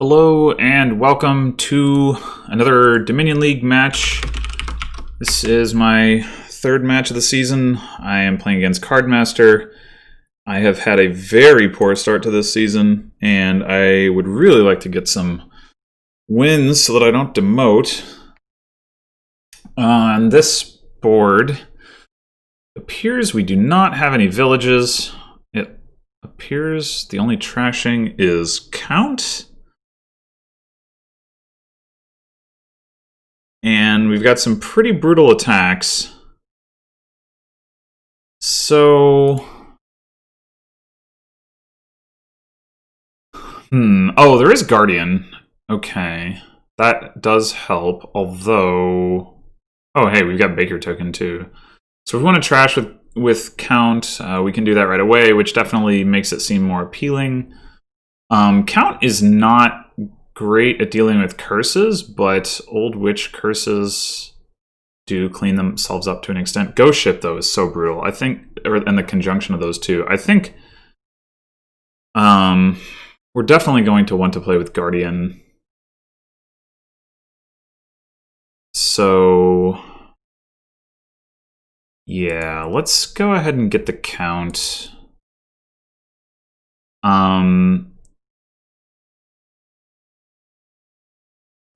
Hello and welcome to another Dominion League match. This is my third match of the season. I am playing against Cardmaster. I have had a very poor start to this season, and I would really like to get some wins so that I don't demote. On this board, it appears we do not have any villages. It appears the only trashing is Count. And we've got some pretty brutal attacks. So... Oh, there is Guardian. Okay. That does help, although... Oh, hey, we've got Baker token too. So if we want to trash with Count, we can do that right away, which definitely makes it seem more appealing. Count is not great at dealing with curses, but Old Witch curses do clean themselves up to an extent. Ghost Ship, though, is so brutal. I think, and the conjunction of those two, I think we're definitely going to want to play with Guardian. So, yeah, let's go ahead and get the Count.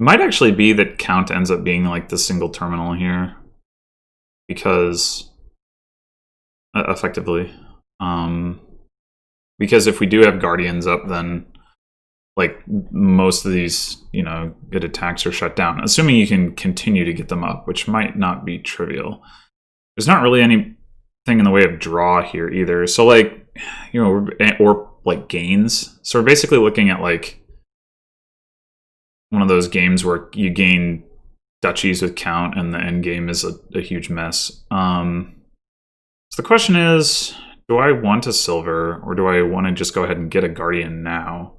It might actually be that Count ends up being like the single terminal here, because effectively, because if we do have Guardians up, then like most of these, good attacks are shut down, assuming you can continue to get them up, which might not be trivial. There's not really anything in the way of draw here either. So like, or like gains. So we're basically looking at like one of those games where you gain duchies with Count and the end game is a huge mess. So the question is, do I want a silver or do I want to just go ahead and get a Guardian now?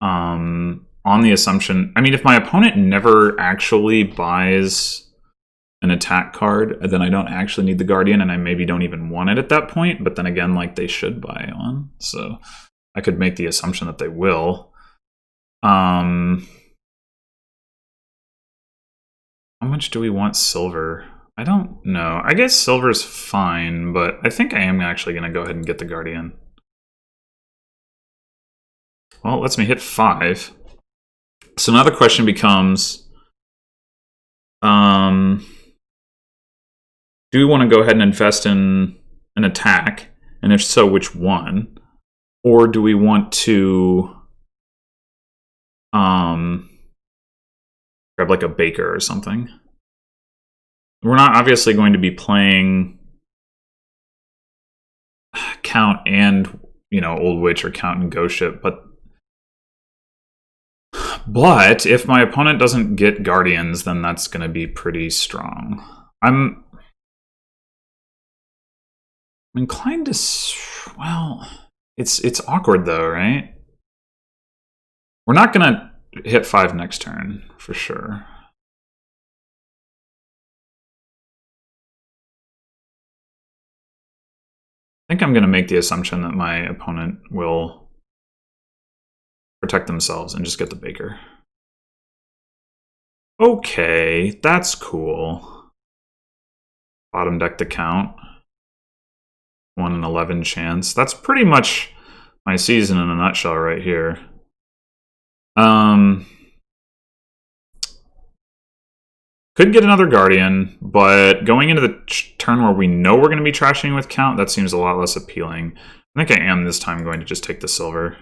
On the assumption, if my opponent never actually buys an attack card, then I don't actually need the Guardian and I maybe don't even want it at that point. But then again, like, they should buy one. So I could make the assumption that they will. How much do we want silver? I don't know. I guess silver's fine, but I think I am actually going to go ahead and get the Guardian. Well, it lets me hit 5. So now the question becomes, do we want to go ahead and invest in an attack? And if so, which one? Or do we want to grab like a Baker or something? We're not obviously going to be playing Count and, Old Witch or Count and Ghost Ship, but if my opponent doesn't get Guardians, then that's going to be pretty strong. I'm inclined to, well, it's awkward though, right? We're not going to hit 5 next turn, for sure. I think I'm going to make the assumption that my opponent will protect themselves and just get the Baker. Okay, that's cool. Bottom deck to Count. 1 in 11 chance. That's pretty much my season in a nutshell right here. Could get another Guardian, but going into the turn where we know we're going to be trashing with Count, that seems a lot less appealing. I think I am this time going to just take the silver.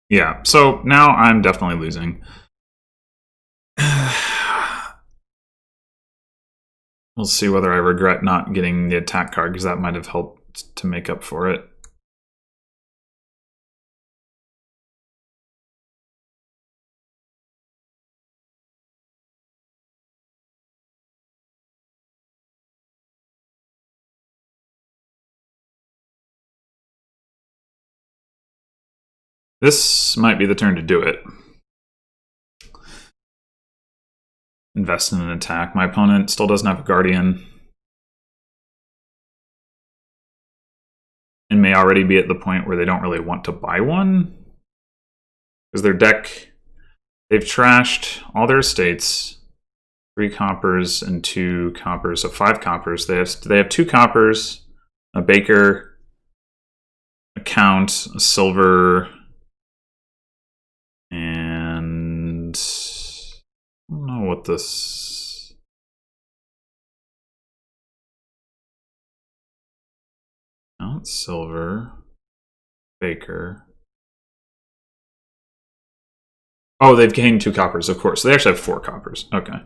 Yeah, so now I'm definitely losing. We'll see whether I regret not getting the attack card, because that might have helped to make up for it. This might be the turn to do it. invest in an attack. My opponent still doesn't have a Guardian. And may already be at the point where they don't really want to buy one. Because their deck, they've trashed all their estates. 3 coppers and 2 coppers, so 5 coppers. They have 2 coppers, a baker, a count, a silver, and I don't know what this. Count, silver, baker. Oh, they've gained 2 coppers, of course. So they actually have 4 coppers. Okay.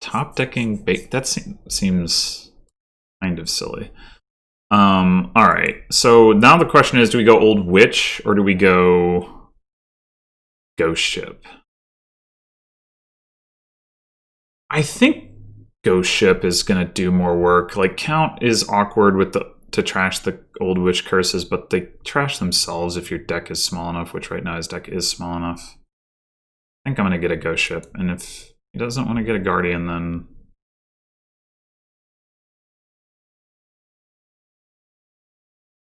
Top decking bake, that seems kind of silly. All right, so now the question is, do we go Old Witch or do we go Ghost Ship? I think Ghost Ship is going to do more work. Like, Count is awkward with to trash the Old Witch curses, but they trash themselves if your deck is small enough, which right now his deck is small enough. I think I'm going to get a Ghost Ship, and if he doesn't want to get a Guardian, then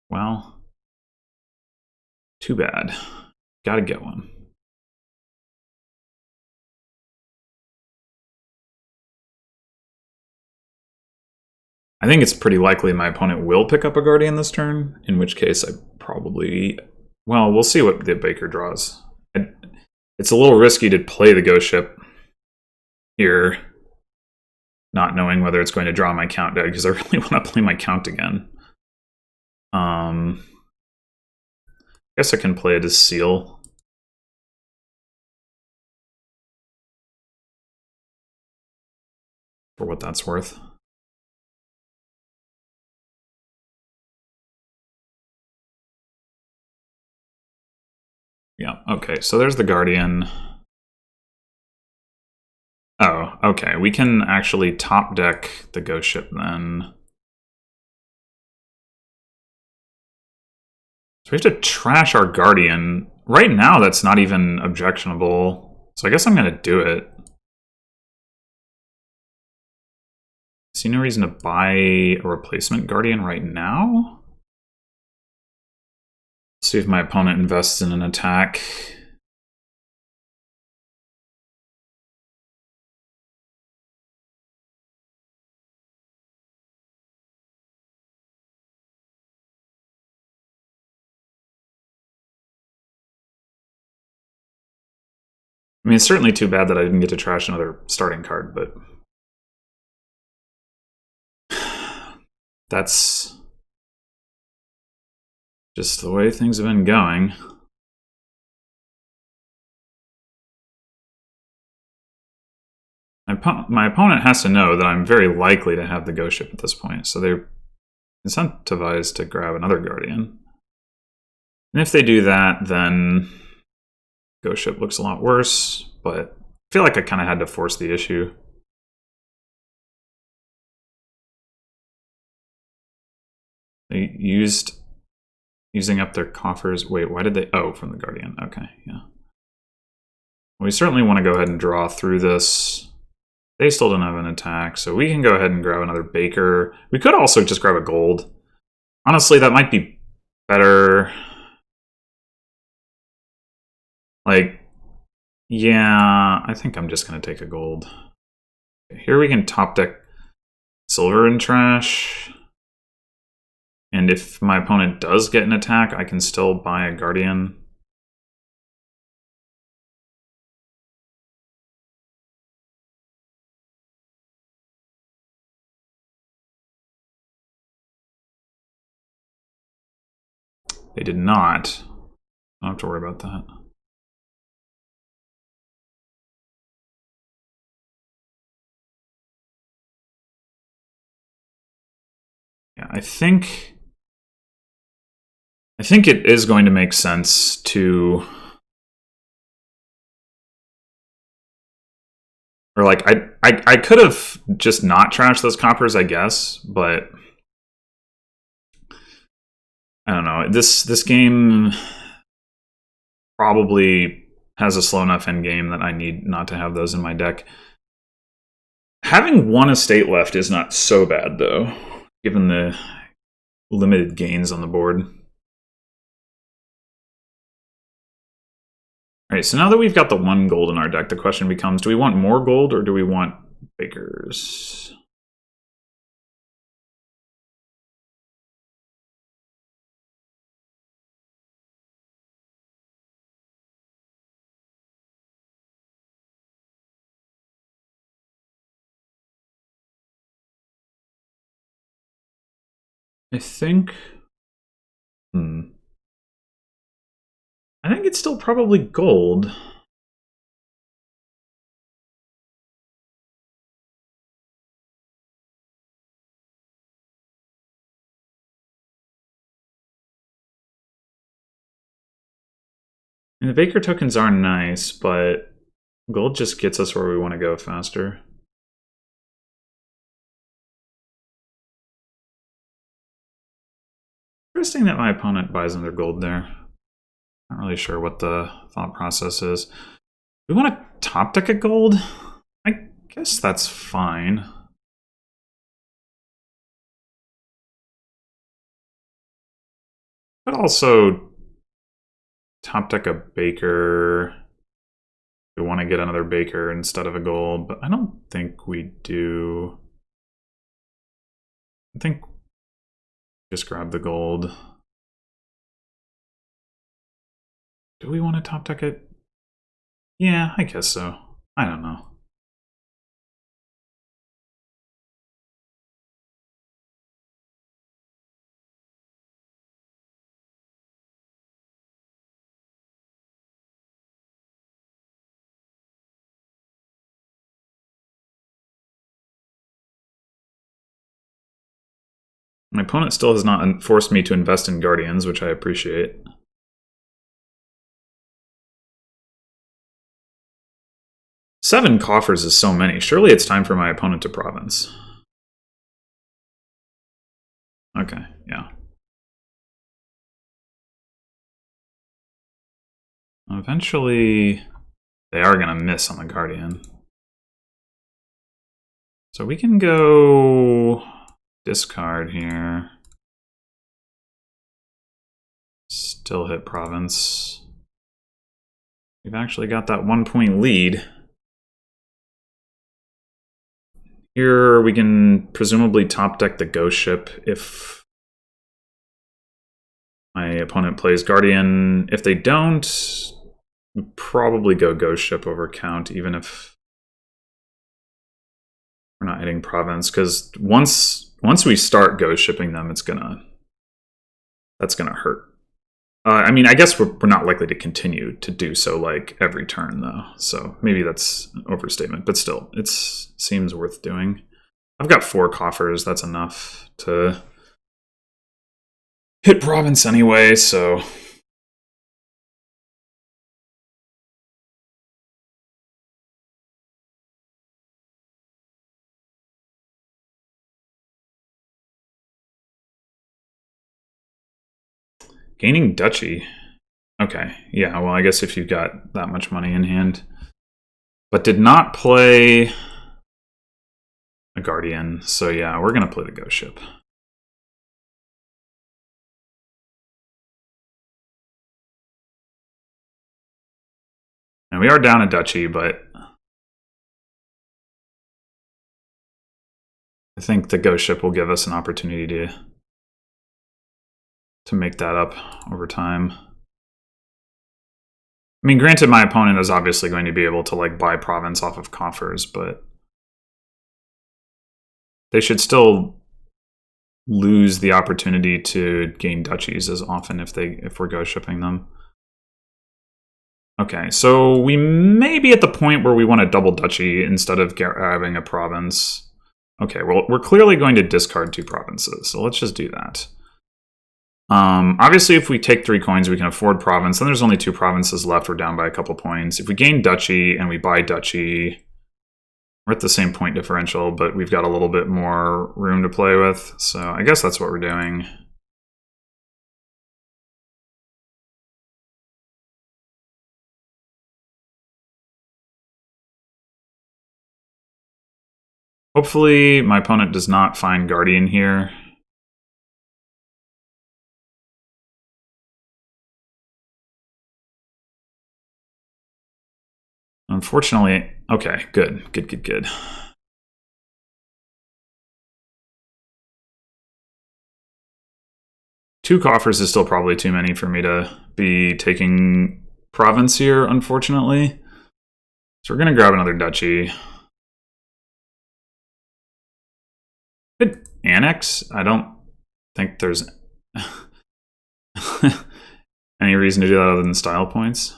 well, too bad. Gotta get one. I think it's pretty likely my opponent will pick up a Guardian this turn, in which case I probably... Well, we'll see what the Baker draws. It's a little risky to play the Ghost Ship here, not knowing whether it's going to draw my Count deck, because I really want to play my Count again. I guess I can play it as Seal. For what that's worth. Yeah, okay, so there's the Guardian. Oh, okay, we can actually top deck the Ghost Ship then. So we have to trash our Guardian. Right now, that's not even objectionable. So I guess I'm going to do it. I see no reason to buy a replacement Guardian right now. Let's see if my opponent invests in an attack. I mean, it's certainly too bad that I didn't get to trash another starting card, but that's just the way things have been going. My opponent has to know that I'm very likely to have the Ghost Ship at this point, so they're incentivized to grab another Guardian. And if they do that, then Ghost Ship looks a lot worse, but I feel like I kind of had to force the issue. They using up their coffers. Wait, why did they? Oh, from the Guardian. Okay, yeah. We certainly want to go ahead and draw through this. They still don't have an attack, so we can go ahead and grab another Baker. We could also just grab a gold. Honestly, that might be better. Like, yeah, I think I'm just going to take a gold. Here we can top deck silver and trash. And if my opponent does get an attack, I can still buy a Guardian. They did not. I don't have to worry about that. Yeah, I think it is going to make sense to, or like I could have just not trashed those coppers, I guess, but I don't know. This game, probably has a slow enough end game that I need not to have those in my deck. Having one estate left is not so bad, though, given the limited gains on the board. Alright, so now that we've got the 1 gold in our deck, the question becomes, do we want more gold or do we want bakers? I think... I think it's still probably gold. And the Baker tokens are nice, but gold just gets us where we want to go faster. Interesting that my opponent buys another gold there. Not really sure what the thought process is. We want to top deck a gold? I guess that's fine. But also top deck a baker. We want to get another baker instead of a gold, but I don't think we do. I think just grab the gold. Do we want to top deck it? Yeah, I guess so. I don't know. My opponent still has not forced me to invest in Guardians, which I appreciate. Seven coffers is so many. Surely it's time for my opponent to province. Okay, yeah. Eventually, they are going to miss on the Guardian. So we can go discard here. Still hit province. We've actually got that 1 point lead. Here we can presumably top deck the ghost ship if my opponent plays Guardian. If they don't, we'll probably go ghost ship over count, even if we're not hitting province, because once we start ghost shipping them, that's gonna hurt. I mean, I guess we're not likely to continue to do so like every turn though, so maybe that's an overstatement, but still, it seems worth doing. I've got 4 coffers, that's enough to hit province anyway, so gaining duchy. Okay, yeah, well, I guess if you've got that much money in hand. But did not play a Guardian, so yeah, we're going to play the ghost ship. And we are down a duchy, but I think the ghost ship will give us an opportunity to make that up over time. I mean, granted, my opponent is obviously going to be able to like buy province off of coffers, but they should still lose the opportunity to gain duchies as often if we're ghost shipping them. Okay, so we may be at the point where we want a double duchy instead of having a province. Okay, well, we're clearly going to discard 2 provinces, so let's just do that. Obviously, if we take 3 coins, we can afford province. Then there's only 2 provinces left. We're down by a couple points. If we gain duchy and we buy duchy, we're at the same point differential, but we've got a little bit more room to play with. So I guess that's what we're doing. Hopefully my opponent does not find Guardian here. Unfortunately, okay, good. Two coffers is still probably too many for me to be taking province here, unfortunately. So we're going to grab another duchy. Could annex? I don't think there's any reason to do that other than style points.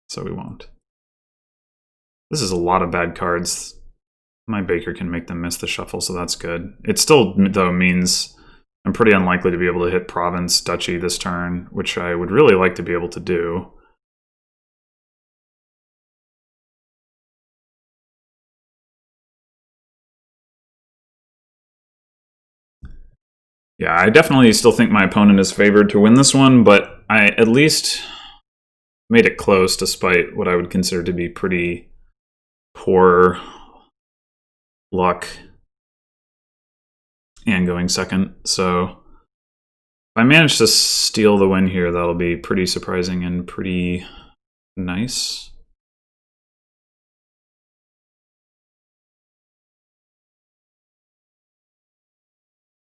So we won't. This is a lot of bad cards. My Baker can make them miss the shuffle, so that's good. It still, though, means I'm pretty unlikely to be able to hit province, duchy this turn, which I would really like to be able to do. Yeah, I definitely still think my opponent is favored to win this one, but I at least made it close despite what I would consider to be pretty poor luck and going second. So if I manage to steal the win here, that'll be pretty surprising and pretty nice.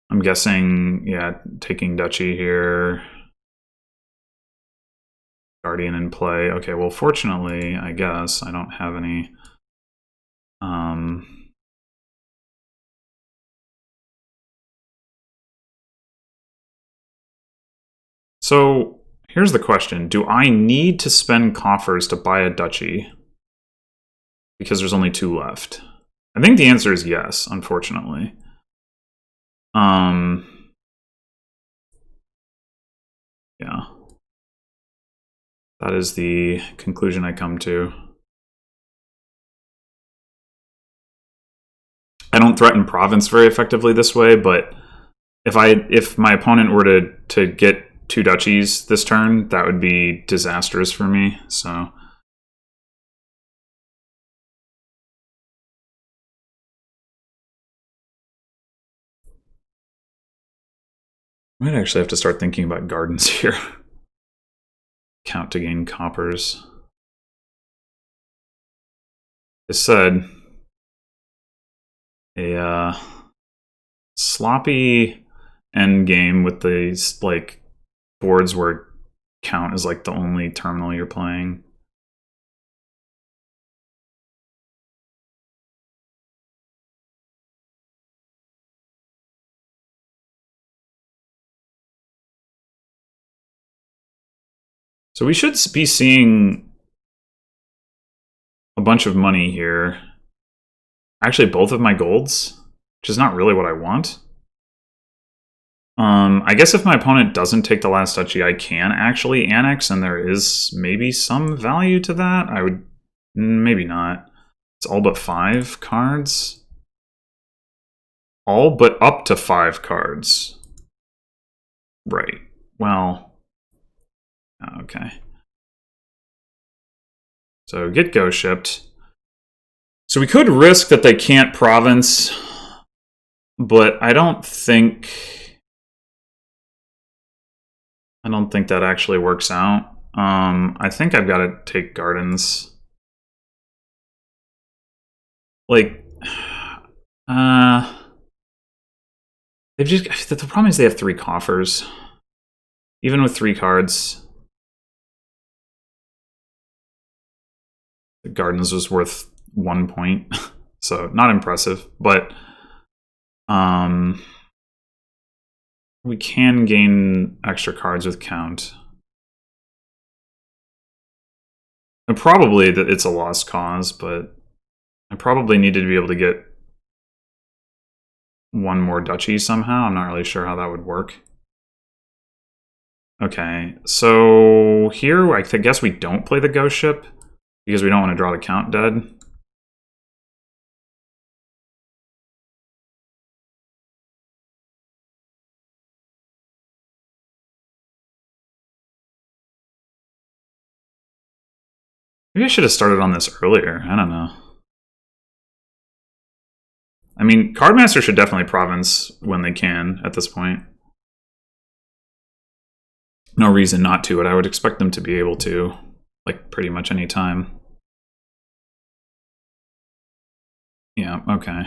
I'm guessing, yeah, taking duchy here. Guardian in play. Okay, well, fortunately, I guess, I don't have any... So, here's the question. Do I need to spend coffers to buy a duchy? Because there's only two left. I think the answer is yes, unfortunately. Yeah. That is the conclusion I come to. I don't threaten province very effectively this way, but if my opponent were to get two duchies this turn, that would be disastrous for me. So I might actually have to start thinking about gardens here. Count to gain coppers. I said a sloppy end game with these like boards where count is like the only terminal you're playing. So we should be seeing a bunch of money here. Actually, both of my golds, which is not really what I want. I guess if my opponent doesn't take the last duchy, I can actually annex, and there is maybe some value to that. I would... maybe not. It's all but 5 cards. All but up to 5 cards. Right. Well... okay. So get go shipped. So we could risk that they can't province, but I don't think that actually works out. I think I've got to take gardens. Like, they've just... the problem is they have 3 coffers. Even with 3 cards, the gardens was worth 1 point, so not impressive. But we can gain extra cards with count. And probably that it's a lost cause, but I probably needed to be able to get 1 more duchy somehow. I'm not really sure how that would work. Okay, so here I guess we don't play the ghost ship because we don't want to draw the count dead. Maybe I should have started on this earlier. I don't know. I mean, Cardmaster should definitely province when they can at this point. No reason not to, but I would expect them to be able to, like, pretty much any time. Yeah, okay.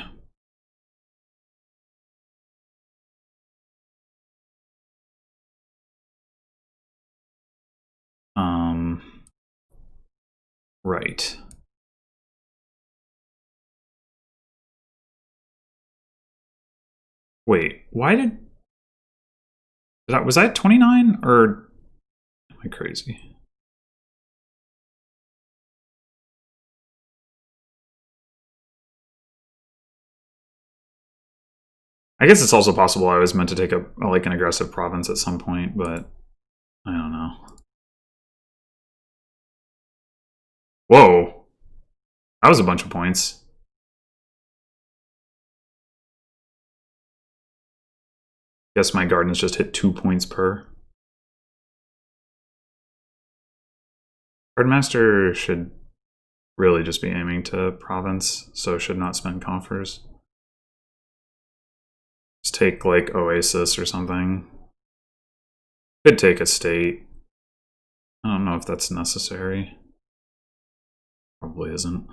Right. Wait, why did that, was I 29 or am I crazy? I guess it's also possible I was meant to take a like an aggressive province at some point, but I don't know. Whoa, that was a bunch of points. Guess my gardens just hit 2 points per. Cardmaster should really just be aiming to province, so should not spend coffers. Just take like Oasis or something. Could take a state. I don't know if that's necessary. Probably isn't.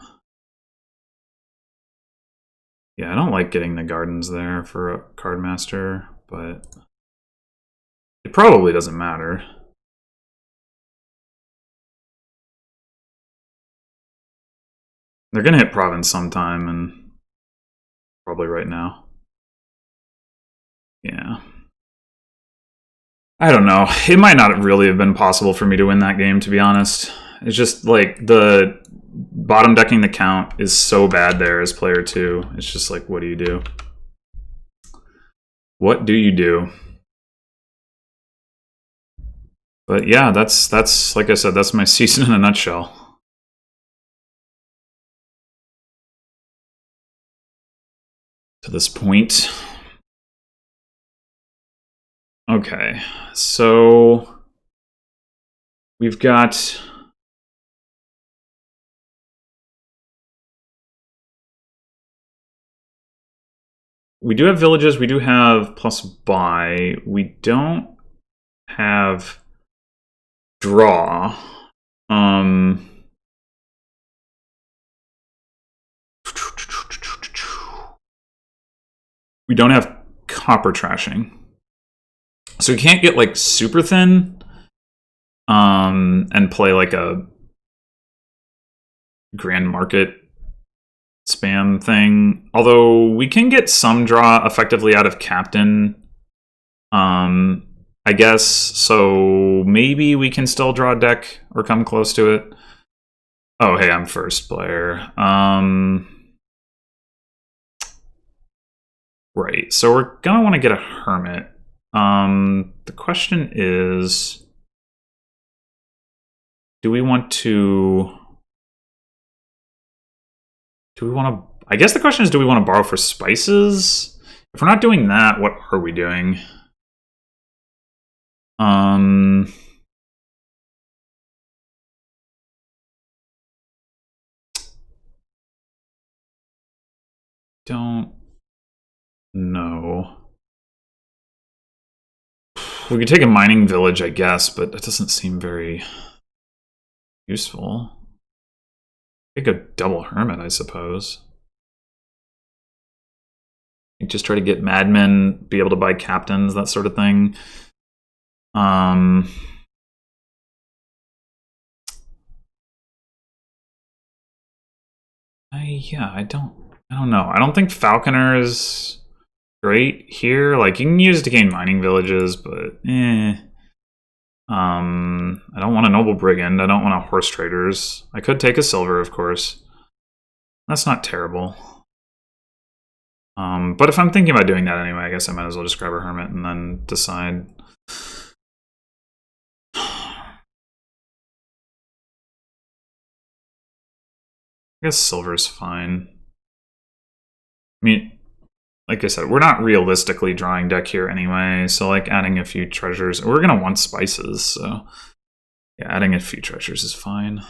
Yeah, I don't like getting the gardens there for a Cardmaster, but it probably doesn't matter. They're gonna hit province sometime, and probably right now. Yeah. I don't know. It might not really have been possible for me to win that game, to be honest. It's just like the bottom decking the count is so bad there as player 2. It's just like, what do you do? What do you do? But yeah, that's like I said, that's my season in a nutshell. To this point. Okay, so we've got we do have villages, we do have plus buy, we don't have draw. We don't have copper trashing. So we can't get like super thin and play like a grand market spam thing. Although we can get some draw effectively out of captain. I guess, so maybe we can still draw a deck or come close to it. Oh, hey, I'm first player. Right, so we're gonna want to get a hermit. The question is, do we want to, I guess the question is, do we want to borrow for spices? If we're not doing that, what are we doing? Don't know. We could take a mining village, I guess, but that doesn't seem very useful. Take a double hermit, I suppose. You just try to get madmen, be able to buy captains, that sort of thing. Yeah, I don't know. I don't think Falconer is great here. Like, you can use it to gain mining villages, but I don't want a noble brigand. I don't want a horse traders. I could take a silver, of course. That's not terrible. But if I'm thinking about doing that anyway, I guess I might as well just grab a hermit and then decide. I guess silver's fine. I mean, like I said, we're not realistically drawing deck here anyway, so like adding a few treasures, we're gonna want spices, so yeah, adding a few treasures is fine.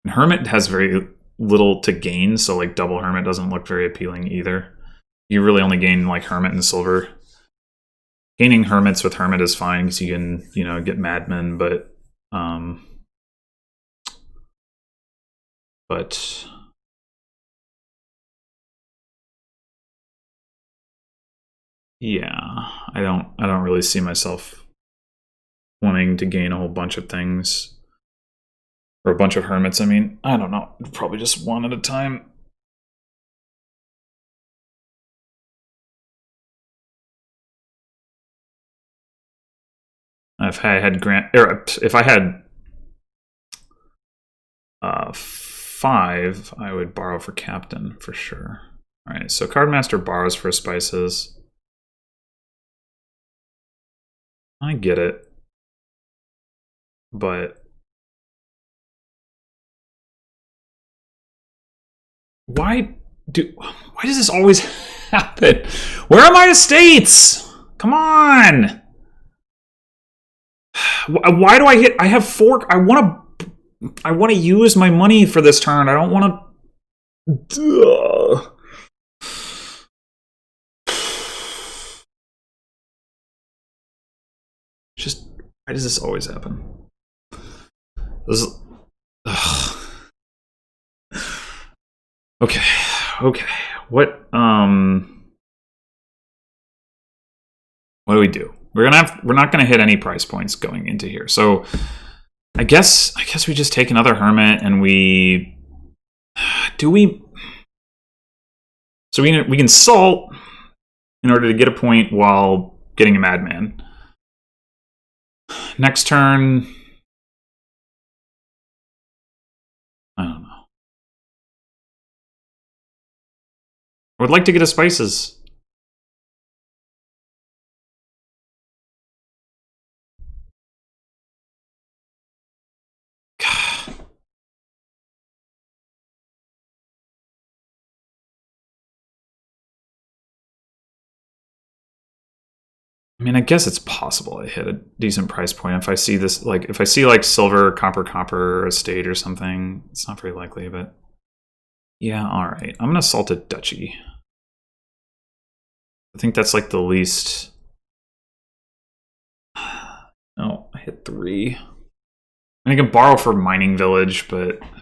And Hermit has very little to gain, so like double Hermit doesn't look very appealing either. You really only gain like Hermit and Silver. Gaining Hermits with Hermit is fine because you can, you know, get Madmen, but yeah, I don't really see myself wanting to gain a whole bunch of things. Or a bunch of Hermits, I mean. I don't know. Probably just one at a time. If I had if I had 5, I would borrow for Captain for sure. All right, so Cardmaster borrows for spices. I get it, but why does this always happen? Where are my estates? Come on! Why do I hit? I have 4. I want to use my money for this turn. I don't want to. Just why does this always happen? This. Okay. What do we do? We're not gonna hit any price points going into here. So I guess we just take another Hermit and we so we can salt in order to get a point while getting a Madman. Next turn, I don't know. I would like to get a spices. I mean, I guess it's possible I hit a decent price point if I see this, like if I see like silver, copper estate or something. It's not very likely, but yeah, all right. I'm gonna salt a duchy. I think that's like the least. Oh, I hit 3. And I can borrow for mining village, but I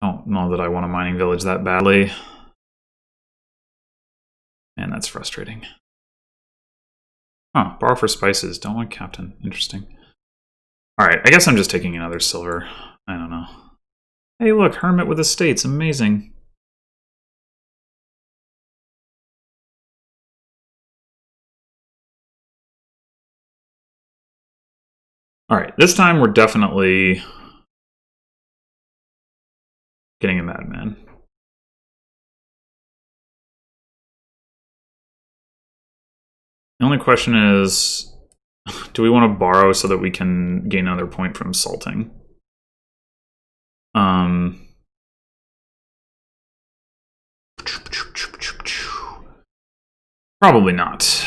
don't know that I want a mining village that badly. And that's frustrating. Huh, borrow for spices. Don't want captain. Interesting. Alright, I guess I'm just taking another silver. I don't know. Hey, look, Hermit with estates. Amazing. Alright, this time we're definitely getting a Madman. The only question is, do we want to borrow so that we can gain another point from salting? Probably not.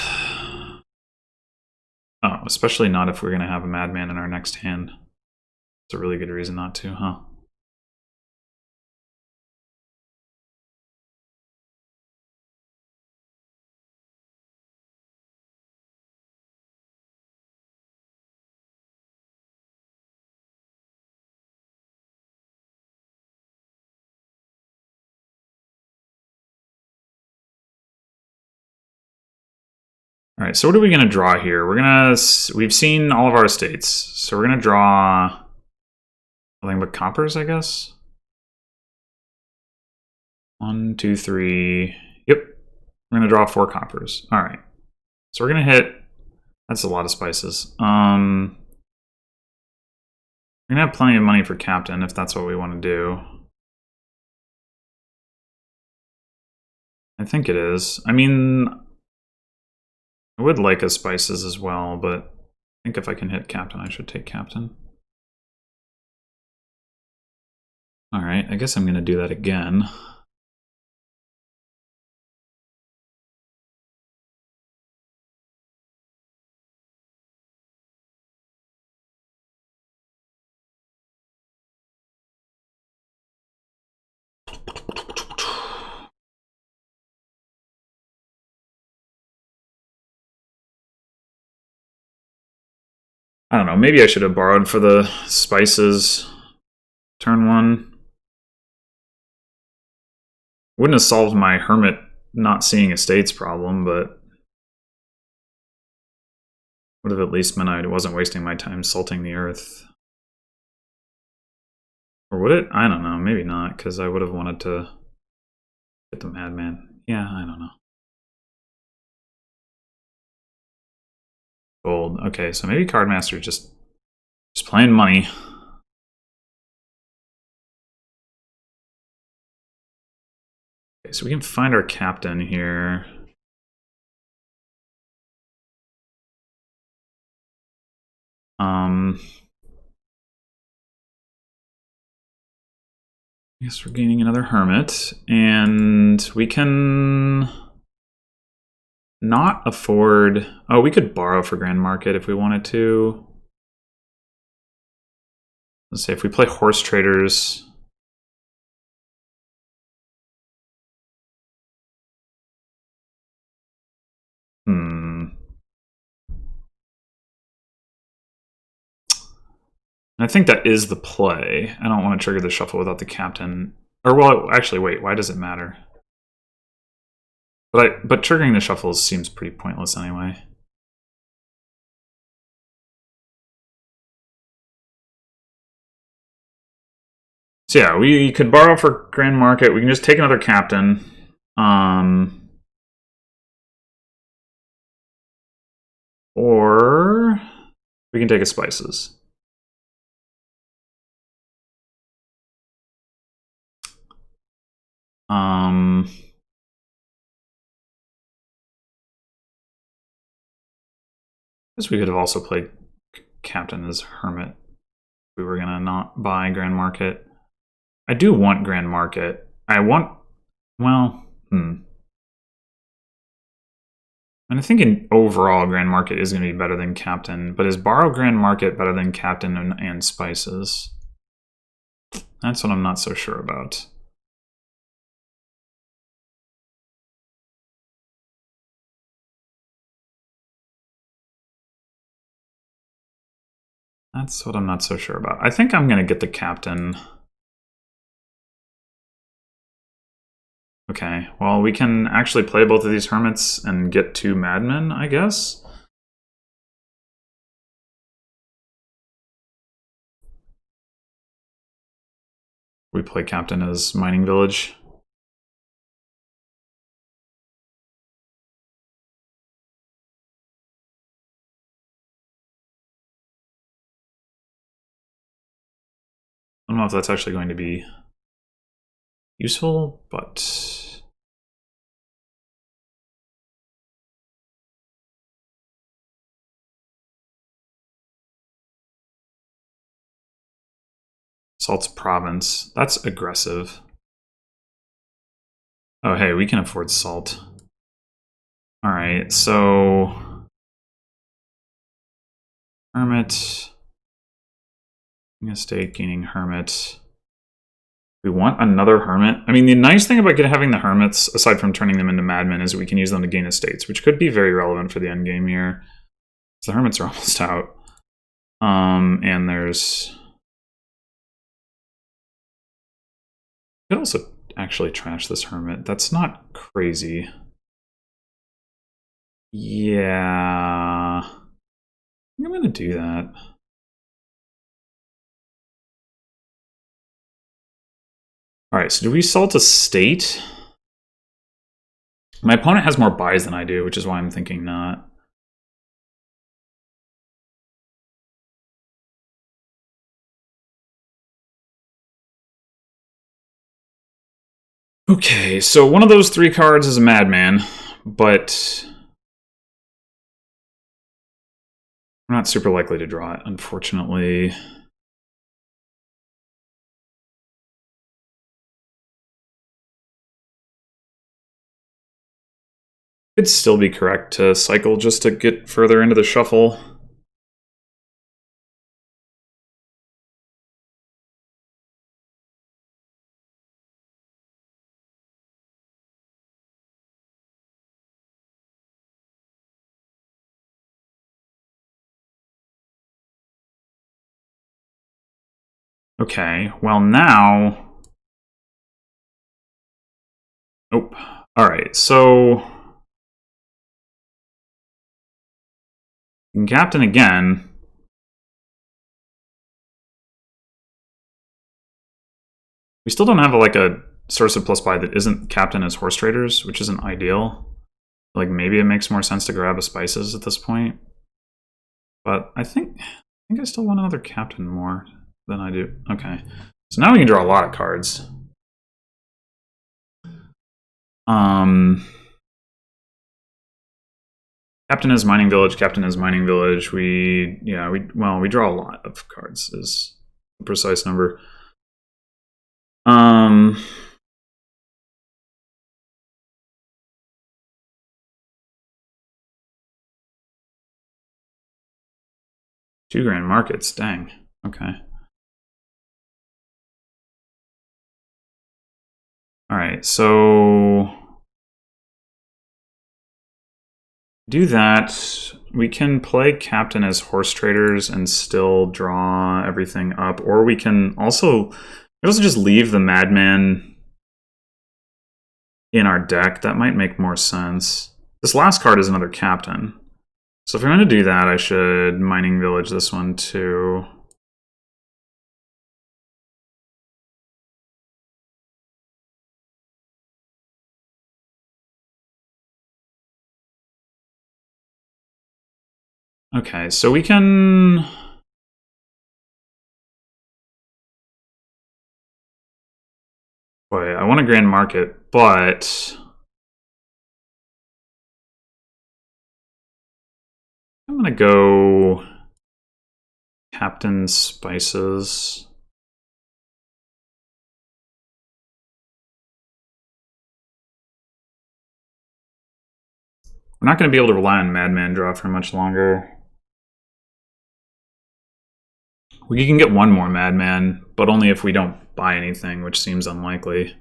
Oh, especially not if we're going to have a Madman in our next hand. It's a really good reason not to, huh? All right, so what are we going to draw here? We've seen all of our estates, so we're going to draw nothing but coppers, I guess. 1, 2, 3. Yep, we're going to draw 4 coppers. All right, so we're going to hit. That's a lot of spices. We're going to have plenty of money for captain if that's what we want to do. I think it is. I mean, I would like a spices as well, but I think if I can hit captain, I should take captain. All right, I guess I'm going to do that again. I don't know, maybe I should have borrowed for the spices turn 1. Wouldn't have solved my hermit not seeing estates problem, but would have at least meant I wasn't wasting my time salting the earth. Or would it? I don't know, maybe not, because I would have wanted to get the madman. Yeah, I don't know. Gold. Okay, so maybe Cardmaster just playing money. Okay, so we can find our captain here. I guess we're gaining another hermit, and we can not afford... Oh, we could borrow for Grand Market if we wanted to. Let's say if we play Horse Traders... I think that is the play. I don't want to trigger the shuffle without the captain. Or, well, actually, wait, why does it matter? But triggering the shuffles seems pretty pointless anyway. So yeah, we could borrow for Grand Market. We can just take another captain. Or we can take a spices. I guess we could have also played captain as hermit. We were gonna not buy Grand Market. I do want Grand Market. I want, well, And I think in overall, Grand Market is going to be better than Captain, but is Borrow Grand Market better than Captain and Spices? That's what I'm not so sure about. That's what I'm not so sure about. I think I'm going to get the Captain. Okay, well, we can actually play both of these Hermits and get 2 Madmen, I guess? We play Captain as Mining Village. I don't know if that's actually going to be useful, but... Salt's Province. That's aggressive. Oh, hey, we can afford Salt. Alright, so... Hermit. Estate, gaining Hermit. We want another Hermit. I mean, the nice thing about having the Hermits, aside from turning them into Madmen, is we can use them to gain estates, which could be very relevant for the endgame here. So the Hermits are almost out. And there's... I could also actually trash this Hermit. That's not crazy. Yeah... I'm going to do that. Alright, so do we salt a state? My opponent has more buys than I do, which is why I'm thinking not. Okay, so one of those 3 cards is a Madman, but we're not super likely to draw it, unfortunately. It'd still be correct to cycle just to get further into the shuffle. Okay, well now... Nope. Alright, so... You can captain again. We still don't have like a source of plus buy that isn't captain as horse traders, which isn't ideal. Like maybe it makes more sense to grab a spices at this point. But I think I still want another captain more than I do. Okay. So now we can draw a lot of cards. Captain is mining village, captain is mining village. We draw a lot of cards is the precise number. Two grand markets, dang. Okay. Alright, so do that. We can play captain as horse traders and still draw everything up, or we can also just leave the madman in our deck. That might make more sense. This last card is another captain. So if I'm going to do that, I should mining village this one too. Okay, so we can... Boy, I want a grand market, but... I'm gonna go... Captain Spices. We're not going to be able to rely on Madman draw for much longer. We can get one more Madman, but only if we don't buy anything, which seems unlikely.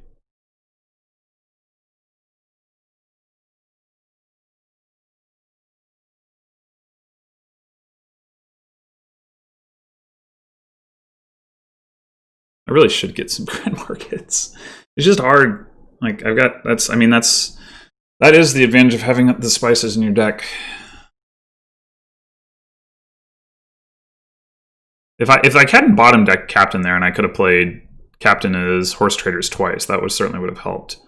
I really should get some grand markets. It's just hard. Like I've got that is the advantage of having the spices in your deck. If I hadn't bottom deck captain there and I could have played captain as horse traders twice, that certainly would have helped.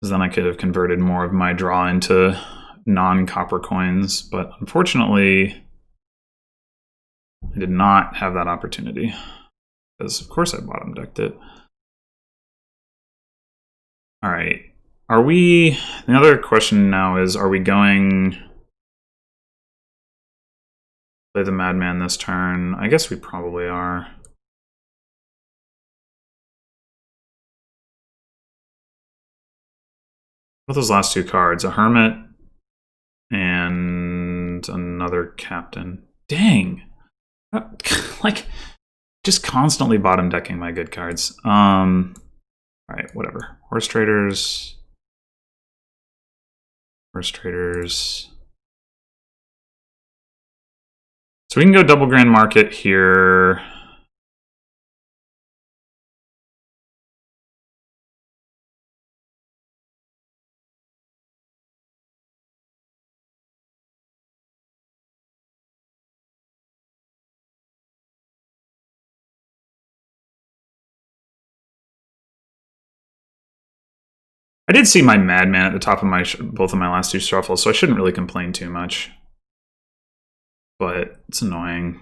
Because then I could have converted more of my draw into non-copper coins, but unfortunately I did not have that opportunity. Because of course I bottom decked it. Alright. The other question now is, are we going play the Madman this turn? I guess we probably are. What are those last two cards? A Hermit and another Captain. Dang! Like, just constantly bottom decking my good cards. Alright, whatever. Horse traders. Horse traders. So we can go double grand market here. I did see my Madman at the top of both of my last two shuffles, so I shouldn't really complain too much. But it's annoying.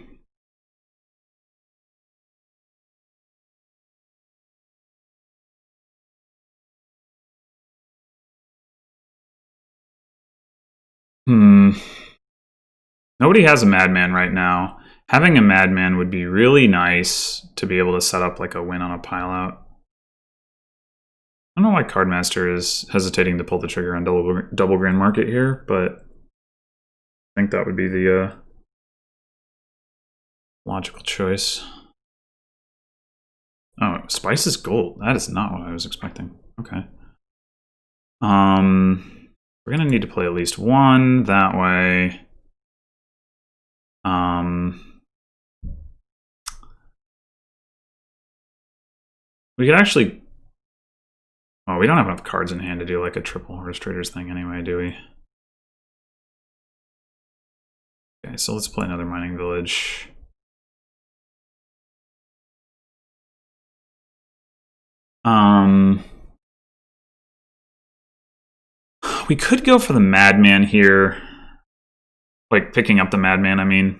Nobody has a Madman right now. Having a Madman would be really nice to be able to set up like a win on a pile out. I don't know why Cardmaster is hesitating to pull the trigger on double grand market here, but I think that would be the logical choice. Oh, Spice is gold. That is not what I was expecting. Okay. We're gonna need to play at least one that way. We could actually... Oh, we don't have enough cards in hand to do like a triple horse traders thing anyway, do we? Okay, so let's play another mining village. We could go for the madman here. Like picking up the madman, I mean.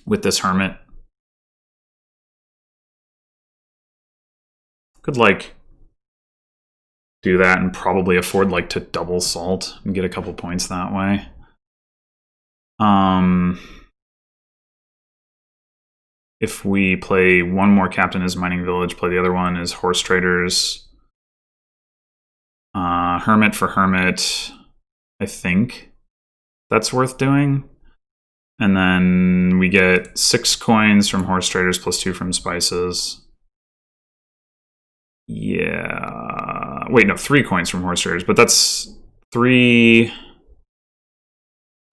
With this hermit. Could like do that and probably afford like to double salt and get a couple points that way. If we play one more captain as mining village, play the other one as horse traders. Hermit for hermit, I think that's worth doing. And then we get 6 coins from horse traders plus 2 from spices. Yeah. Wait, no, 3 coins from horse traders, but that's 3,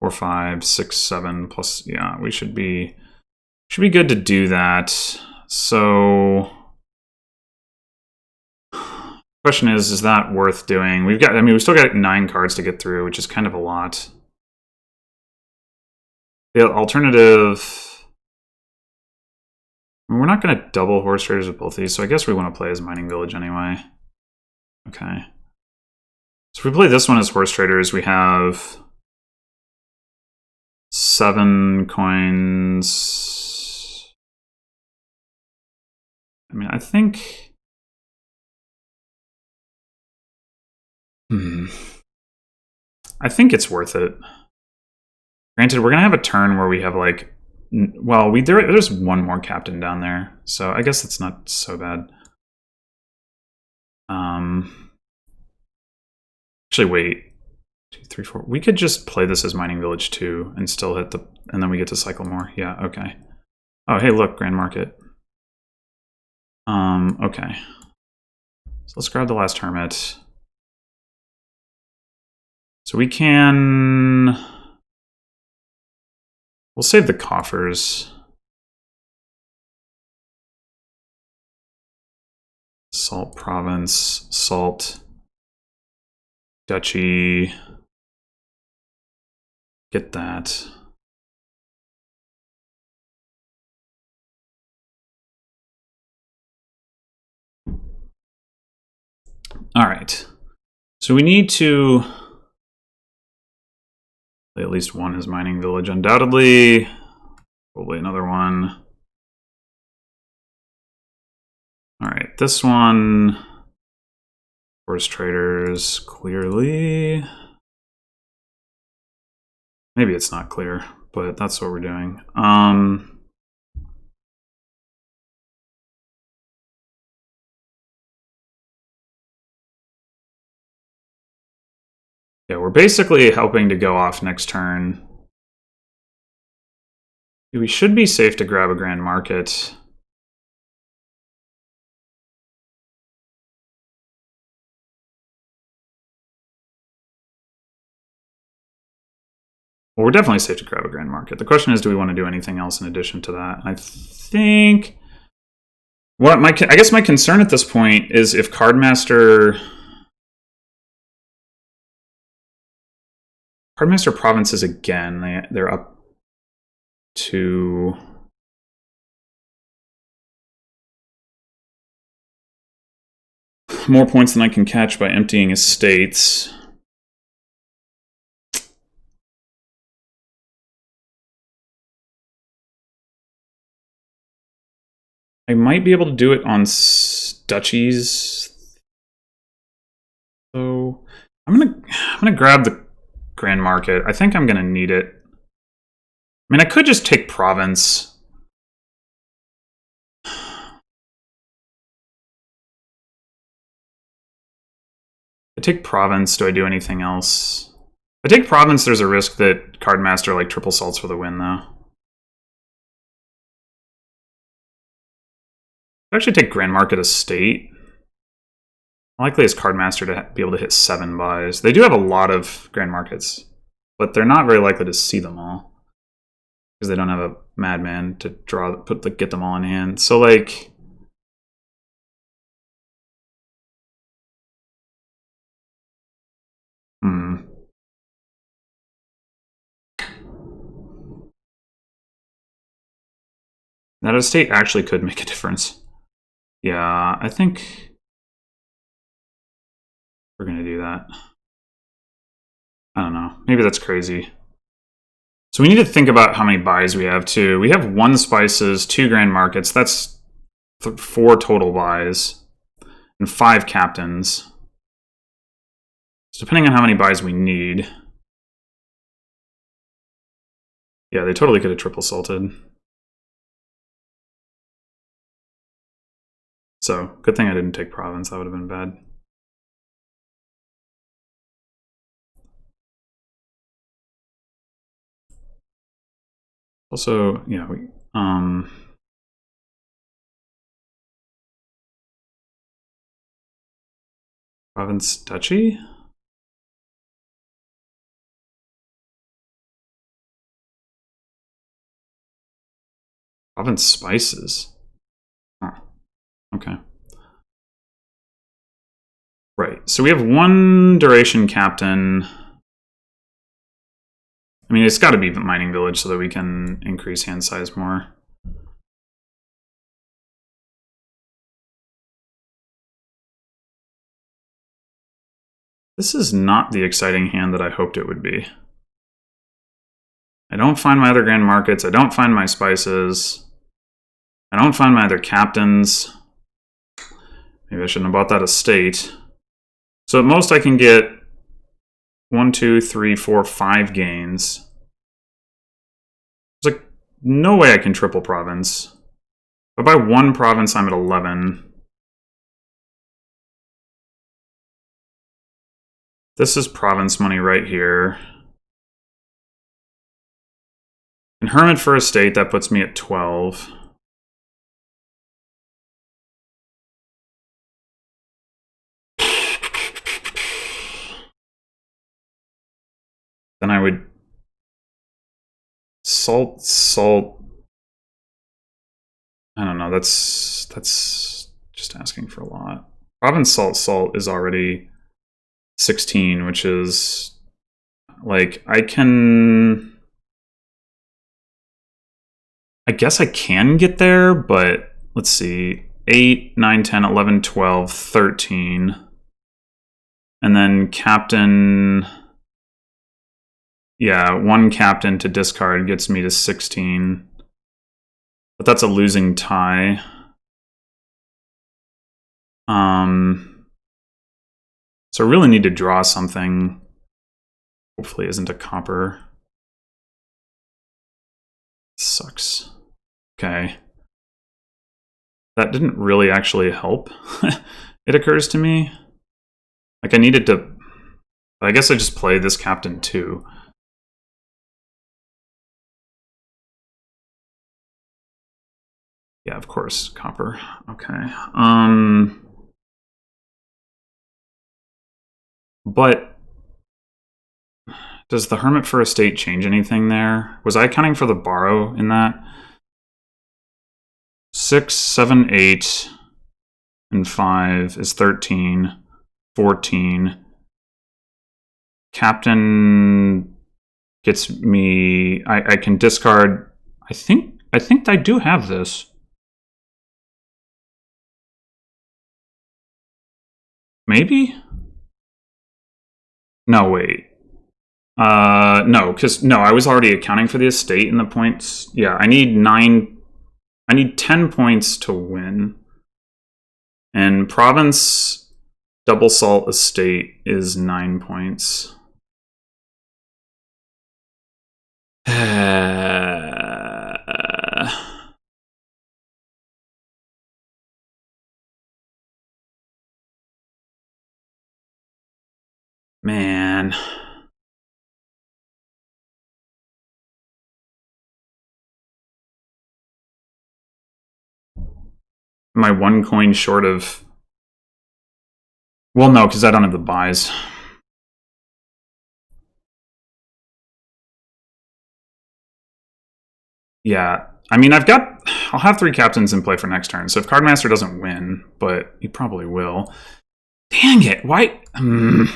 4, 5, 6, 7 plus. Yeah, we should be good to do that. So question is that worth doing? We've still got 9 cards to get through, which is kind of a lot. The alternative, we're not going to double horse traders with both these, so I guess we want to play as mining village anyway. Okay. So if we play this one as horse traders, we have 7 coins. I mean, I think... I think it's worth it. Granted, we're going to have a turn where we have like... Well, there's one more captain down there, so I guess it's not so bad. Actually, wait. 2, 3, 4. We could just play this as mining village 2 and still hit the... And then we get to cycle more. Yeah, okay. Oh, hey, look, Grand Market. Okay. So let's grab the last hermit. So we can... We'll save the coffers. Salt province, salt, duchy. Get that. All right. So we need to play at least one as mining village, undoubtedly. Probably another one. All right, this one. Horse traders, clearly. Maybe it's not clear, but that's what we're doing. Yeah, we're basically helping to go off next turn. We should be safe to grab a Grand Market. Well, we're definitely safe to grab a Grand Market. The question is, do we want to do anything else in addition to that? I think... Well, I guess my concern at this point is if Cardmaster provinces again, they're up to... more points than I can catch by emptying estates. I might be able to do it on duchies. So I'm gonna grab the Grand Market. I think I'm gonna need it. I mean, I could just take province. I take province. Do I do anything else? If I take province, there's a risk that Cardmaster like triple salts for the win, though. I actually take Grand Market Estate. Likely as Cardmaster to be able to hit 7 buys. They do have a lot of Grand Markets, but they're not very likely to see them all because they don't have a madman to get them all in hand. So like, That estate actually could make a difference. Yeah, I think we're going to do that. I don't know. Maybe that's crazy. So we need to think about how many buys we have, too. We have 1 spices, 2 grand markets. That's 4 total buys. And 5 captains. So depending on how many buys we need. Yeah, they totally could have triple salted. So, good thing I didn't take province. That would have been bad. Also, yeah, we province duchy? Province spices. Huh. Okay. Right. So we have 1 duration captain. I mean, it's got to be mining village so that we can increase hand size more. This is not the exciting hand that I hoped it would be. I don't find my other grand markets. I don't find my spices. I don't find my other captains. Maybe I shouldn't have bought that estate. So at most I can get 1, 2, 3, 4, 5 gains. There's like no way I can triple province. If I buy 1 province, I'm at 11. This is province money right here. And hermit for estate, that puts me at 12. Then I would salt. I don't know, that's just asking for a lot. Province salt is already 16, which is like I guess I can get there, but let's see. 8, 9, 10, 11, 12, 13. And then captain. Yeah, 1 captain to discard gets me to 16. But that's a losing tie. So I really need to draw something. Hopefully it isn't a copper. Sucks. Okay. That didn't really actually help. It occurs to me. Like I needed to... I guess I just play this captain too. Yeah, of course, copper. Okay. But does the hermit for estate change anything there? Was I accounting for the borrow in that? 6, 7, 8, and 5 is 13, 14. Captain gets me... I can discard... I think I do have this. Maybe? No, wait. No, because no, I was already accounting for the estate and the points. Yeah, I need 10 points to win. And province double salt estate is 9 points. Man. Am I 1 coin short of... Well, no, because I don't have the buys. Yeah, I mean, I'll have 3 captains in play for next turn, so if Cardmaster doesn't win, but he probably will. Dang it, why? I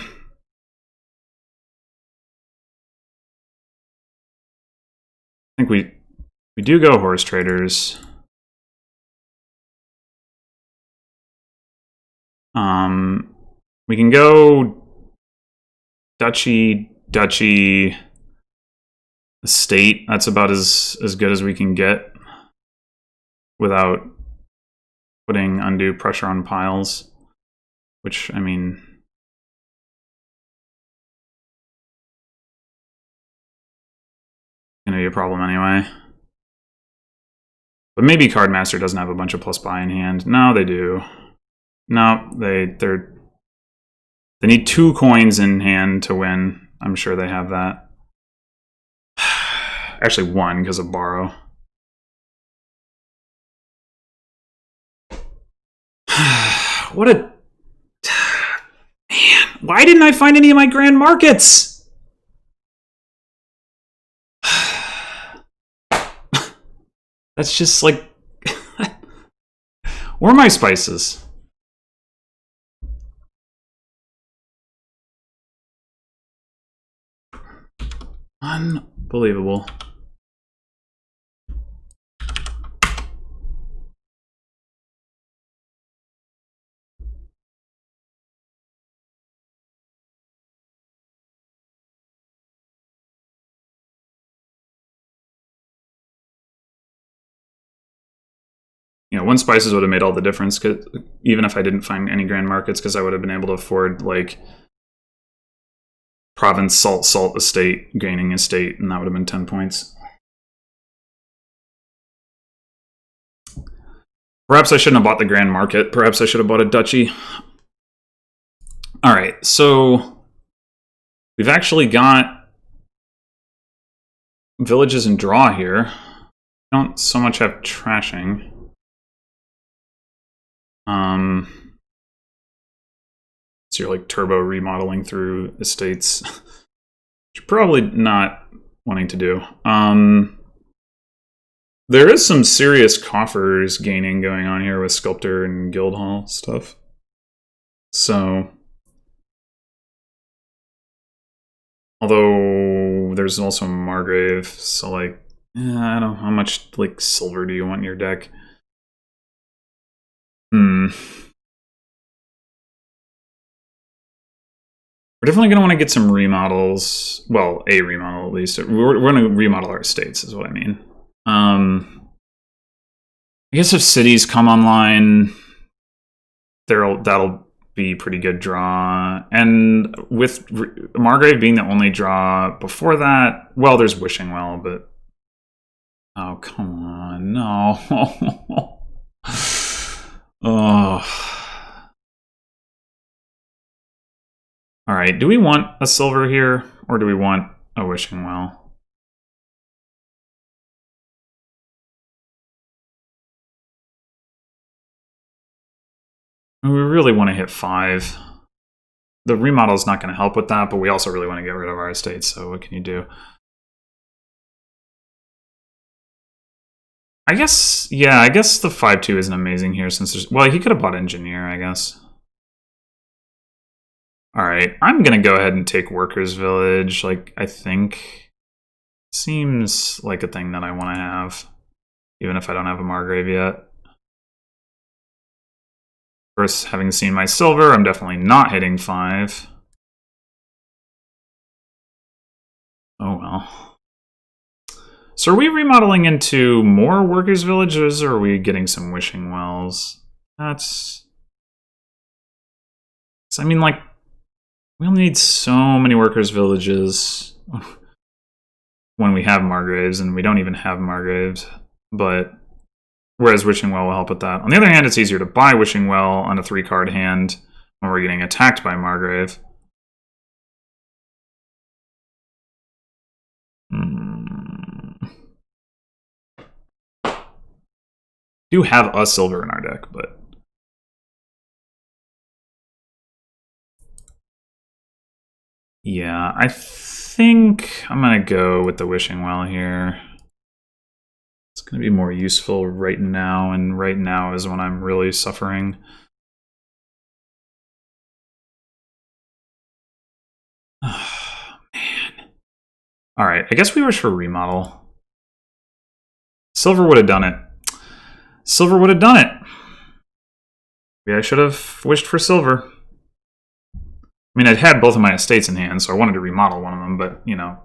think we do go horse traders. We can go duchy, estate. That's about as good as we can get without putting undue pressure on piles, which, I mean, gonna be a problem anyway. But maybe Cardmaster doesn't have a bunch of plus buy in hand. No, they do. No, they need 2 coins in hand to win. I'm sure they have that. Actually 1 because of borrow. What a... Man, why didn't I find any of my grand markets? That's just like... Where are my spices? Unbelievable. You know, 1 spices would have made all the difference, even if I didn't find any grand markets, because I would have been able to afford, like, province, salt, estate, gaining estate, and that would have been 10 points. Perhaps I shouldn't have bought the grand market. Perhaps I should have bought a duchy. All right, so we've actually got villages and draw here. I don't so much have trashing. So you're like turbo remodeling through estates, which you're probably not wanting to do. There is some serious coffers gaining going on here with Sculptor and Guildhall stuff. So, although there's also Margrave, so like, I don't know how much like silver do you want in your deck? We're definitely going to want to get some remodels. Well, a remodel at least. We're going to remodel our estates, is what I mean. I guess if cities come online, that'll be a pretty good draw. And with Margrave being the only draw before that, well, there's Wishing Well, but... Oh, come on. No. Oh... All right, do we want a silver here, or do we want a Wishing Well? We really want to hit 5. The remodel is not going to help with that, but we also really want to get rid of our estates, so what can you do? I guess, yeah, I guess the 5-2 isn't amazing here since there's... Well, he could have bought Engineer, I guess. Alright, I'm gonna go ahead and take Workers' Village, like, I think. Seems like a thing that I want to have, even if I don't have a Margrave yet. Of course, having seen my silver, I'm definitely not hitting 5. Oh well. So are we remodeling into more Workers' Villages, or are we getting some Wishing Wells? That's... I mean, like, we'll need so many Workers' Villages when we have Margraves, and we don't even have Margraves. But whereas Wishing Well will help with that. On the other hand, it's easier to buy Wishing Well on a 3-card hand when we're getting attacked by Margrave. Do have a silver in our deck, but... Yeah, I think I'm going to go with the Wishing Well here. It's going to be more useful right now, and right now is when I'm really suffering. Oh, man. Alright, I guess we wish for remodel. Silver would have done it. Silver would have done it. Maybe I should have wished for silver. I mean, I'd had both of my estates in hand, so I wanted to remodel one of them, but, you know.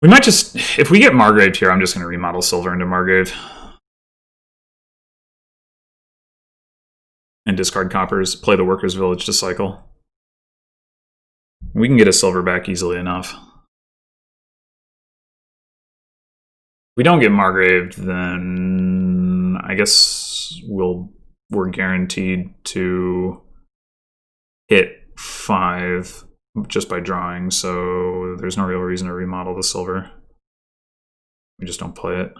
We might just... If we get Margrave here, I'm just going to remodel silver into Margrave. And discard coppers, play the Workers' Village to cycle. We can get a silver back easily enough. If we don't get Margrave, then I guess we're guaranteed to hit 5 just by drawing, so there's no real reason to remodel the silver. We just don't play it.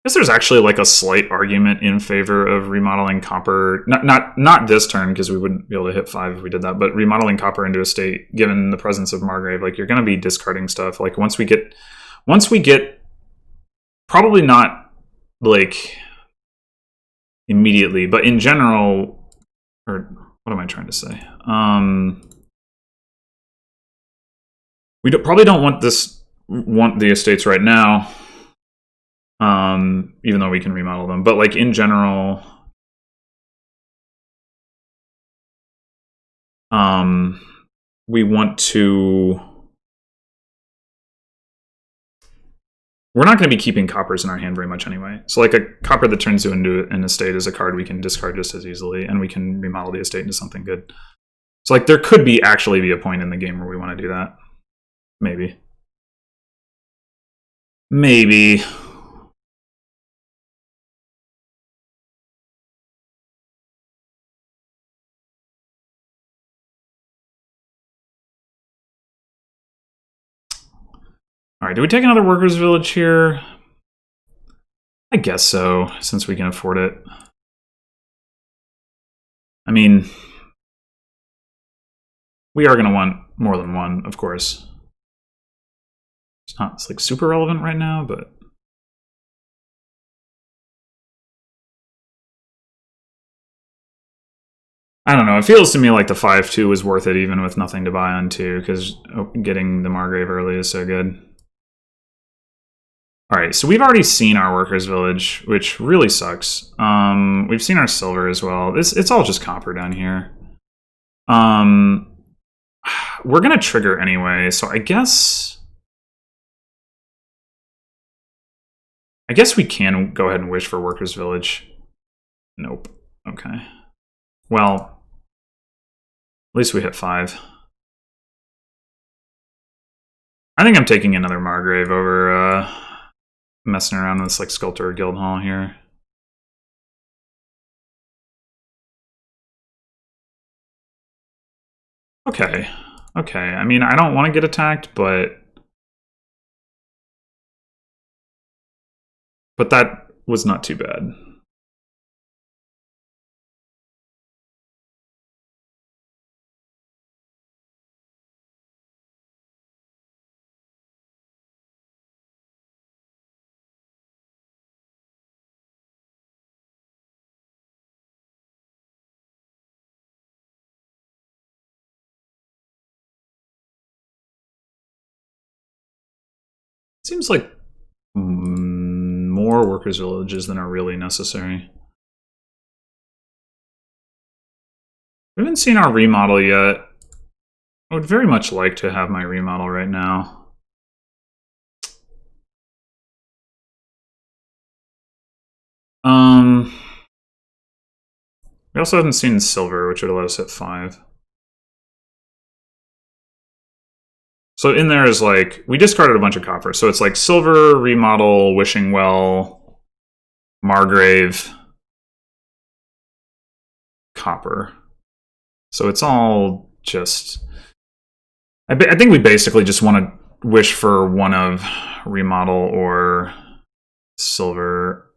I guess there's actually like a slight argument in favor of remodeling copper. Not this turn, because we wouldn't be able to hit 5 if we did that, but remodeling copper into a state, given the presence of Margrave, like you're going to be discarding stuff. Like once we get, probably not like immediately, but in general, or what am I trying to say? We probably don't want the estates right now. Even though we can remodel them, but like in general, we want to. We're not going to be keeping coppers in our hand very much anyway. So like a copper that turns into an estate is a card we can discard just as easily, and we can remodel the estate into something good. So like there could actually be a point in the game where we want to do that. Maybe. Maybe. All right, do we take another Workers' Village here? I guess so, since we can afford it. I mean, we are going to want more than one, of course. It's like super relevant right now, but... I don't know, it feels to me like the 5-2 is worth it even with nothing to buy on too, because getting the Margrave early is so good. Alright, so we've already seen our Workers' Village, which really sucks. We've seen our silver as well. It's all just copper down here. We're gonna trigger anyway, so I guess we can go ahead and wish for Workers' Village. Nope. Okay. Well, at least we hit 5. I think I'm taking another Margrave over messing around with this like Sculptor or Guildhall here. Okay. Okay. I mean, I don't want to get attacked, but that was not too bad. Seems like more Workers' Villages than are really necessary. We haven't seen our remodel yet. I would very much like to have my remodel right now. We also haven't seen silver, which would let us hit 5. So in there is like, we discarded a bunch of copper. So it's like silver, remodel, wishing well, Margrave, copper. So it's all just... I think we basically just want to wish for one of remodel or silver.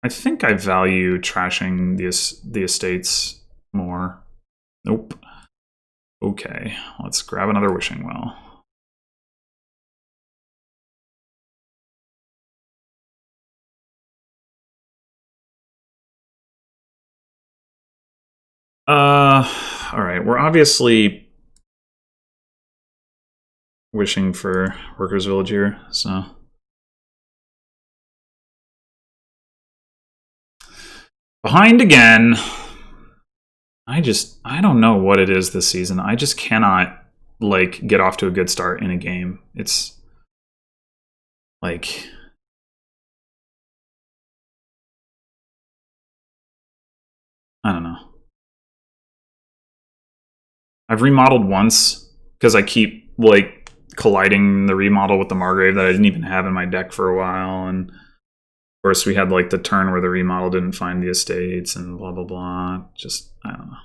I think I value trashing the estates more. Nope. Okay, let's grab another wishing well. All right, we're obviously wishing for Workers' Village here, so Behind again. I don't know what it is this season. I just cannot, like, get off to a good start in a game. It's, like... I don't know. I've remodeled once, because I keep, like, colliding the remodel with the Margrave that I didn't even have in my deck for a while, and... Of course, we had, like, the turn where the remodel didn't find the estates, and blah, blah, blah. Just, I don't know.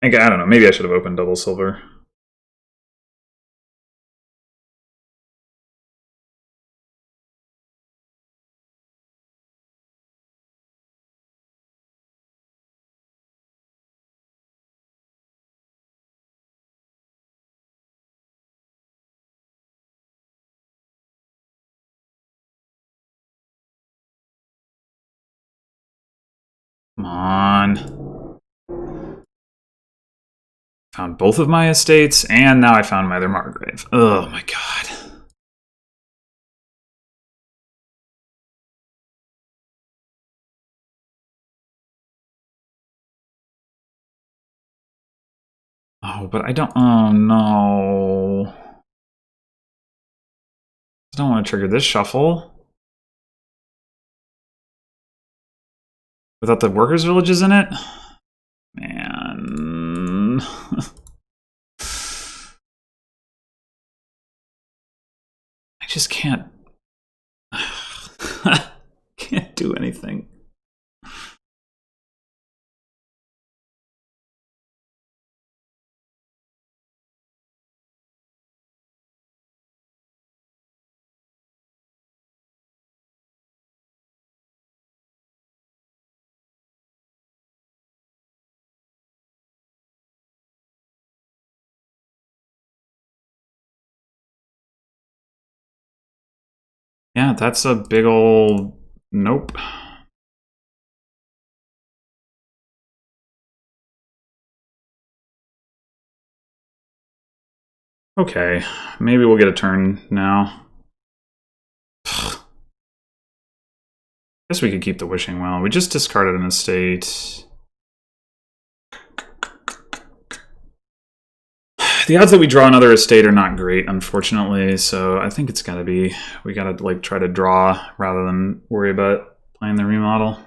I don't know. Maybe I should have opened double silver. Come on. Found both of my estates, and now I found my other Margrave. Oh my god. Oh, but I don't... Oh, no. I don't want to trigger this shuffle. Without the workers' villages in it? Man... I just can't... can't do anything. Yeah, that's a big ol' nope. Okay, maybe we'll get a turn now. Guess we could keep the Wishing Well. We just discarded an estate. The odds that we draw another estate are not great, unfortunately, so I think it's gotta be... We gotta, like, try to draw rather than worry about playing the remodel.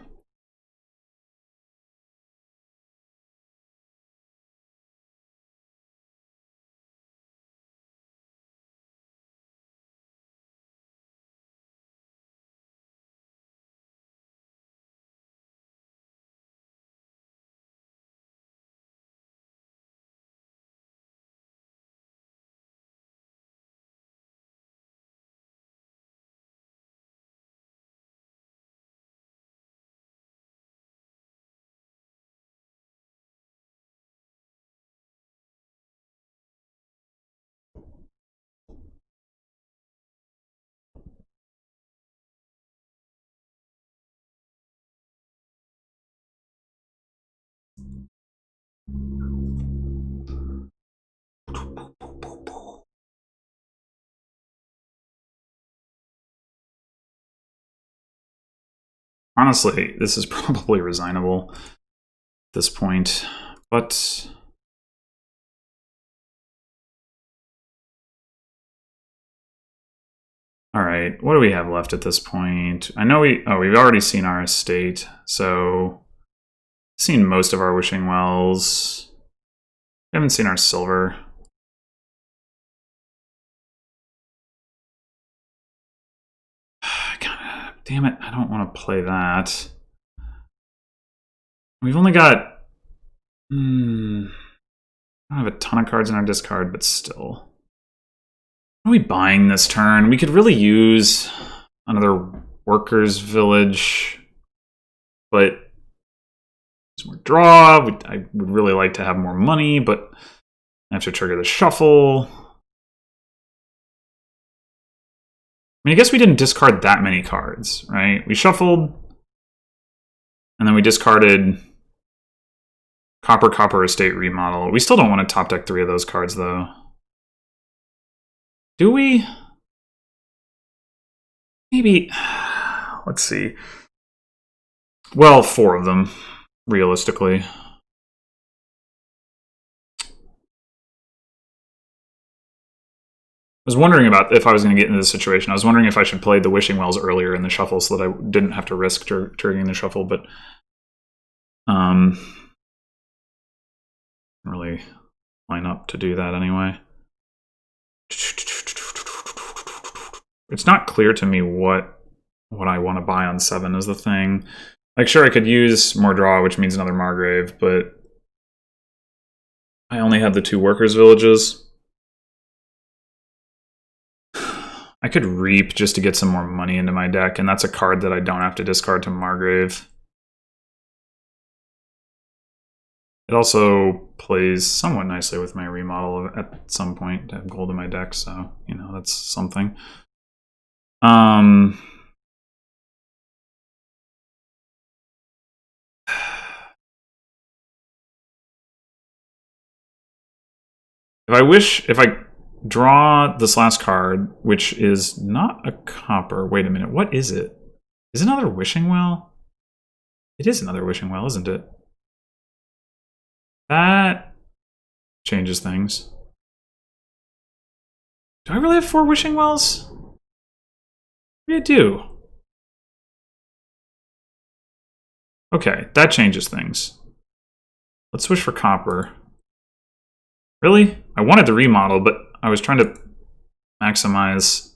Honestly, this is probably resignable at this point, but... Alright, what do we have left at this point? I know we've already seen our estate, so... Seen most of our Wishing Wells. We haven't seen our silver. God, damn it, I don't want to play that. We've only got... I don't have a ton of cards in our discard, but still. What are we buying this turn? We could really use another workers' village, but... more draw. I would really like to have more money, but I have to trigger the shuffle. I mean, I guess we didn't discard that many cards, right? We shuffled, and then we discarded Copper Estate Remodel. We still don't want to top deck 3 of those cards, though. Do we? maybe, let's see. Well, 4 of them, realistically. I was wondering about if I was going to get into this situation. I was wondering if I should play the Wishing Wells earlier in the shuffle so that I didn't have to risk triggering the shuffle, but really line up to do that anyway. It's not clear to me what I want to buy on 7 is the thing. Like, sure, I could use more draw, which means another Margrave, but I only have the 2 workers' villages. I could Reap just to get some more money into my deck, and that's a card that I don't have to discard to Margrave. It also plays somewhat nicely with my remodel at some point to have gold in my deck, so, you know, that's something. If I draw this last card, which is not a copper. Wait a minute, what is it? Is it another Wishing Well? It is another Wishing Well, isn't it? That changes things. Do I really have 4 Wishing Wells? Maybe I do. Okay, that changes things. Let's switch for copper. Really? I wanted the remodel, but I was trying to maximize.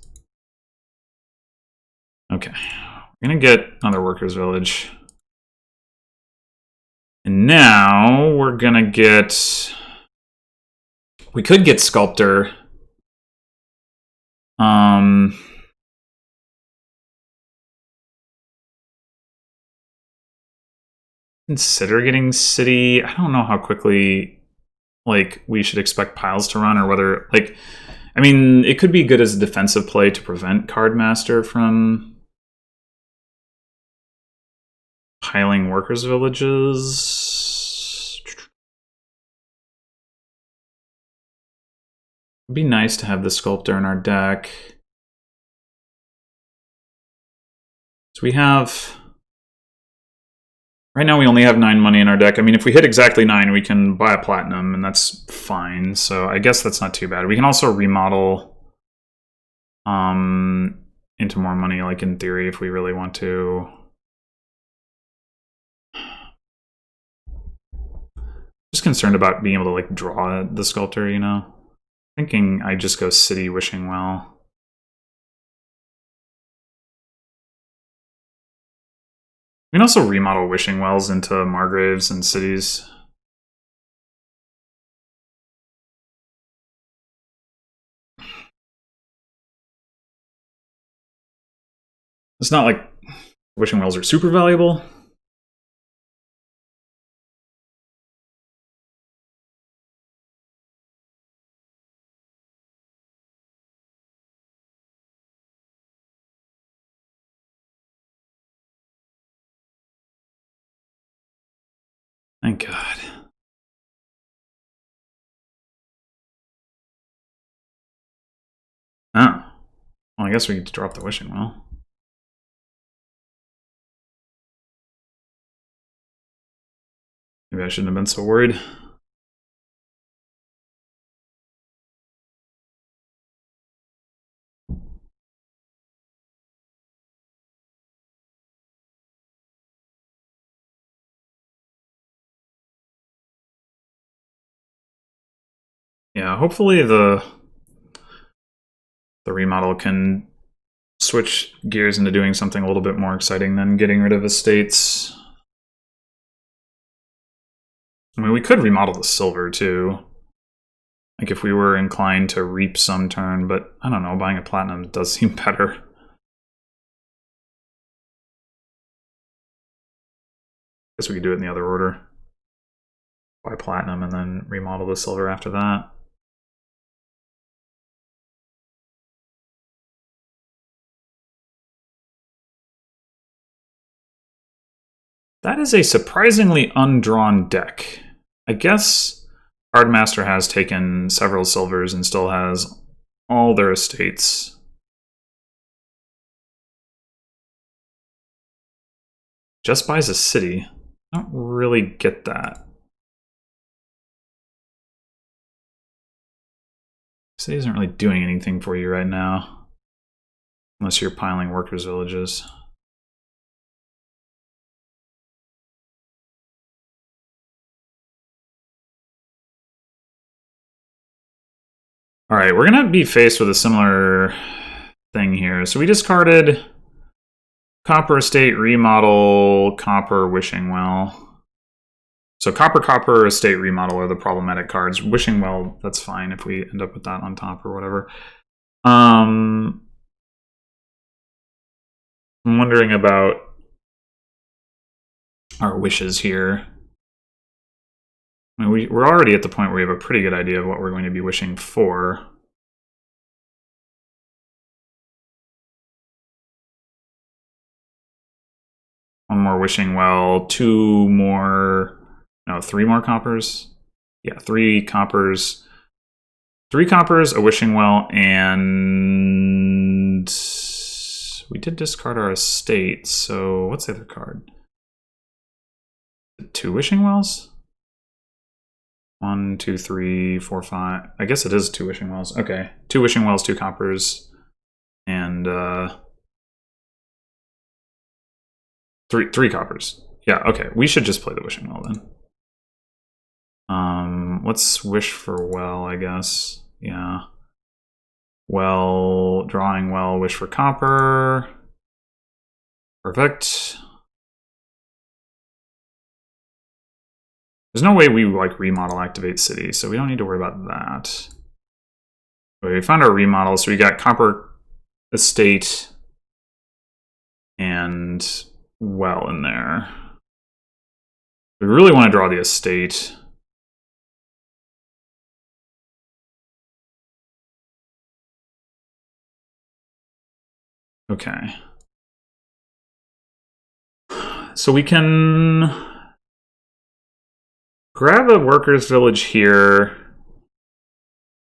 Okay, we're gonna get another workers' village. And now we're gonna get. We could get Sculptor. Consider getting City. I don't know how quickly, like, we should expect piles to run, or whether, like, I mean, it could be good as a defensive play to prevent Cardmaster from piling workers' villages. It'd be nice to have the Sculptor in our deck. So we have. Right now we only have 9 money in our deck. I mean, if we hit exactly 9, we can buy a platinum, and that's fine. So I guess that's not too bad. We can also remodel into more money, like in theory, if we really want to. Just concerned about being able to, like, draw the Sculptor, you know? Thinking I just go City Wishing Well. We can also remodel Wishing Wells into Margraves and cities. It's not like Wishing Wells are super valuable. Thank God. Oh. Well, I guess we get to drop the Wishing Well. Maybe I shouldn't have been so worried. Yeah, hopefully the remodel can switch gears into doing something a little bit more exciting than getting rid of estates. I mean, we could remodel the silver too. Like if we were inclined to Reap some turn, but I don't know, buying a platinum does seem better. Guess we could do it in the other order. Buy platinum and then remodel the silver after that. That is a surprisingly undrawn deck. I guess Cardmaster has taken several silvers and still has all their estates. Just buys a city. I don't really get that. City isn't really doing anything for you right now. Unless you're piling workers' villages. Alright, we're gonna be faced with a similar thing here. So we discarded Copper Estate, Remodel, Copper, Wishing Well. So Copper, Estate, Remodel are the problematic cards. Wishing Well, that's fine if we end up with that on top or whatever. I'm wondering about our wishes here. I mean, we're already at the point where we have a pretty good idea of what we're going to be wishing for. One more Wishing Well, two more, no, three more coppers. Yeah, 3 coppers. 3 coppers, a Wishing Well, and we did discard our estate, so what's the other card? 2 Wishing Wells? 1, 2, 3, 4, 5. I guess it is 2 Wishing Wells. Okay. 2 Wishing Wells, 2 coppers, and 3 coppers. Yeah, okay. We should just play the Wishing Well then. Let's wish for well, I guess. Yeah. Well, drawing well, wish for copper. Perfect. There's no way we like remodel activate city, so we don't need to worry about that. We found our remodel, so we got copper estate and well in there. We really want to draw the estate. Okay. So we can grab a workers' village here,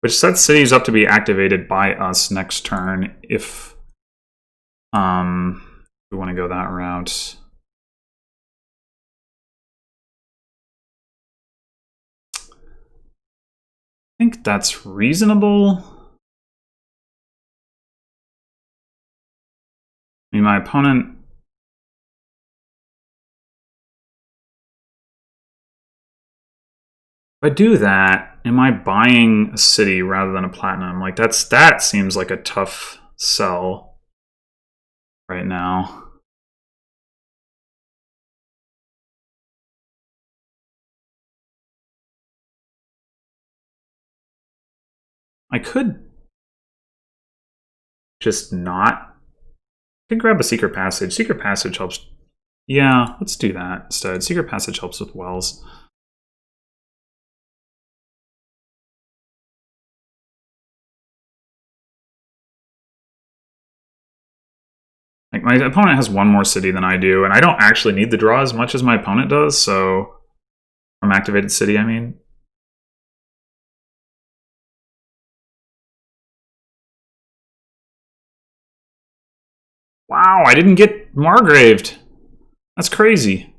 which sets cities up to be activated by us next turn if we want to go that route. I think that's reasonable. I mean, my opponent... If I do that, am I buying a city rather than a platinum? Like, that seems like a tough sell right now. I could just not. I could grab a Secret Passage. Secret Passage helps. Yeah, let's do that instead. Secret Passage helps with wells. Like, my opponent has 1 more city than I do, and I don't actually need the draw as much as my opponent does, so... From activated city, I mean. Wow, I didn't get Margraved. That's crazy.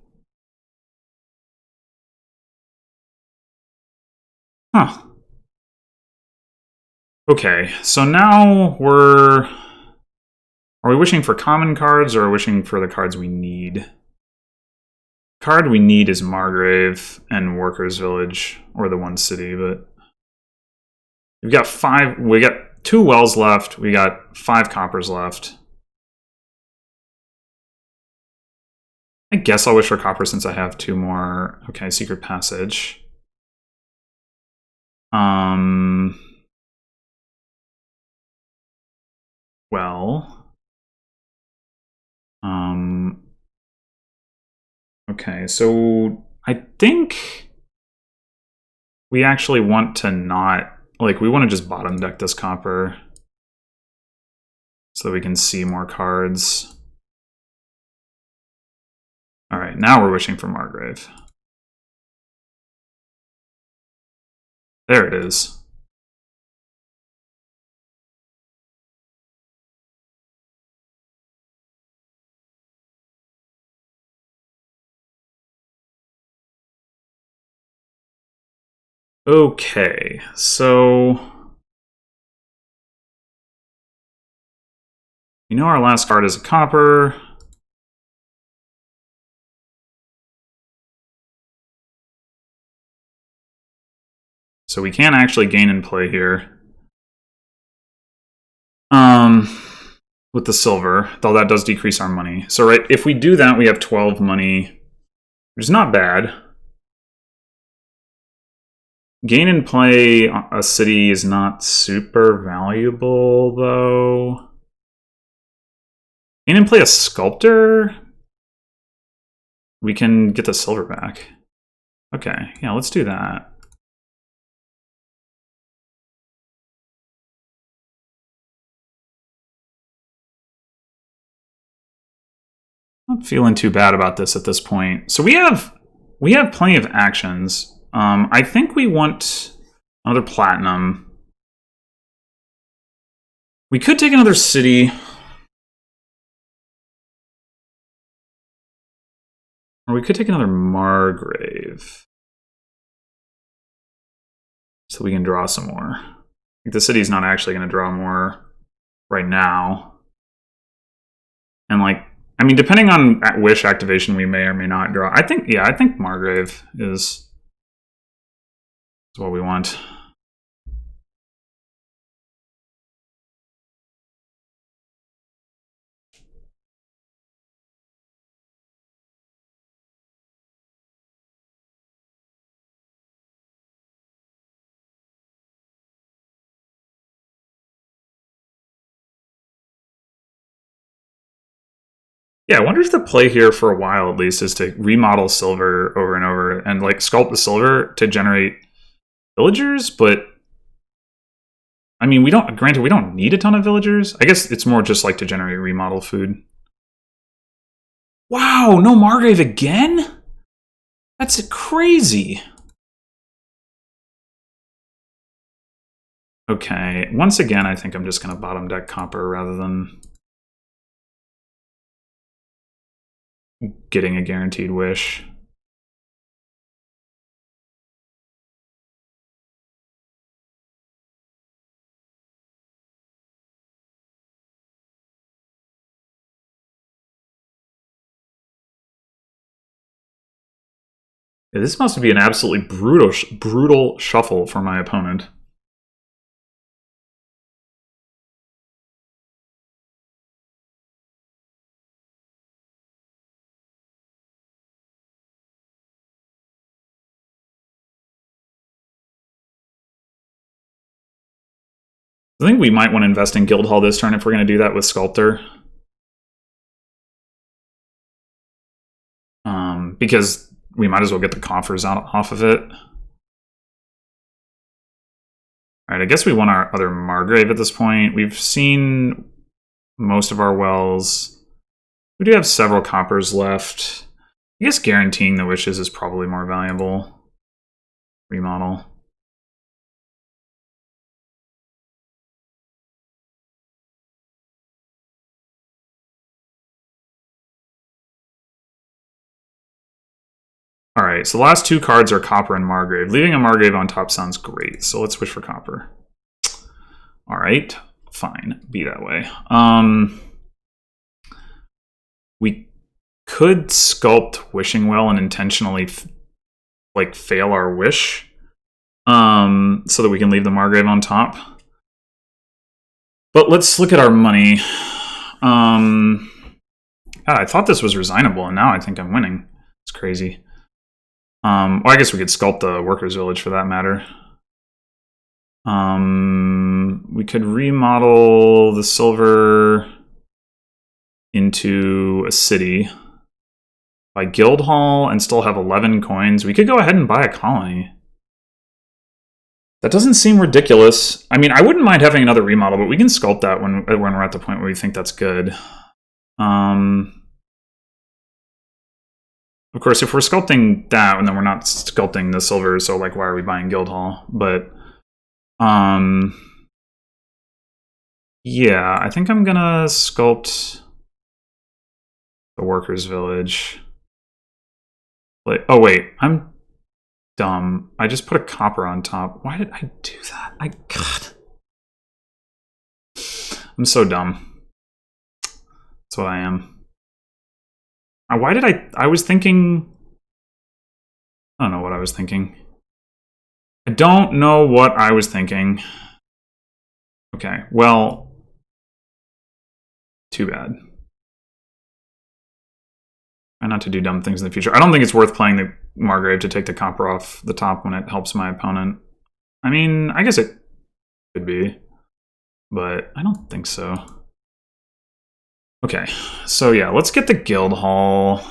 Huh. Okay, so now we're... Are we wishing for common cards, or are we wishing for the cards we need? The card we need is Margrave and Workers' Village, or the 1 city, but... We got 2 wells left, we got 5 coppers left. I guess I'll wish for copper since I have 2 more. Okay, Secret Passage. Well... Okay, so I think we actually want to not... Like, we want to just bottom deck this copper so that we can see more cards. Alright, now we're wishing for Margrave. There it is. Okay, so you know our last card is a copper. So we can actually gain and play here. With the silver, though that does decrease our money. So right, if we do that, we have 12 money, which is not bad. Gain and play a city is not super valuable, though. Gain and play a sculptor? We can get the silver back. Okay, yeah, let's do that. Not feeling too bad about this at this point. So we have plenty of actions. I think we want another platinum. We could take another city. Or we could take another Margrave. So we can draw some more. I think the city's not actually going to draw more right now. And like, I mean, depending on wish activation, we may or may not draw. I think Margrave is what we want. Yeah, I wonder if the play here for a while at least is to remodel silver over and over and like sculpt the silver to generate villagers, but I mean, we don't need a ton of villagers. I guess it's more just like to generate remodel food. Wow, no Margrave again? That's crazy. Okay, once again, I think I'm just going to bottom deck copper rather than getting a guaranteed wish. Yeah, this must be an absolutely brutal shuffle for my opponent. I think we might want to invest in Guildhall this turn if we're going to do that with Sculptor. Because we might as well get the coffers off of it. Alright, I guess we want our other Margrave at this point. We've seen most of our wells. We do have several coppers left. I guess guaranteeing the wishes is probably more valuable. Remodel. Alright, so the last two cards are Copper and Margrave. Leaving a Margrave on top sounds great, so let's wish for Copper. Alright, fine. Be that way. We could sculpt Wishing Well and intentionally like fail our wish. So that we can leave the Margrave on top. But let's look at our money. God, I thought this was resignable, and now I think I'm winning. It's crazy. Well, I guess we could sculpt the Workers' Village for that matter. We could remodel the silver into a city by Guildhall and still have 11 coins. We could go ahead and buy a colony. That doesn't seem ridiculous. I mean, I wouldn't mind having another remodel, but we can sculpt that when we're at the point where we think that's good. Of course, if we're sculpting that, and then we're not sculpting the silver, so like, why are we buying Guildhall? But, yeah, I think I'm gonna sculpt the Workers' Village. Like, oh wait, dumb. I just put a copper on top. Why did I do that? God. I'm so dumb. That's what I am. Why did I was thinking... I don't know what I was thinking. I don't know what I was thinking. Okay, well... Too bad. Try not to do dumb things in the future. I don't think it's worth playing the Margrave to take the copper off the top when it helps my opponent. I mean, I guess it could be, but I don't think so. Okay, so yeah, let's get the guild hall.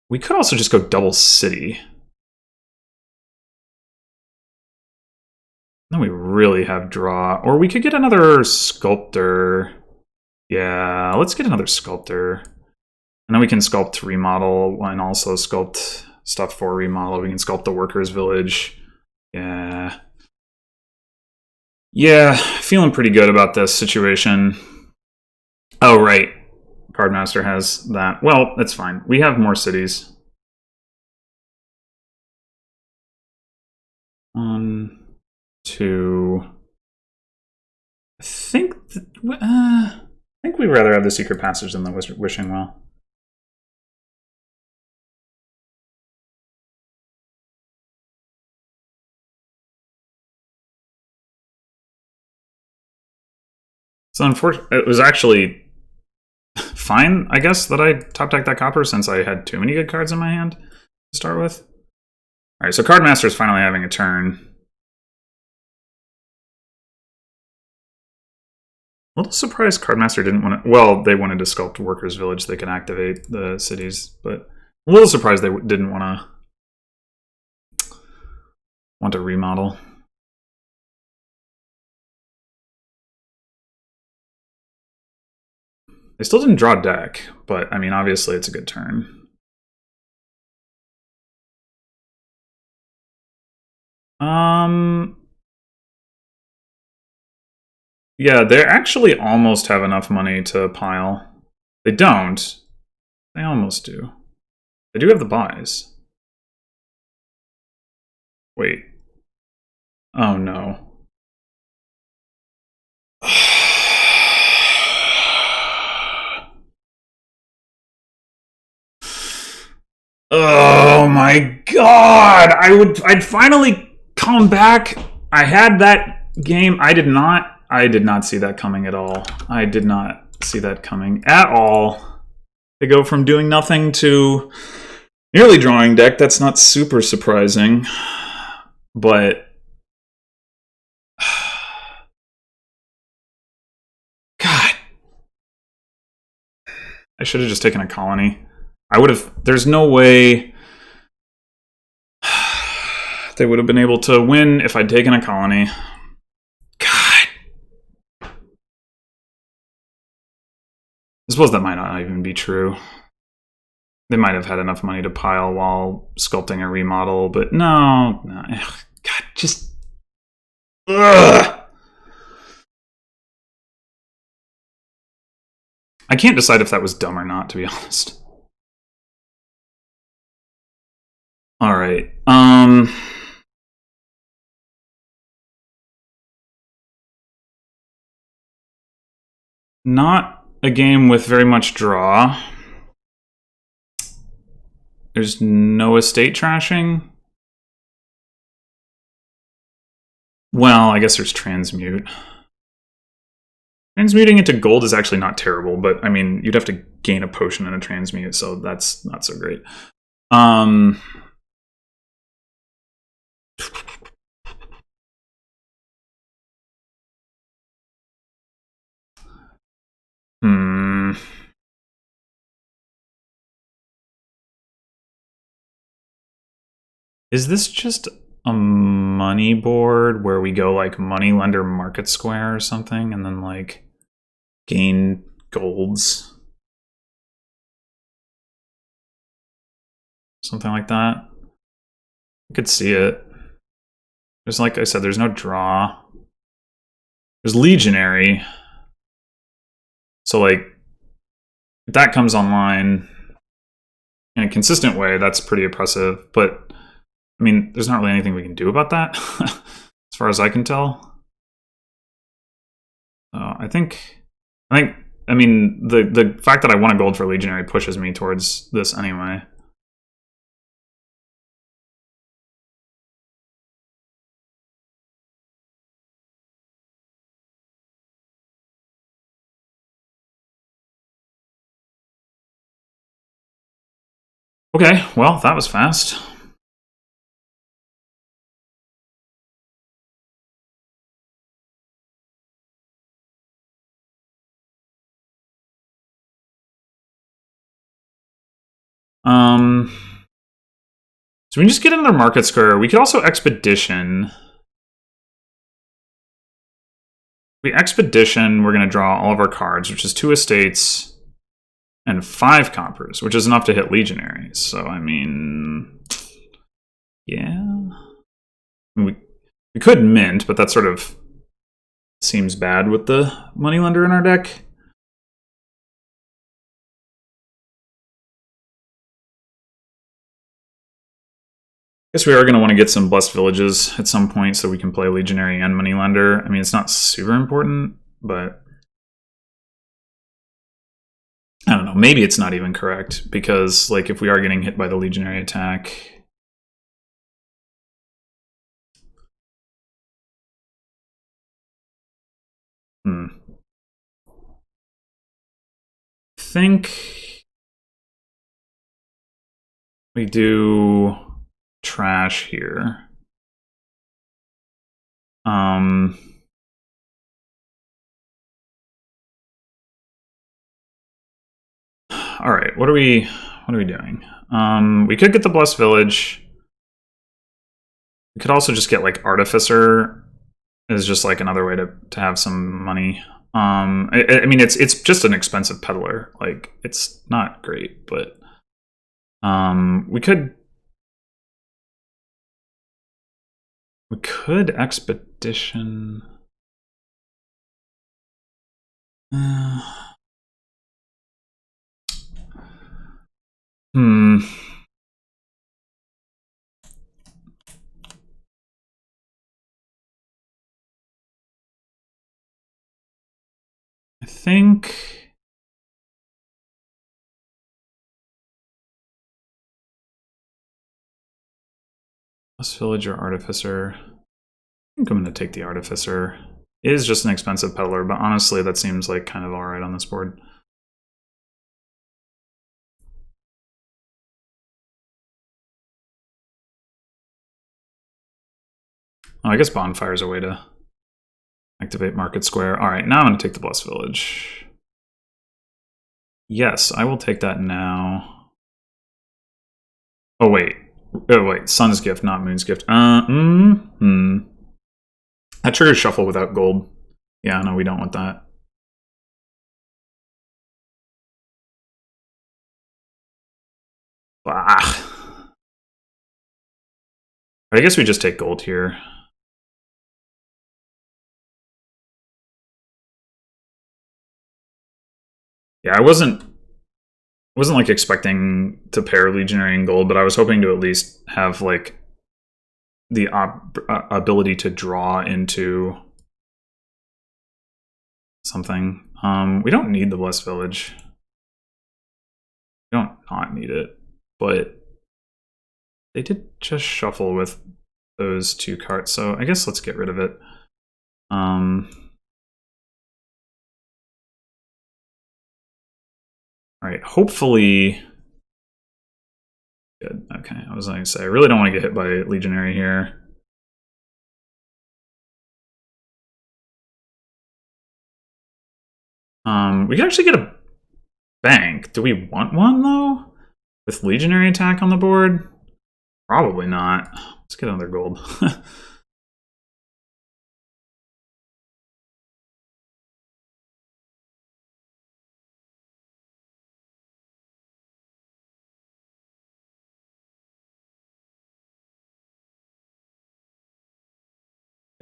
We could also just go double city. Then we really have draw. Or we could get another sculptor. Yeah, let's get another sculptor. And then we can sculpt remodel and also sculpt stuff for remodel. We can sculpt the workers' village. Yeah. Yeah, feeling pretty good about this situation. Oh, right. Cardmaster has that. Well, it's fine. We have more cities. 1, 2. I think we'd rather have the secret passage than the wishing well. So unfortunately, it was actually fine, I guess, that I top-decked that copper since I had too many good cards in my hand to start with. All right, so Cardmaster is finally having a turn. A little surprised Cardmaster didn't want to... Well, they wanted to sculpt Workers' Village. They can activate the cities, but a little surprised they didn't want to remodel. They still didn't draw deck, but I mean, obviously it's a good turn. Yeah, they actually almost have enough money to pile. They don't. They almost do. They do have the buys. Wait. Oh no. Oh my god! I'd finally come back. I had that game. I did not see that coming at all. I did not see that coming at all. They go from doing nothing to nearly drawing deck. That's not super surprising. But God. I should have just taken a colony. I would have... There's no way they would have been able to win if I'd taken a colony. God. I suppose that might not even be true. They might have had enough money to pile while sculpting a remodel, but no. God, just... Ugh. I can't decide if that was dumb or not, to be honest. All right. Not a game with very much draw. There's no estate trashing. Well, I guess there's transmute. Transmuting into gold is actually not terrible, but I mean, you'd have to gain a potion and a transmute, so that's not so great. Is this just a money board where we go like Moneylender Market Square or something and then like gain golds? Something like that. I could see it. There's, like I said, there's no draw. There's Legionary. So like If that comes online in a consistent way, that's pretty oppressive. But I mean, there's not really anything we can do about that, as far as I can tell. I mean, the fact that I won a gold for Legionary pushes me towards this anyway. Okay, well, that was fast. So we can just get another market square. We could also expedition. If we expedition, we're going to draw all of our cards, which is 2 estates and 5 coppers, which is enough to hit legionaries. So, I mean, yeah. We could mint, but that sort of seems bad with the moneylender in our deck. I guess we are going to want to get some Blessed Villages at some point so we can play Legionary and Moneylender. I mean, it's not super important, but I don't know. Maybe it's not even correct because, like, if we are getting hit by the Legionary attack, I think we do trash here. All right, what are we doing? We could get the Blessed Village. We could also just get like Artificer is just like another way to have some money. I mean, it's just an expensive peddler. Like, it's not great, but we could expedition. I think Blessed Village or Artificer. I think I'm going to take the Artificer. It is just an expensive peddler, but honestly, that seems like kind of alright on this board. Oh, I guess Bonfire is a way to activate Market Square. Alright, now I'm going to take the Blessed Village. Yes, I will take that now. Oh, wait. Oh, wait. Sun's Gift, not Moon's Gift. That triggers Shuffle without gold. Yeah, no, we don't want that. Ah. I guess we just take gold here. Yeah, I wasn't like expecting to pair Legionary and gold, but I was hoping to at least have like the ability to draw into something. We don't need the Blessed Village. We don't not need it, but they did just shuffle with those 2 cards, so I guess let's get rid of it. Alright, hopefully... Good, okay, I was going to say, I really don't want to get hit by Legionary here. We could actually get a bank. Do we want one, though? With Legionary attack on the board? Probably not. Let's get another gold.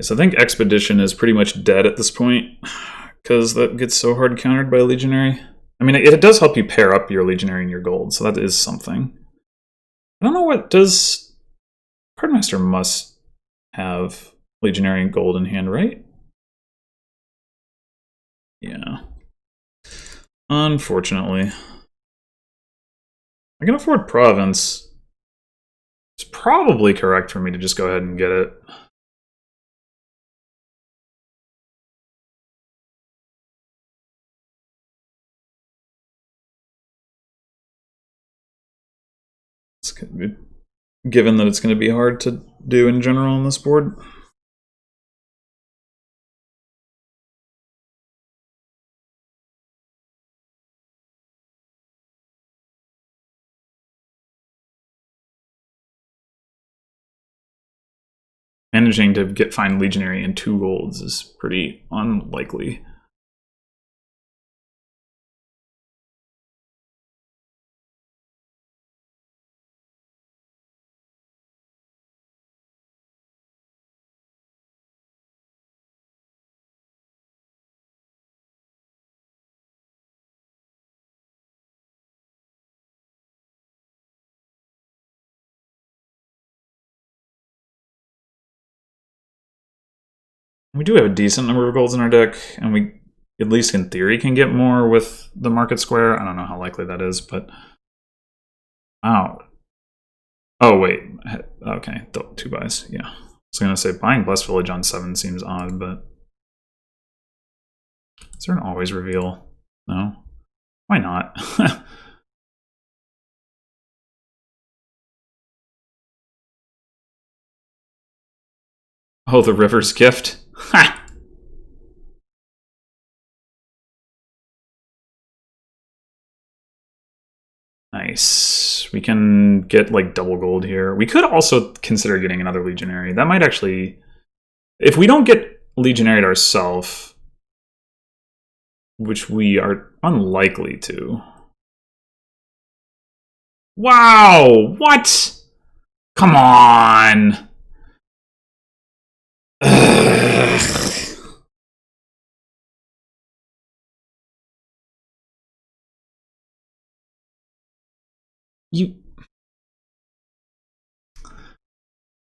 So I think Expedition is pretty much dead at this point, because that gets so hard countered by Legionary. I mean, it does help you pair up your Legionary and your gold, so that is something. I don't know what does... Cardmaster must have Legionary and gold in hand, right? Yeah. Unfortunately. I can afford Province. It's probably correct for me to just go ahead and get it. It's given that it's going to be hard to do in general on this board. Managing to find Legionary in 2 golds is pretty unlikely. We do have a decent number of golds in our deck, and we, at least in theory, can get more with the Market Square. I don't know how likely that is, but... Wow. Oh, wait. Okay, 2 buys, yeah. I was going to say, buying Blessed Village on 7 seems odd, but... Is there an always reveal? No? Why not? Oh, the River's Gift? Ha! Nice. We can get like double gold here. We could also consider getting another Legionary. That might actually... If we don't get Legionary ourselves, which we are unlikely to... Wow! What? Come on! Ugh. You...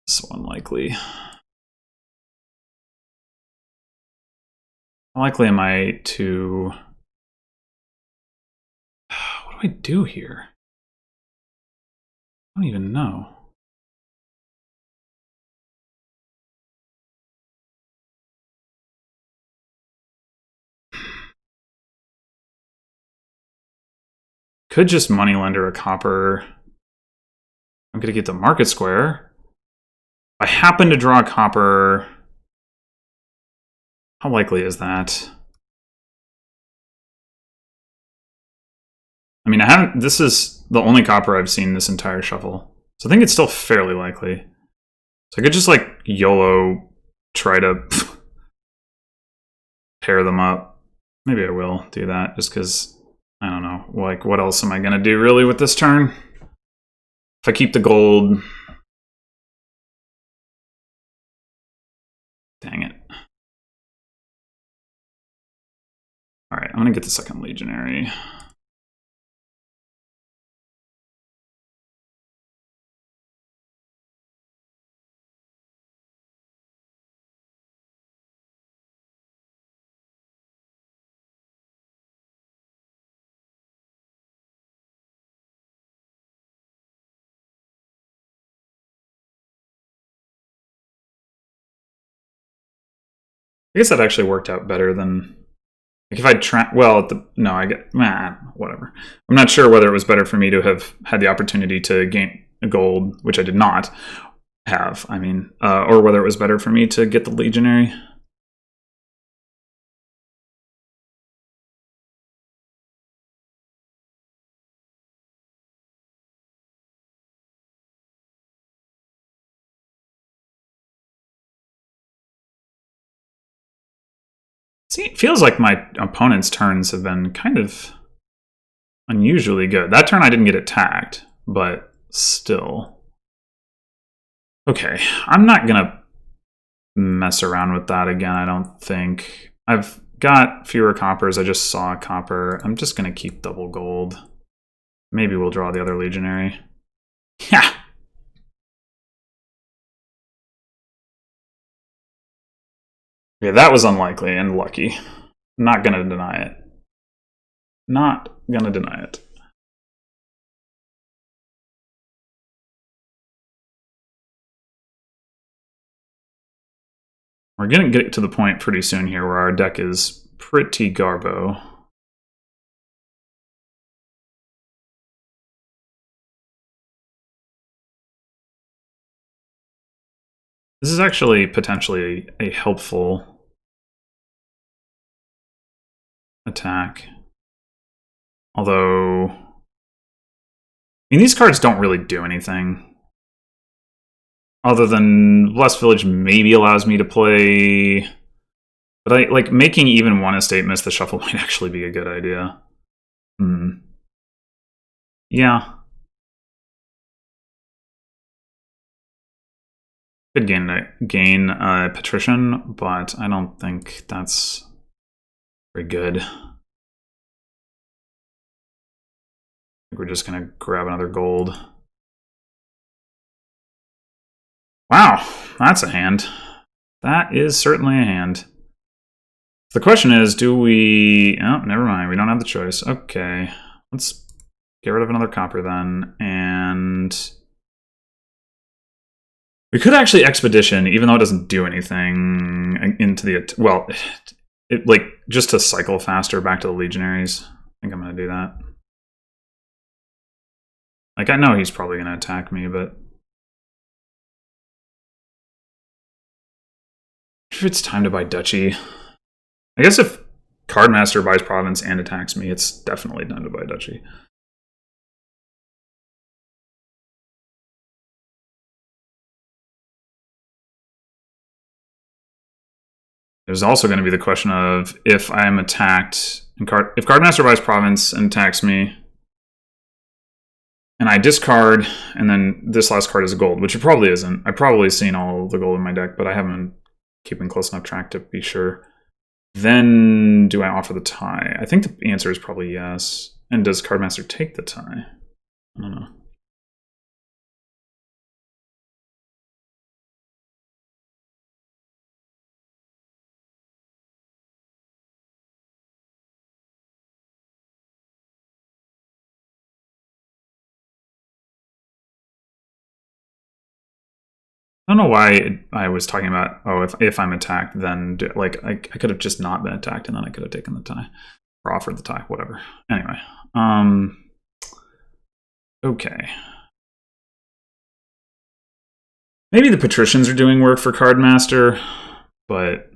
So unlikely. How likely am I to... What do I do here? I don't even know. Could just moneylender a copper. I'm gonna get the Market Square. If I happen to draw a copper, how likely is that? I mean, I haven't. This is the only copper I've seen this entire shuffle, so I think it's still fairly likely. So I could just like YOLO try to pair them up. Maybe I will do that just because I don't know. Like, what else am I gonna do really with this turn? If I keep the gold, dang it. All right, I'm gonna get the second Legionary. I guess that actually worked out better than... Like if I'd well, no, I get... whatever. I'm not sure whether it was better for me to have had the opportunity to gain a gold, which I did not have, I mean, or whether it was better for me to get the Legionary. See, it feels like my opponent's turns have been kind of unusually good. That turn I didn't get attacked, but still. Okay, I'm not gonna mess around with that again, I don't think. I've got fewer coppers. I just saw a copper. I'm just going to keep double gold. Maybe we'll draw the other legionary. Yeah. Yeah, that was unlikely and lucky. Not going to deny it. Not going to deny it. We're going to get to the point pretty soon here where our deck is pretty garbo. This is actually potentially a helpful attack. Although, I mean, these cards don't really do anything. Other than Blessed Village maybe allows me to play... But like making even one estate miss the shuffle might actually be a good idea. Yeah. Could gain Patrician, but I don't think that's very good. I think we're just going to grab another gold. Wow, that's a hand. That is certainly a hand. The question is, do we... Oh, never mind. We don't have the choice. Okay. Let's get rid of another copper then. And... we could actually Expedition, even though it doesn't do anything into the... Well, like, just to cycle faster back to the Legionaries. I think I'm going to do that. Like, I know he's probably going to attack me, but... if it's time to buy Duchy... I guess if Cardmaster buys Province and attacks me, it's definitely time to buy Duchy. There's also going to be the question of if I'm attacked, and if Cardmaster buys Province and attacks me, and I discard, and then this last card is a gold, which it probably isn't. I've probably seen all the gold in my deck, but I haven't been keeping close enough track to be sure. Then do I offer the tie? I think the answer is probably yes. And does Cardmaster take the tie? I don't know. I don't know why I was talking about, oh, if I'm attacked, then like I could have just not been attacked and then I could have taken the tie or offered the tie, whatever. Anyway, okay. Maybe the Patricians are doing work for Cardmaster, but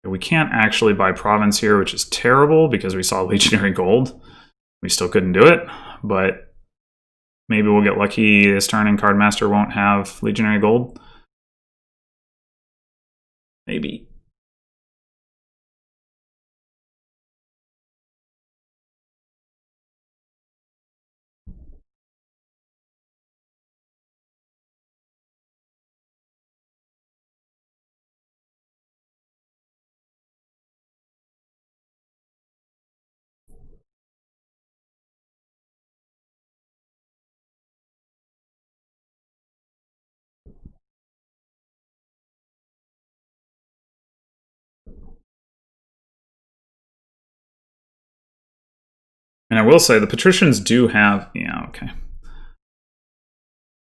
we can't actually buy Province here, which is terrible because we saw Legionary Gold. We still couldn't do it, but maybe we'll get lucky this turn and Cardmaster won't have Legionary Gold. Maybe. And I will say the Patricians do have, yeah, okay.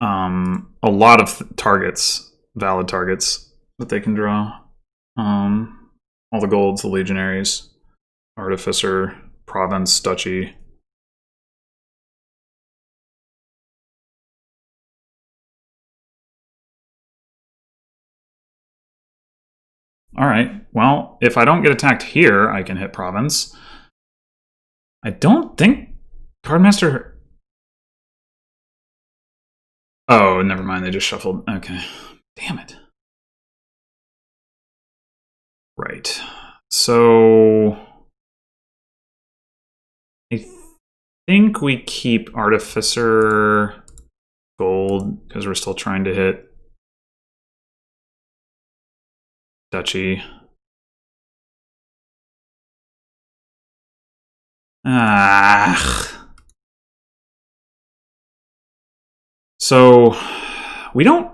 A lot of targets, valid targets that they can draw. All the golds, the Legionaries, Artificer, Province, Duchy. All right, well, if I don't get attacked here, I can hit Province. I don't think Cardmaster... oh, never mind, they just shuffled. Okay, damn it. Right, so... think we keep Artificer gold because we're still trying to hit Duchy. So we don't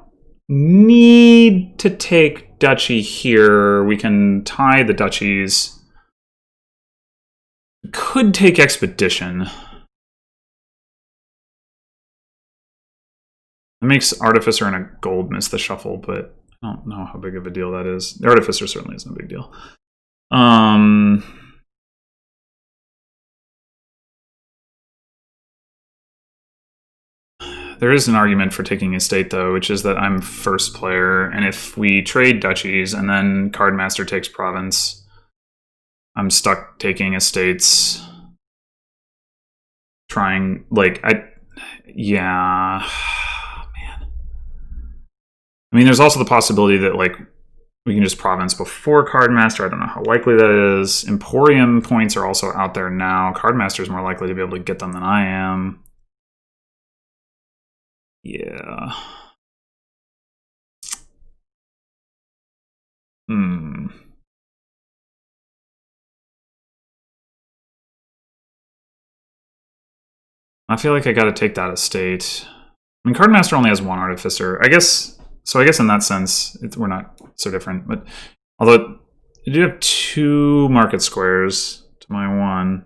need to take Duchy here. We can tie the duchies. We could take Expedition. It makes Artificer and a gold miss the shuffle, but I don't know how big of a deal that is. The Artificer certainly isn't a big deal. There is an argument for taking Estate, though, which is that I'm first player, and if we trade duchies and then Cardmaster takes Province, I'm stuck taking Estates. Trying, like, yeah. Man. I mean, there's also the possibility that, like, we can just Province before Cardmaster. I don't know how likely that is. Emporium points are also out there now. Cardmaster is more likely to be able to get them than I am. Yeah. I feel like I gotta take that Estate. I mean, Cardmaster only has one Artificer. I guess, so I guess in that sense, we're not so different. But although I do have 2 market squares to my 1.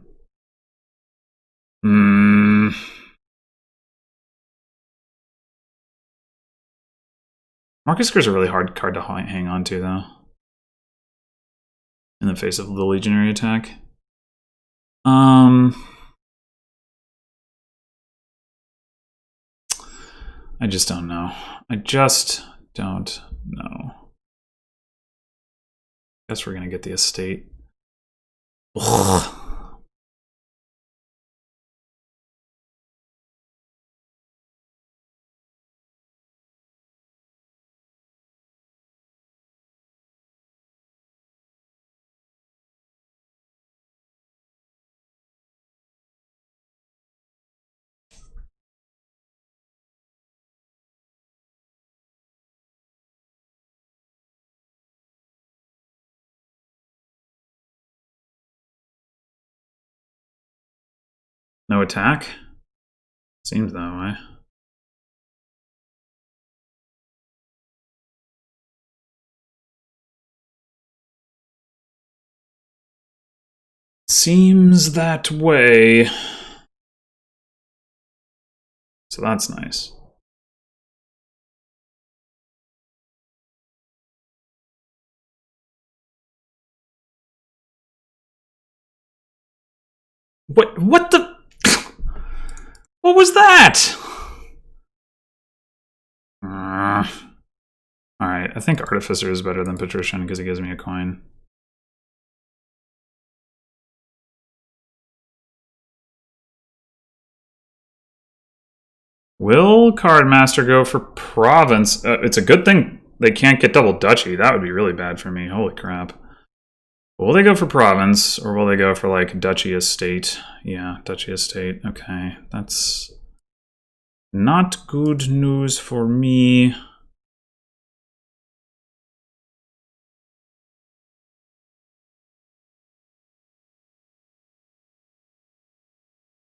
Market squares are a really hard card to hang on to, though. In the face of the Legionary attack. I just don't know. I just don't know. Guess we're gonna get the Estate. Ugh. No attack? Seems that way. Seems that way. So that's nice. What the? What was that? Alright, I think Artificer is better than Patrician because it gives me a coin. Will Cardmaster go for Province? It's a good thing they can't get double Duchy. That would be really bad for me. Holy crap. Will they go for Province, or will they go for, like, Duchy Estate? Yeah, Duchy Estate. Okay, that's not good news for me.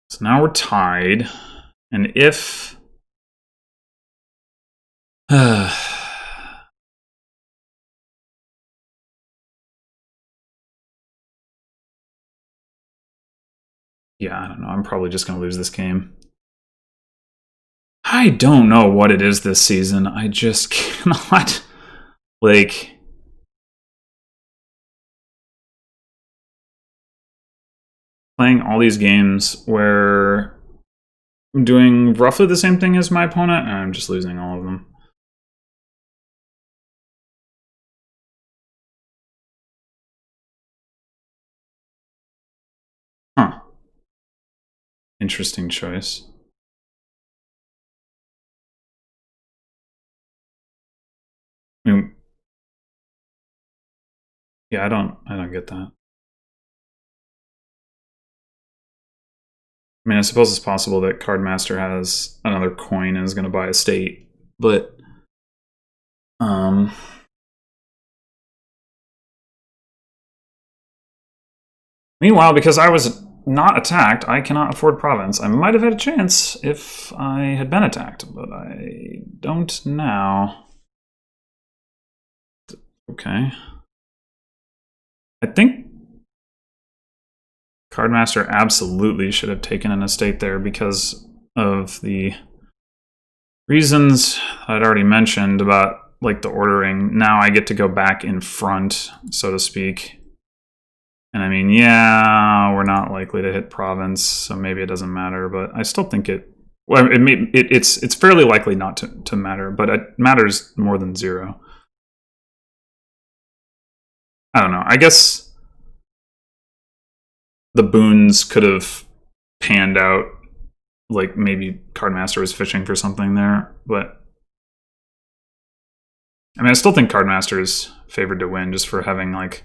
So now we're tied. And if... yeah, I don't know. I'm probably just going to lose this game. I don't know what it is this season. I just cannot, like... Playing all these games where I'm doing roughly the same thing as my opponent, and I'm just losing all of them. Huh. Interesting choice. I mean, yeah, I don't get that. I mean, I suppose it's possible that Cardmaster has another coin and is going to buy a state, but meanwhile, because I was not attacked, I cannot afford province. I might have had a chance if I had been attacked, but I don't now. Okay. I think Cardmaster absolutely should have taken an estate there because of the reasons I'd already mentioned about like the ordering. Now I get to go back in front, so to speak. And I mean, yeah, we're not likely to hit province, so maybe it doesn't matter, but I still think it's fairly likely not to matter, but it matters more than 0. I don't know. I guess the boons could have panned out, like maybe Cardmaster was fishing for something there, but I mean, I still think Cardmaster is favored to win just for having like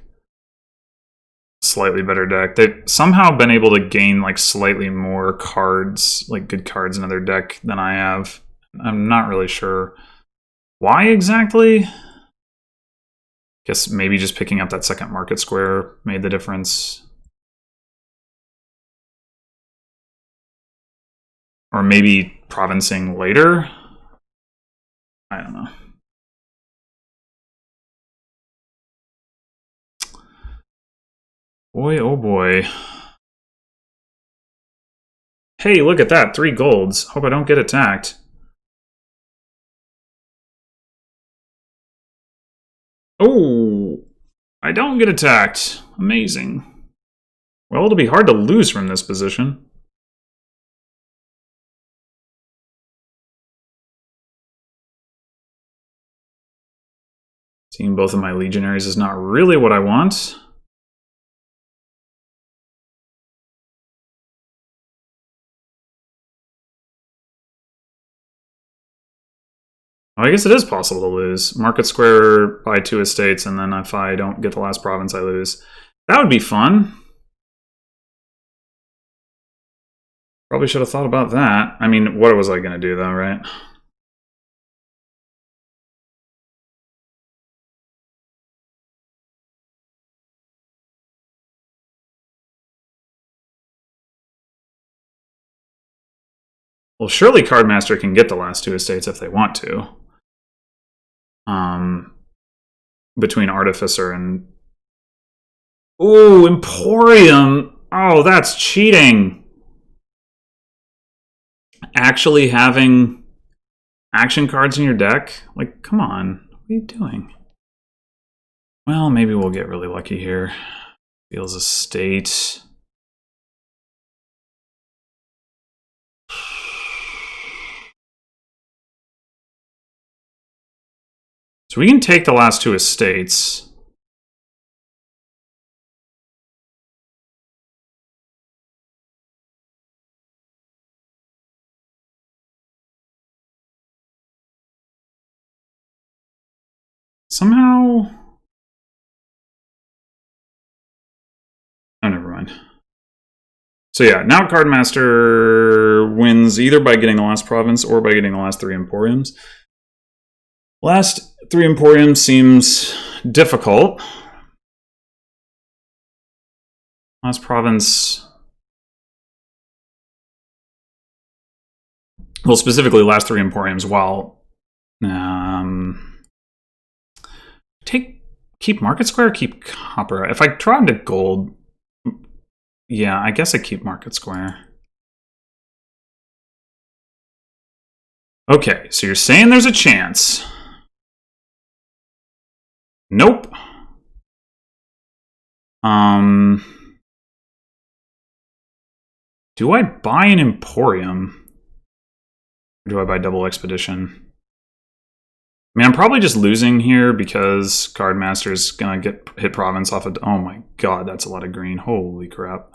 slightly better deck. They've somehow been able to gain like slightly more cards, like good cards in their deck than I have. I'm not really sure why exactly. Guess maybe just picking up that second market square made the difference. Or maybe provincing later? I don't know. Boy, oh boy. Hey, look at that. 3 golds. Hope I don't get attacked. Oh, I don't get attacked. Amazing. Well, it'll be hard to lose from this position. Seeing both of my legionaries is not really what I want. I guess it is possible to lose. Market square, buy 2 estates, and then if I don't get the last province, I lose. That would be fun. Probably should have thought about that. I mean, what was I going to do, though, right? Well, surely Cardmaster can get the last 2 estates if they want to. Between Artificer and... Ooh, Emporium! Oh, that's cheating! Actually having action cards in your deck? Like, come on. What are you doing? Well, maybe we'll get really lucky here. Feels estate. So we can take the last 2 estates. Somehow... Oh, never mind. So yeah, now Cardmaster wins either by getting the last province or by getting the last 3 Emporiums. Last 3 Emporiums seems difficult. Last province... Well, specifically last 3 Emporiums while... Keep Market Square or keep Copper? If I tried to gold... Yeah, I guess I keep Market Square. Okay, so you're saying there's a chance. Nope. Do I buy an Emporium? Or do I buy double Expedition? I mean, I'm probably just losing here because Cardmaster's gonna get hit province off of... Oh my god, that's a lot of green. Holy crap.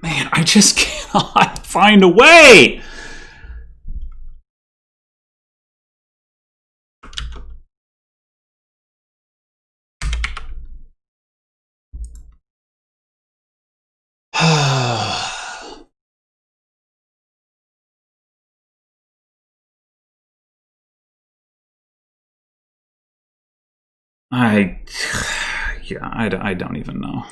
Man, I just cannot find a way! Yeah, I don't even know.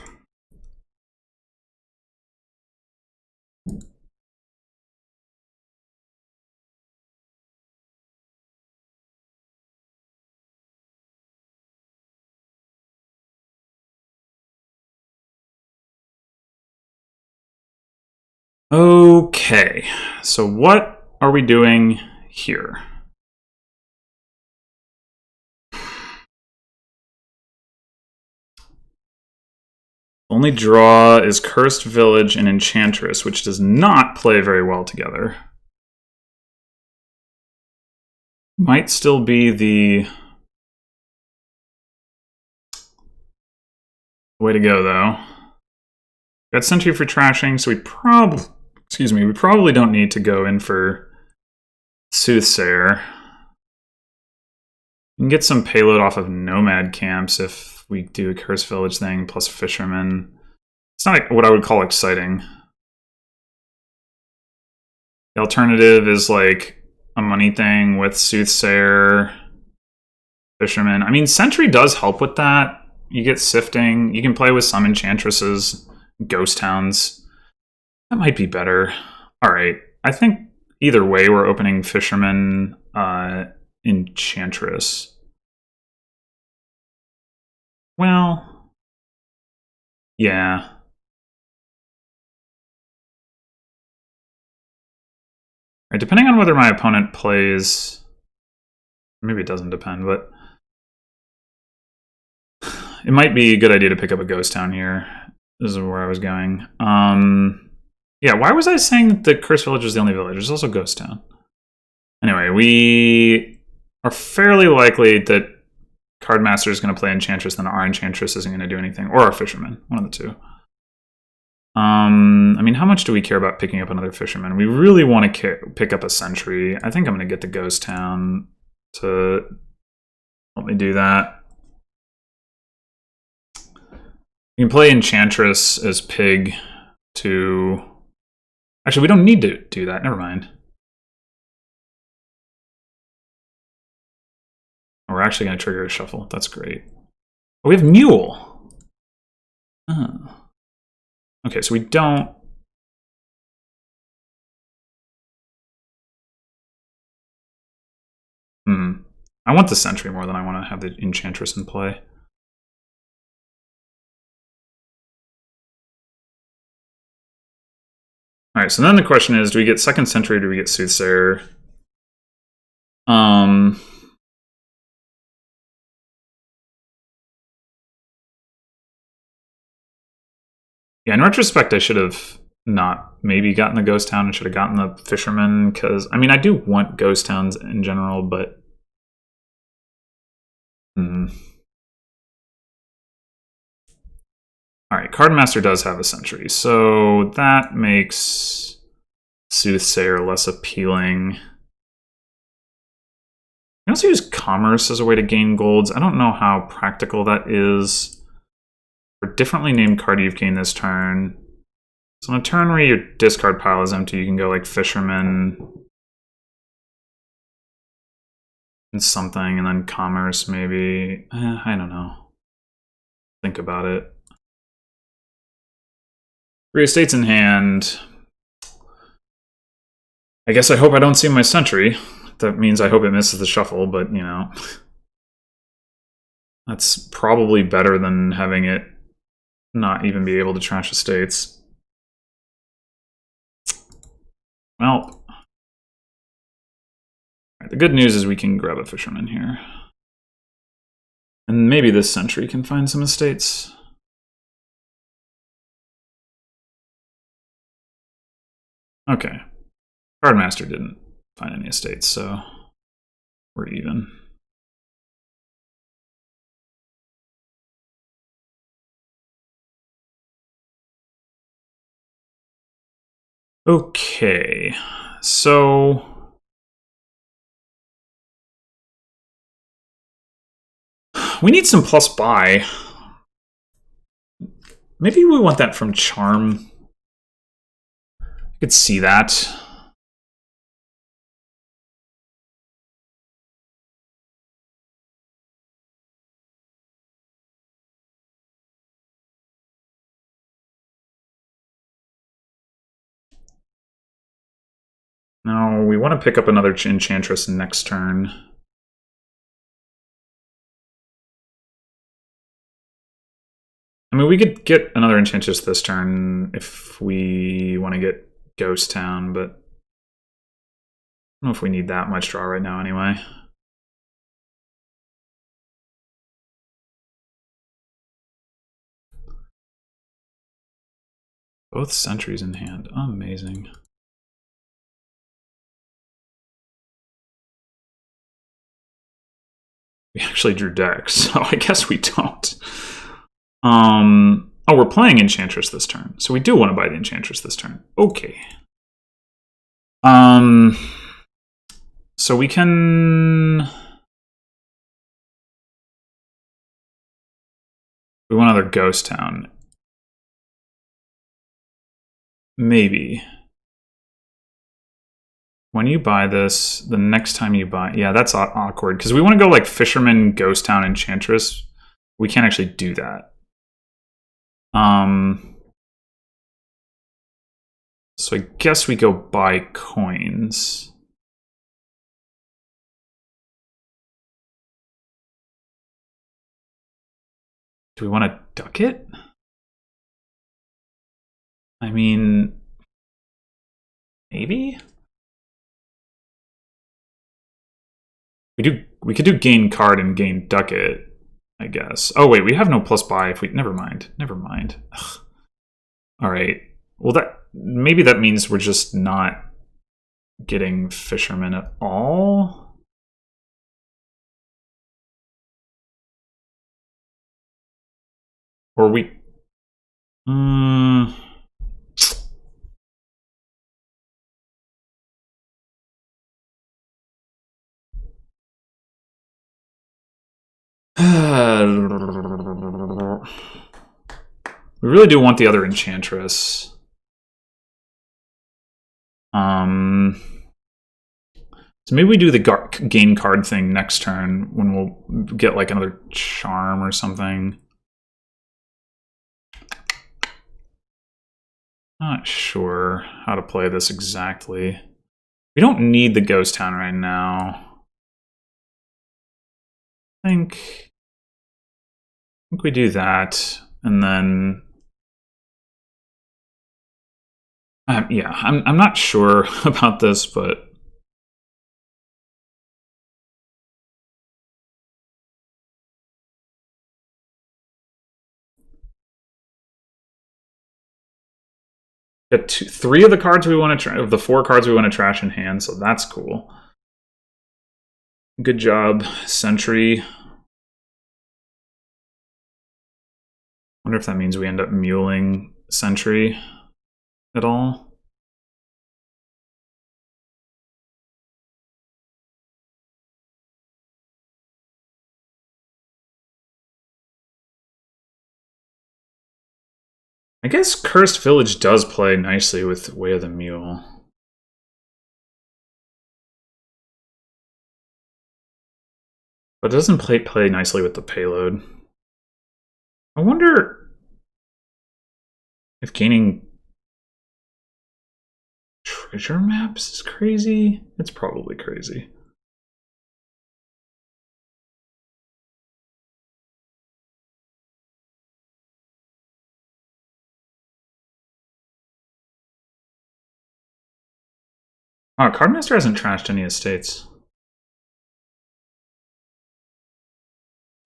Okay, so what are we doing here? Only draw is Cursed Village and Enchantress, which does not play very well together. Might still be the way to go, though. Got Sentry for trashing, so we probably don't need to go in for Soothsayer. We can get some payload off of Nomad Camps if we do a Cursed Village thing, plus Fisherman. It's not like what I would call exciting. The alternative is like a money thing with Soothsayer, Fisherman. I mean, Sentry does help with that. You get Sifting. You can play with some Enchantresses, Ghost Towns. That might be better. All right. I think either way, we're opening Fisherman, Enchantress. Well, yeah. Right, depending on whether my opponent plays, maybe it doesn't depend, but it might be a good idea to pick up a Ghost Town here. This is where I was going. Yeah, why was I saying that the Cursed Village is the only village? There's also Ghost Town. Anyway, we are fairly likely that Cardmaster is going to play Enchantress, then our Enchantress isn't going to do anything, or our Fisherman, one of the two. I mean, how much do we care about picking up another Fisherman? We really want to pick up a Sentry. I think I'm going to get the Ghost Town to help me do that. You can play Enchantress as Pig to... Actually, we don't need to do that. Never mind. We're actually going to trigger a shuffle. That's great. Oh, we have Mule. Oh. Okay, so we don't... I want the Sentry more than I want to have the Enchantress in play. Alright, so then the question is, do we get second Sentry or do we get Soothsayer? Yeah, in retrospect, I should have not maybe gotten the Ghost Town and should have gotten the Fisherman, because, I mean, I do want Ghost Towns in general, but... Alright, Cardmaster does have a Sentry, so that makes Soothsayer less appealing. I also use Commerce as a way to gain golds. I don't know how practical that is. For differently named card you've gained this turn. So on a turn where your discard pile is empty, you can go like Fisherman and something, and then Commerce maybe. I don't know. Think about it. 3 estates in hand. I guess I hope I don't see my Sentry. That means I hope it misses the shuffle, but you know. That's probably better than having it not even be able to trash estates. Well, the good news is we can grab a Fisherman here. And maybe this Sentry can find some estates. Okay. Cardmaster didn't find any estates, so we're even. Okay, so we need some plus buy. Maybe we want that from Charm. I could see that. No, we want to pick up another Enchantress next turn. I mean, we could get another Enchantress this turn if we want to get Ghost Town, but I don't know if we need that much draw right now anyway. Both sentries in hand. Amazing. We actually drew decks, so I guess we don't. Oh, we're playing Enchantress this turn, so we do want to buy the Enchantress this turn. Okay. So we can... We want another Ghost Town. Maybe. When you buy this, the next time you buy... Yeah, that's awkward, because we want to go like Fisherman, Ghost Town, Enchantress. We can't actually do that. So I guess we go buy coins. Do we want to duck it? I mean, maybe? We could do gain card and gain duck it, I guess. Oh wait, we have no plus buy if we... Never mind. Ugh. All right. Well, maybe that means we're just not getting Fisherman at all. Or we... We really do want the other Enchantress. So maybe we do the gain card thing next turn when we'll get like another charm or something. Not sure how to play this exactly. We don't need the Ghost Town right now. I think we do that, and then yeah, I'm not sure about this, but got three of the cards we want to of the 4 cards we want to trash in hand, so that's cool. Good job, Sentry. Wonder if that means we end up muling Sentry at all. I guess Cursed Village does play nicely with Way of the Mule. But it doesn't play nicely with the payload. I wonder if gaining treasure maps is crazy. It's probably crazy. Oh, Cardmaster hasn't trashed any estates.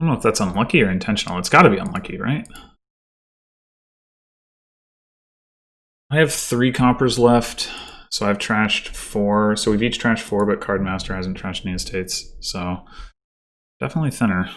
I don't know if that's unlucky or intentional. It's got to be unlucky, right? I have 3 coppers left, so I've trashed 4. So we've each trashed 4, but Cardmaster hasn't trashed any estates. So definitely thinner.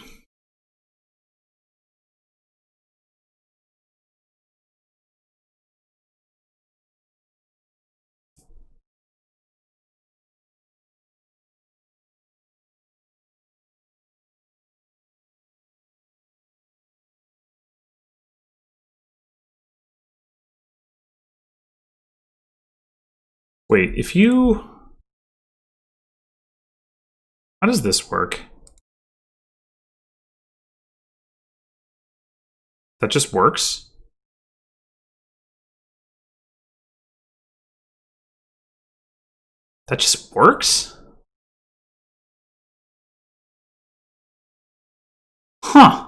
Wait, if you... How does this work? That just works? That just works? Huh.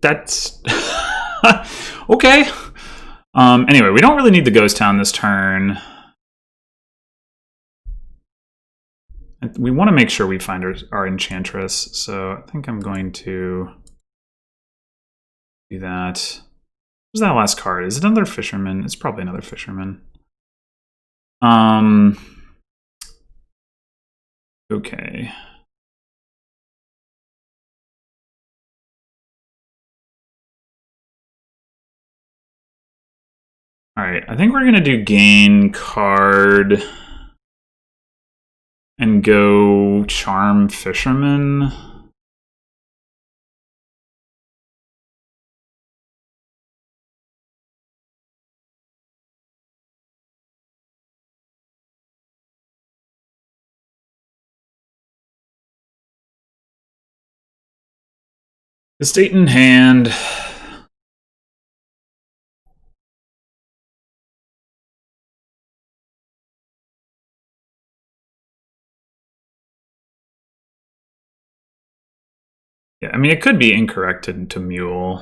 That's... okay. Anyway, we don't really need the ghost town this turn. We want to make sure we find our enchantress, so I think I'm going to do that. Who's that last card? Is it another fisherman? It's probably another fisherman. Okay. All right, I think we're going to do gain card and go charm fisherman. Estate in hand. Yeah, I mean, it could be incorrect to mule,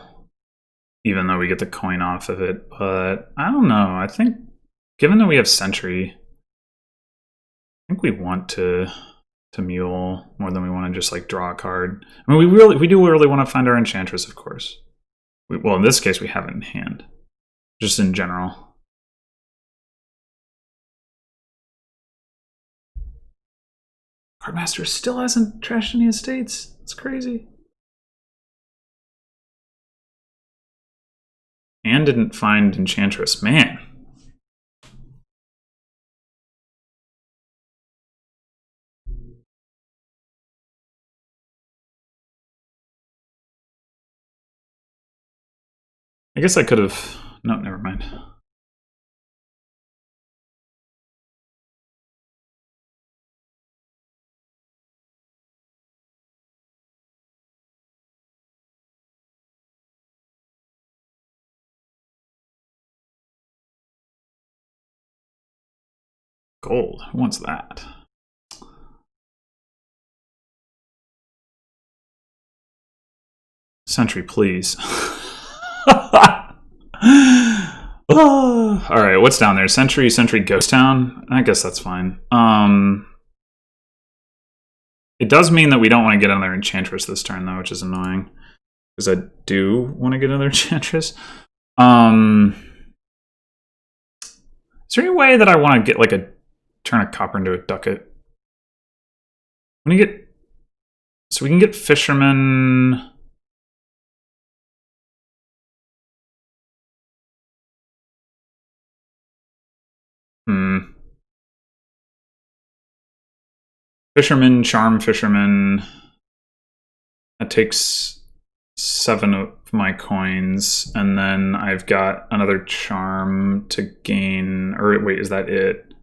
even though we get the coin off of it, but I don't know. I think, given that we have sentry, I think we want to mule more than we want to just like draw a card. I mean, we do really want to find our enchantress, of course. Well, in this case, we have it in hand, just in general. Cardmaster still hasn't trashed any estates. It's crazy. And didn't find enchantress. Man. I guess I could have... No, never mind. Gold. Who wants that? Sentry, please. Oh, all right, what's down there? Sentry, Ghost Town? I guess that's fine. It does mean that we don't want to get another Enchantress this turn, though, which is annoying. Because I do want to get another Enchantress. Is there any way that I want to get, like, turn a copper into a ducat? When you get... So we can get Fisherman... Fisherman, Charm Fisherman. That takes 7 of my coins, and then I've got another Charm to gain. Or wait, is that it?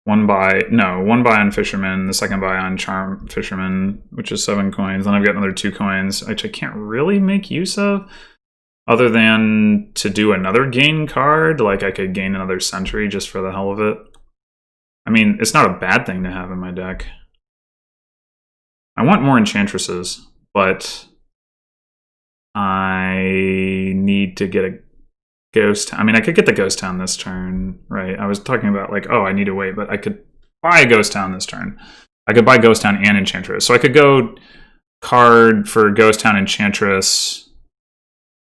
One buy on Fisherman, the second buy on Charm Fisherman, which is 7 coins. Then I've got another 2 coins, which I can't really make use of, other than to do another gain card. Like I could gain another Sentry just for the hell of it. I mean, it's not a bad thing to have in my deck. I want more Enchantresses, but I need to get a Ghost Town. I mean, I could get the Ghost Town this turn, right? I was talking about like, oh, I need to wait, but I could buy a Ghost Town this turn. I could buy Ghost Town and Enchantress. So I could go card for Ghost Town, Enchantress.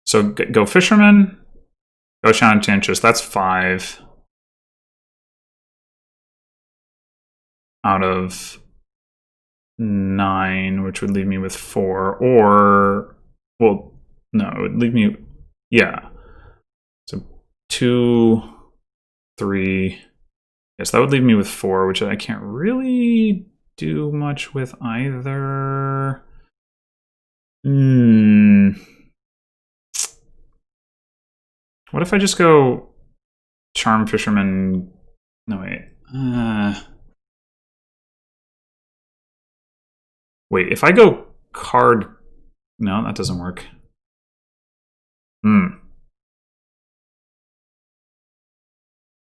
So go Fisherman, Ghost Town, Enchantress. That's 5. Out of 9, which would leave me with 4, or, well, no, it would leave me, yeah. So 2, 3, yes, that would leave me with 4, which I can't really do much with either. What if I just go Charm Fisherman, no wait, wait, if I go card... No, that doesn't work. Hmm.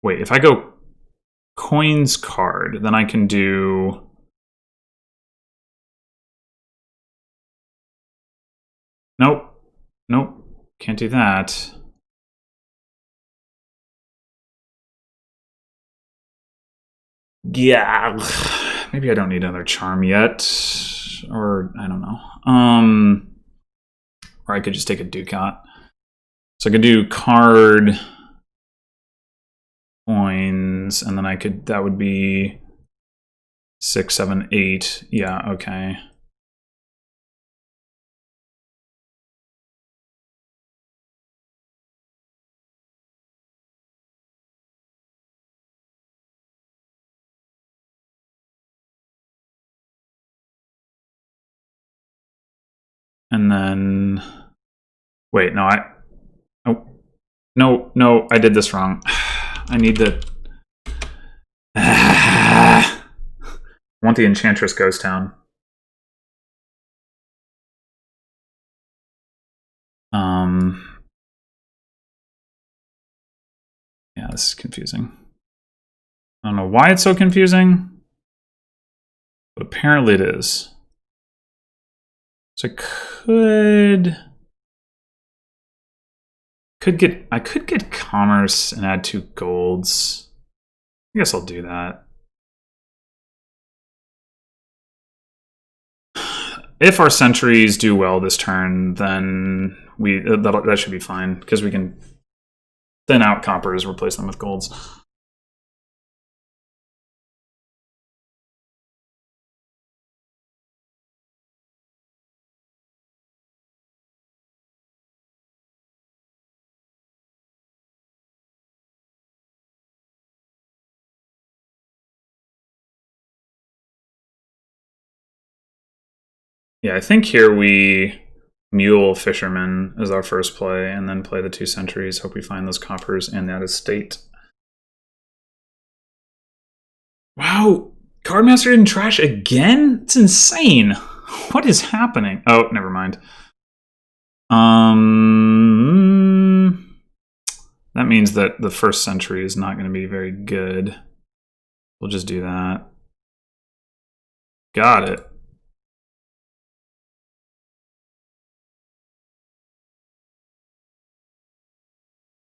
Wait, if I go coins card, then I can do... Nope. Nope. Can't do that. Yeah. Maybe I don't need another charm yet. Or, I don't know. Or I could just take a Ducat. So I could do card coins, and then I could... That would be 6, 7, 8. Yeah, okay. And then... Wait, no, Oh. No, I did this wrong. I need the... I want the Enchantress Ghost Town. Yeah, this is confusing. I don't know why it's so confusing, but apparently it is. So I could get commerce and add 2 golds. I guess I'll do that. If our sentries do well this turn, then that should be fine, because we can thin out coppers, replace them with golds. Yeah, I think here we Mule Fisherman as our first play, and then play the 2 sentries. Hope we find those coppers and that estate. Wow, Cardmaster didn't trash again? It's insane. What is happening? Oh, never mind. That means that the first sentry is not going to be very good. We'll just do that. Got it.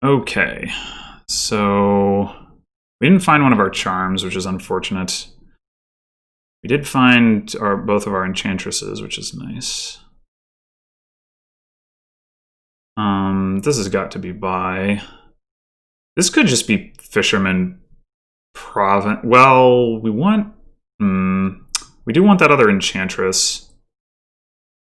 Okay, so we didn't find one of our charms, which is unfortunate. We did find both of our enchantresses, which is nice. This has got to be buy. This could just be Fisherman Province. Well, we want... we do want that other enchantress.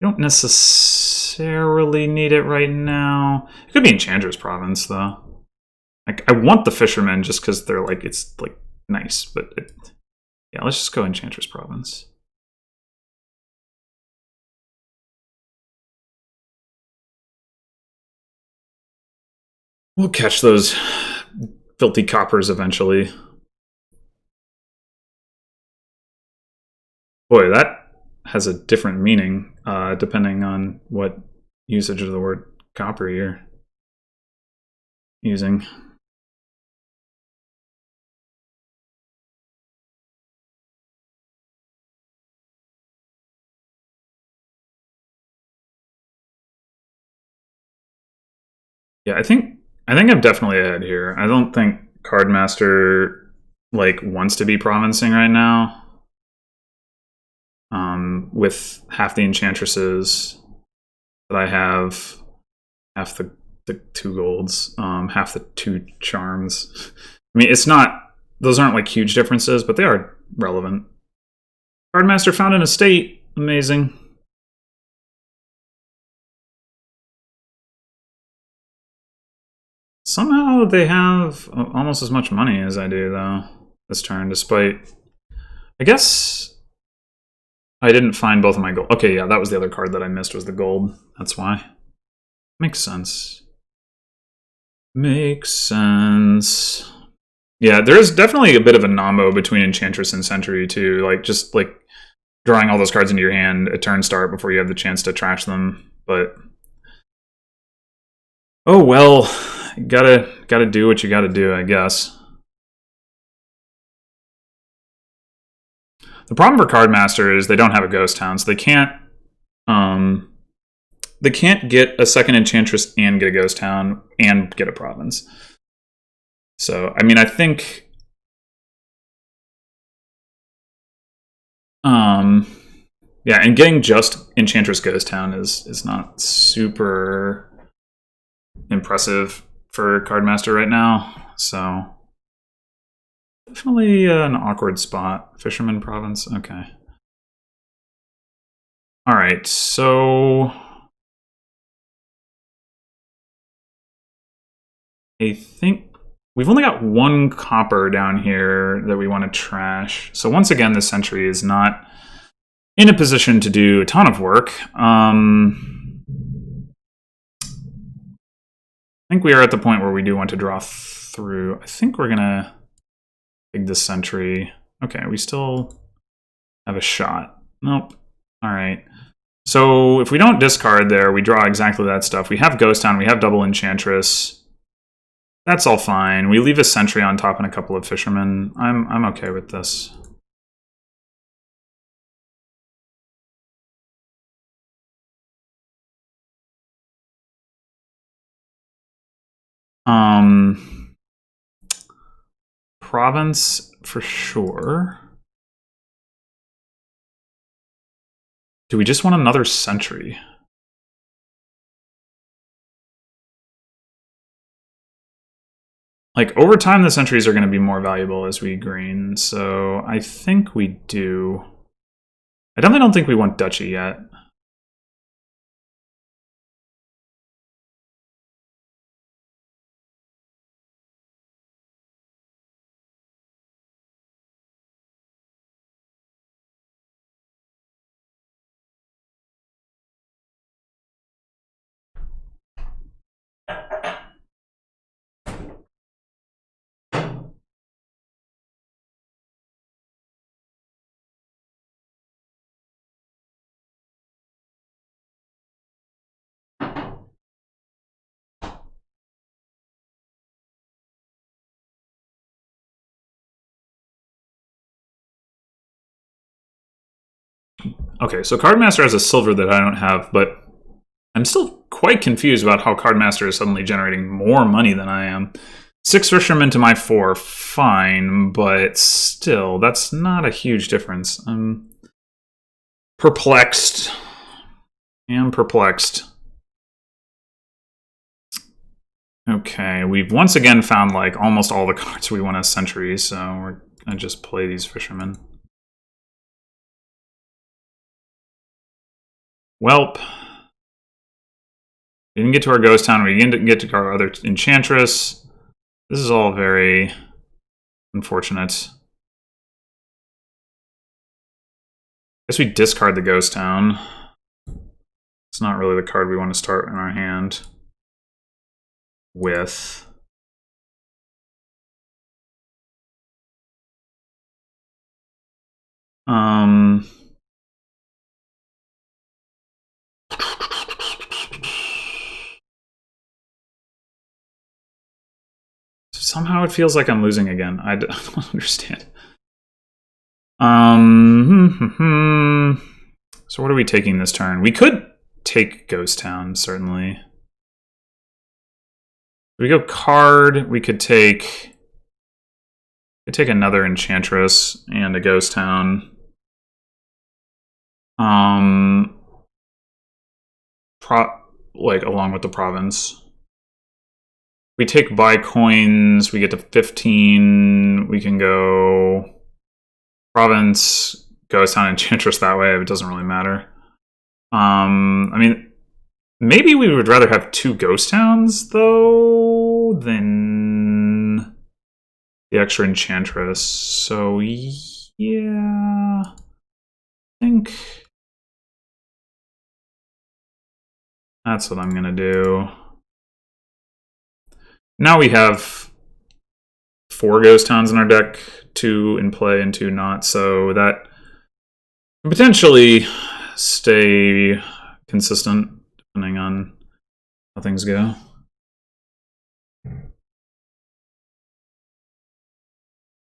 We don't necessarily need it right now. It could be Enchantress Province, though. Like, I want the Fisherman just because they're like, it's like nice, but yeah, let's just go Enchantress Province. We'll catch those filthy coppers eventually. Boy, that has a different meaning depending on what usage of the word copper you're using. Yeah, I think I'm definitely ahead here. I don't think Cardmaster like wants to be provincing right now. With half the enchantresses that I have, half the 2 golds, half the 2 charms. I mean, it's not; those aren't like huge differences, but they are relevant. Cardmaster found an estate. Amazing. Somehow they have almost as much money as I do, though, this turn, despite... I guess I didn't find both of my gold. Okay, yeah, that was the other card that I missed, was the gold. That's why. Makes sense. Makes sense. Yeah, there's definitely a bit of a nombo between Enchantress and Sentry, too. Like, just, like, drawing all those cards into your hand at turn start before you have the chance to trash them. But Oh well, gotta do what you gotta do, I guess. The problem for Cardmaster is they don't have a ghost town, so they can't get a second enchantress and get a ghost town and get a province. So I mean, I think yeah, and getting just enchantress ghost town is not super impressive for Cardmaster right now. So definitely an awkward spot. Fisherman province. Okay. All right. So I think we've only got one copper down here that we want to trash. So once again, this century is not in a position to do a ton of work. I think we are at the point where we do want to draw through. I think we're gonna dig this century. Okay, we still have a shot. Nope. All right. So if we don't discard there, we draw exactly that stuff. We have Ghost Town, we have double Enchantress. That's all fine. We leave a sentry on top and a couple of fishermen. I'm okay with this. Province for sure. Do we just want another sentry? Like, over time, the sentries are going to be more valuable as we green, so I think we do. I definitely don't think we want Duchy yet. Okay, so Cardmaster has a silver that I don't have, but I'm still quite confused about how Cardmaster is suddenly generating more money than I am. 6 fishermen to my 4, fine, but still, that's not a huge difference. I'm perplexed. I'm perplexed. Okay, we've once again found like almost all the cards we want as sentries, so we're gonna just play these fishermen. Welp. We didn't get to our ghost town, we didn't get to our other enchantress. This is all very unfortunate. I guess we discard the ghost town. It's not really the card we want to start in our hand with. Somehow it feels like I'm losing again. I don't understand. So what are we taking this turn? We could take Ghost Town, certainly. If we go card, we could take another Enchantress and a Ghost Town. Like along with the province. We take buy coins, we get to 15, we can go province, Ghost Town, Enchantress that way, it doesn't really matter. I mean, maybe we would rather have 2 Ghost Towns, though, than the extra Enchantress. So, yeah, I think that's what I'm going to do. Now we have 4 Ghost Towns in our deck, 2 in play and 2 not, so that can potentially stay consistent depending on how things go.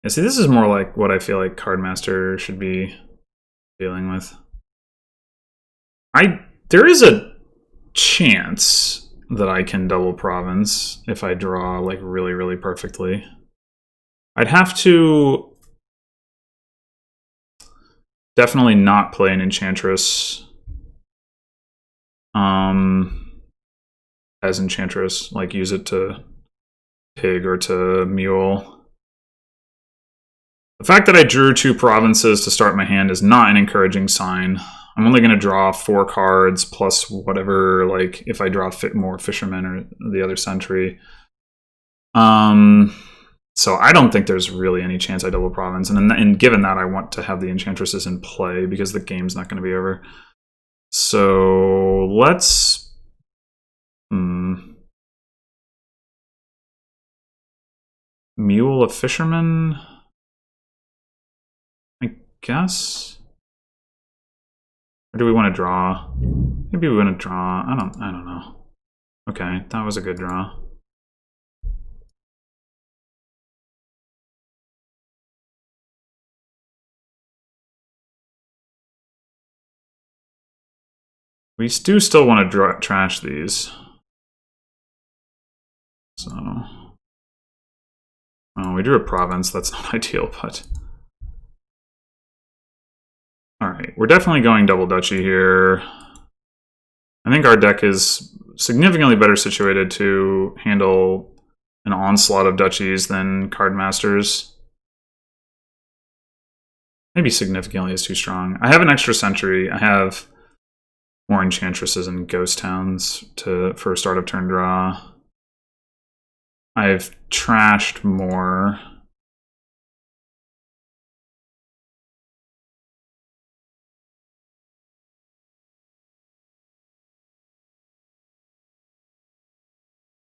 Yeah, see, this is more like what I feel like Cardmaster should be dealing with. There is a chance that I can double province if I draw like really, really perfectly. I'd have to definitely not play an Enchantress as Enchantress, like use it to Pig or to Mule. The fact that I drew 2 provinces to start my hand is not an encouraging sign. I'm only going to draw 4 cards plus whatever, like if I draw more Fishermen or the other Sentry. So I don't think there's really any chance I double province. And given that, I want to have the Enchantresses in play because the game's not going to be over. So let's... Mule a Fisherman? I guess? Or do we want to draw? Maybe we want to draw. I don't know. Okay, that was a good draw. We do still want to trash these. So... Oh, we drew a province. That's not ideal, but... Alright, we're definitely going double duchy here. I think our deck is significantly better situated to handle an onslaught of duchies than Cardmasters. Maybe significantly is too strong. I have an extra Sentry. I have more Enchantresses and Ghost Towns for a start of turn draw. I've trashed more.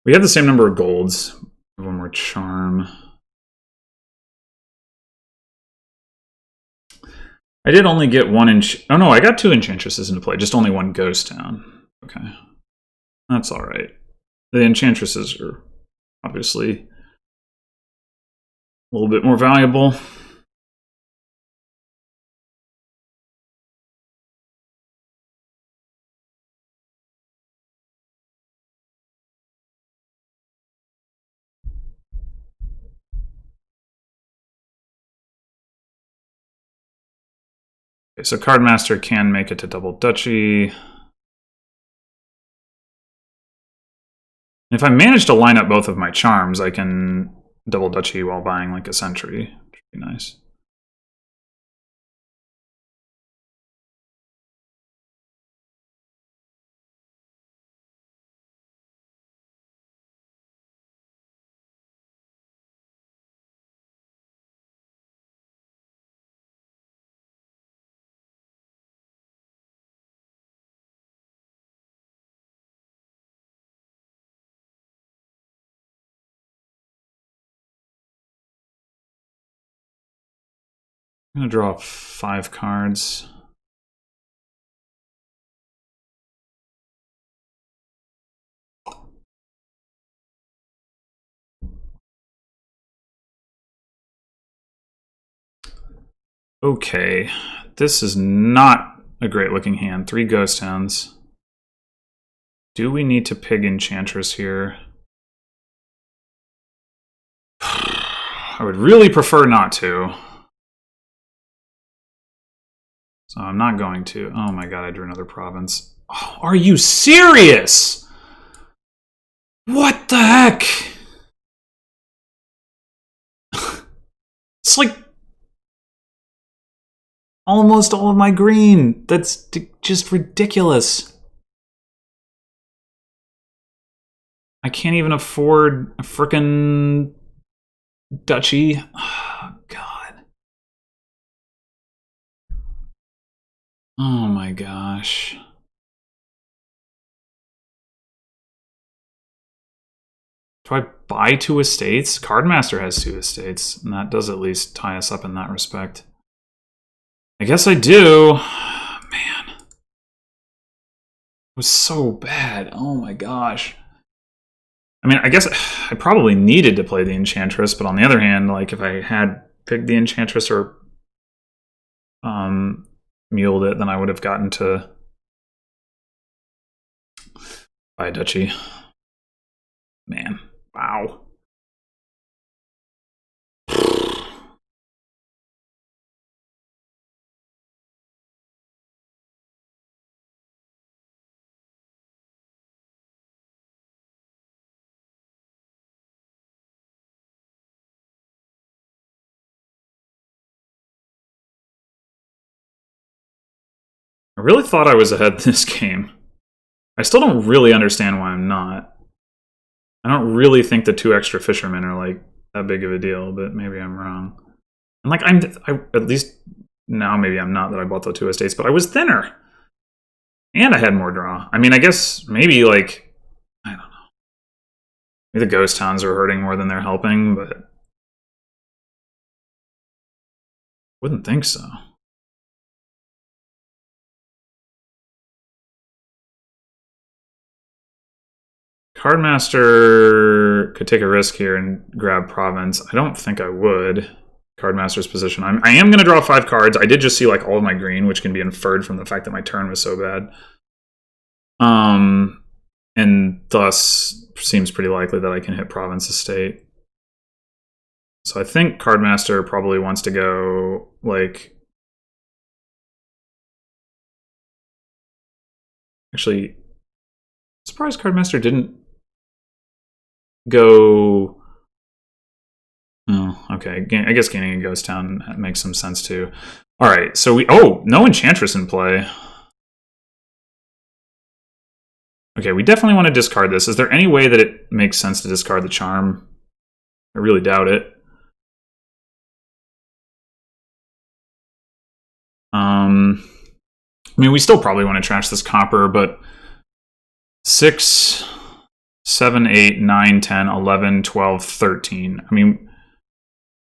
We have the same number of golds. One more charm. I did only get 1 oh no, I got 2 Enchantresses into play, just only 1 Ghost Town. Okay. That's alright. The Enchantresses are obviously a little bit more valuable. Okay, so Cardmaster can make it to double duchy. If I manage to line up both of my charms, I can double duchy while buying like a Sentry, which would be nice. I'm going to draw 5 cards. Okay, this is not a great looking hand. 3 Ghost Towns. Do we need to Pig Enchantress here? I would really prefer not to. So I'm not going to. Oh my god, I drew another province. Oh, are you serious? What the heck? It's like almost all of my green. That's just ridiculous. I can't even afford a frickin' duchy. Oh, God. Oh my gosh. Do I buy 2 estates? Cardmaster has 2 estates, and that does at least tie us up in that respect. I guess I do. Man. It was so bad. Oh my gosh. I mean, I guess I probably needed to play the Enchantress, but on the other hand, like if I had picked the Enchantress or muled it, then I would have gotten to buy a duchy. Man, wow. I really thought I was ahead this game. I still don't really understand why I'm not. I don't really think the 2 extra fishermen are like that big of a deal, but maybe I'm wrong. And like I at least now maybe I'm not that I bought the 2 estates, but I was thinner. And I had more draw. I mean, I guess maybe like I don't know. Maybe the ghost towns are hurting more than they're helping, but wouldn't think so. Cardmaster could take a risk here and grab province. I don't think I would. Cardmaster's position. I am going to draw 5 cards. I did just see like all of my green, which can be inferred from the fact that my turn was so bad. And thus seems pretty likely that I can hit province estate. So I think Cardmaster probably wants to go like. Actually, surprised Cardmaster didn't go. Oh, okay. I guess gaining a ghost town makes some sense too. All right, so we. Oh, no Enchantress in play. Okay, we definitely want to discard this. Is there any way that it makes sense to discard the charm? I really doubt it. I mean, we still probably want to trash this copper, but 6, 7, 8, 9, 10, 11, 12, 13. I mean,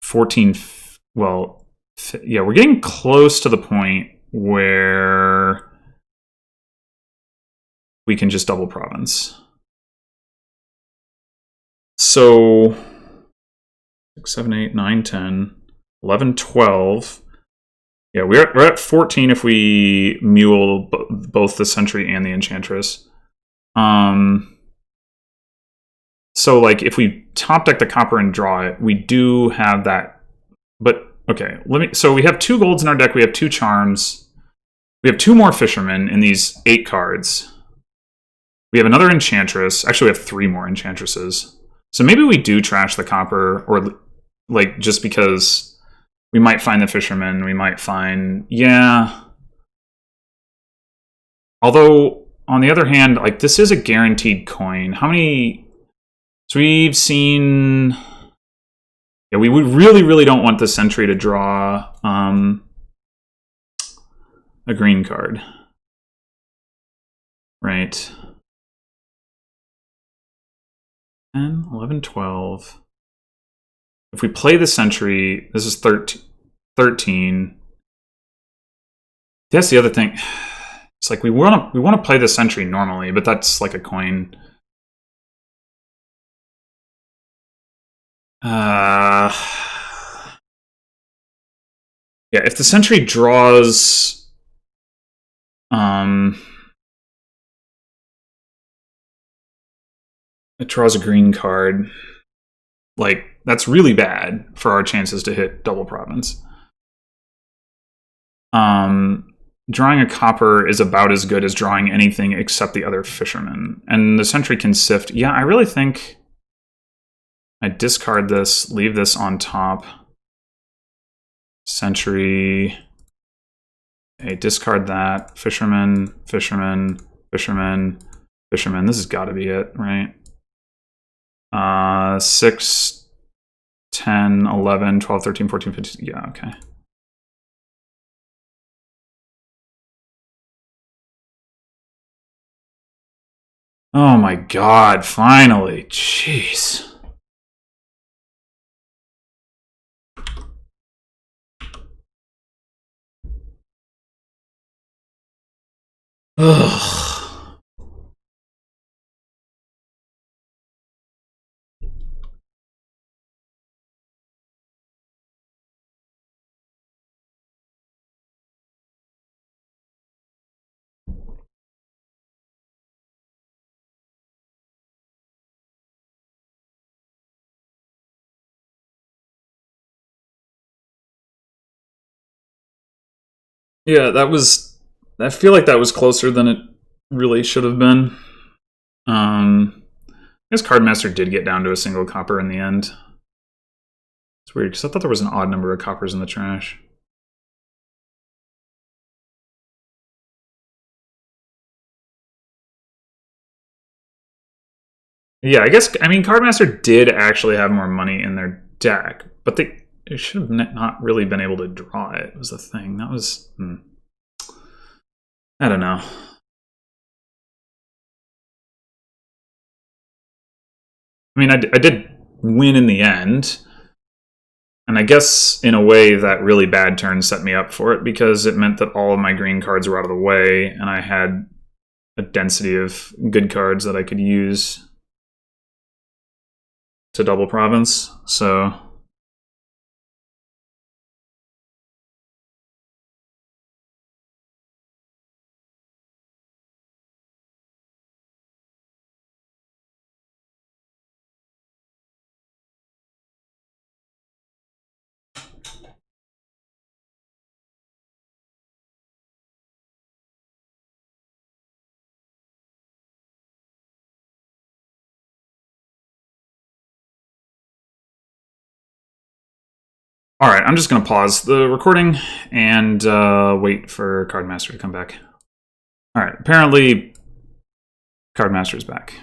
14. Well, yeah, we're getting close to the point where we can just double province. So 6, 7, 8, 9, 10, 11, 12. Yeah, we're at 14 if we mule both the Sentry and the Enchantress. So like if we top deck the copper and draw it, we do have that. But okay, so we have 2 golds in our deck, we have 2 charms. We have 2 more fishermen in these 8 cards. We have another Enchantress. Actually, we have 3 more Enchantresses. So maybe we do trash the copper, or like just because we might find the fisherman, we might find, yeah. Although, on the other hand, like this is a guaranteed coin. How many? So we've seen. Yeah, we really, really don't want the Sentry to draw a green card, right? 10, 11, 12. If we play the Sentry, this is 13. That's the other thing. It's like we want to play the Sentry normally, but that's like a coin. Yeah, if the Sentry draws, it draws a green card. Like that's really bad for our chances to hit double province. Drawing a copper is about as good as drawing anything except the other fisherman. And the Sentry can sift. Yeah, I really think I discard this, leave this on top. Sentry. Okay, discard that. Fisherman, fisherman, fisherman, fisherman. This has got to be it, right? 6, 10, 11, 12, 13, 14, 15. Yeah, okay. Oh my god, finally. Jeez. Ugh. Yeah, that was. I feel like that was closer than it really should have been. I guess Cardmaster did get down to a single copper in the end. It's weird because I thought there was an odd number of coppers in the trash. Yeah, I mean, Cardmaster did actually have more money in their deck, but they should have not really been able to draw it, was the thing. That was. I don't know. I mean, I did win in the end, and I guess in a way that really bad turn set me up for it because it meant that all of my green cards were out of the way, and I had a density of good cards that I could use to double province. So all right, I'm just going to pause the recording and wait for Cardmaster to come back. All right, apparently Cardmaster is back.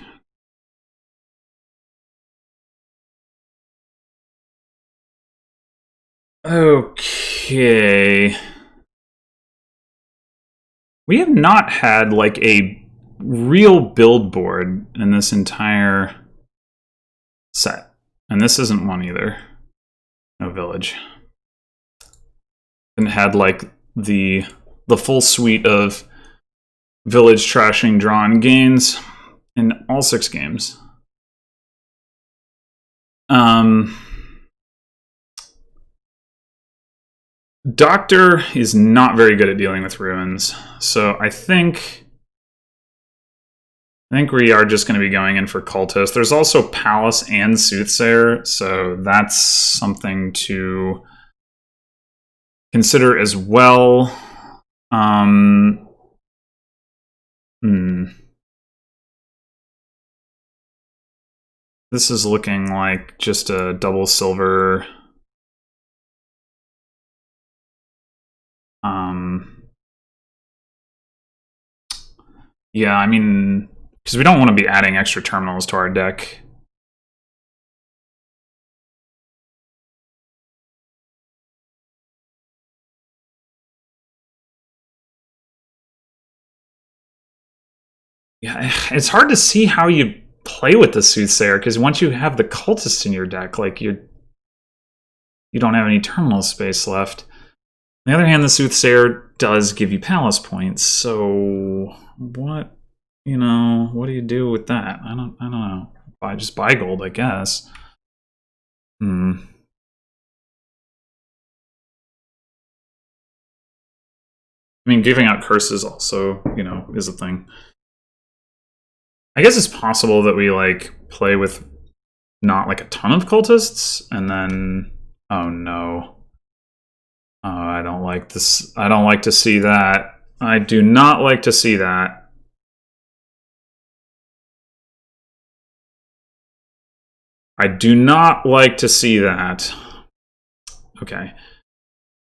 Okay. We have not had like a real build board in this entire set. And this isn't one either. No village. And had like the full suite of village trashing drawn gains in all 6 games. Doctor is not very good at dealing with ruins, so I think we are just going to be going in for Cultist. There's also Palace and Soothsayer, so that's something to consider as well. This is looking like just a double silver. Yeah, I mean, because we don't want to be adding extra terminals to our deck. Yeah, it's hard to see how you play with the Soothsayer, because once you have the Cultist in your deck, like you don't have any terminal space left. On the other hand, the Soothsayer does give you Palace points, so what do you do with that? I don't know. Just buy gold, I guess. I mean, giving out curses also, is a thing. I guess it's possible that we like play with not like a ton of cultists, and then oh no. Oh, I don't like this. I don't like to see that. I do not like to see that. I do not like to see that. Okay.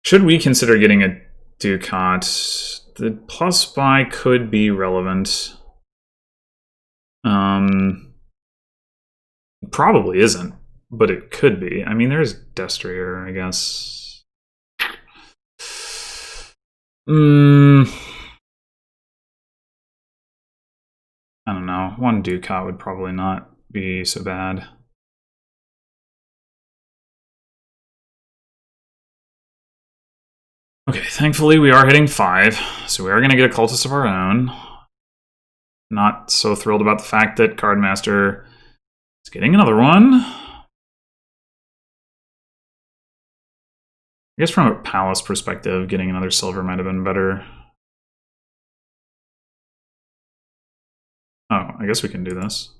Should we consider getting a Ducat? The plus buy could be relevant. Probably isn't, but it could be. I mean, there's Destrier, I guess. I don't know. 1 Ducat would probably not be so bad. Okay, thankfully we are hitting 5, so we are going to get a Cultist of our own. Not so thrilled about the fact that Cardmaster is getting another one. I guess from a Palace perspective, getting another silver might have been better. Oh, I guess we can do this.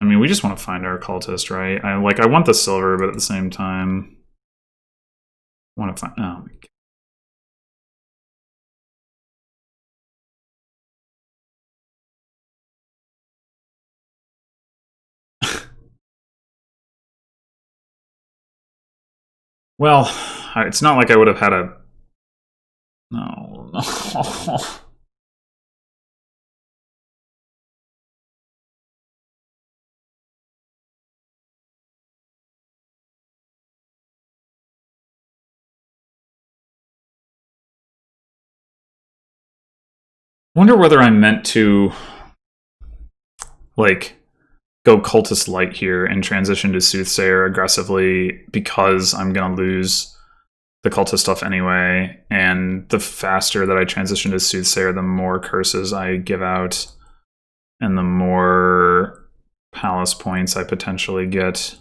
I mean, we just want to find our Cultist, right? I want the silver, but at the same time, I want to find... Oh, my God. Well, it's not like I would have had a... No, no. Wonder whether I'm meant to, like, go Cultist Light here and transition to Soothsayer aggressively because I'm going to lose the Cultist stuff anyway, and the faster that I transition to Soothsayer, the more curses I give out, and the more Palace points I potentially get. If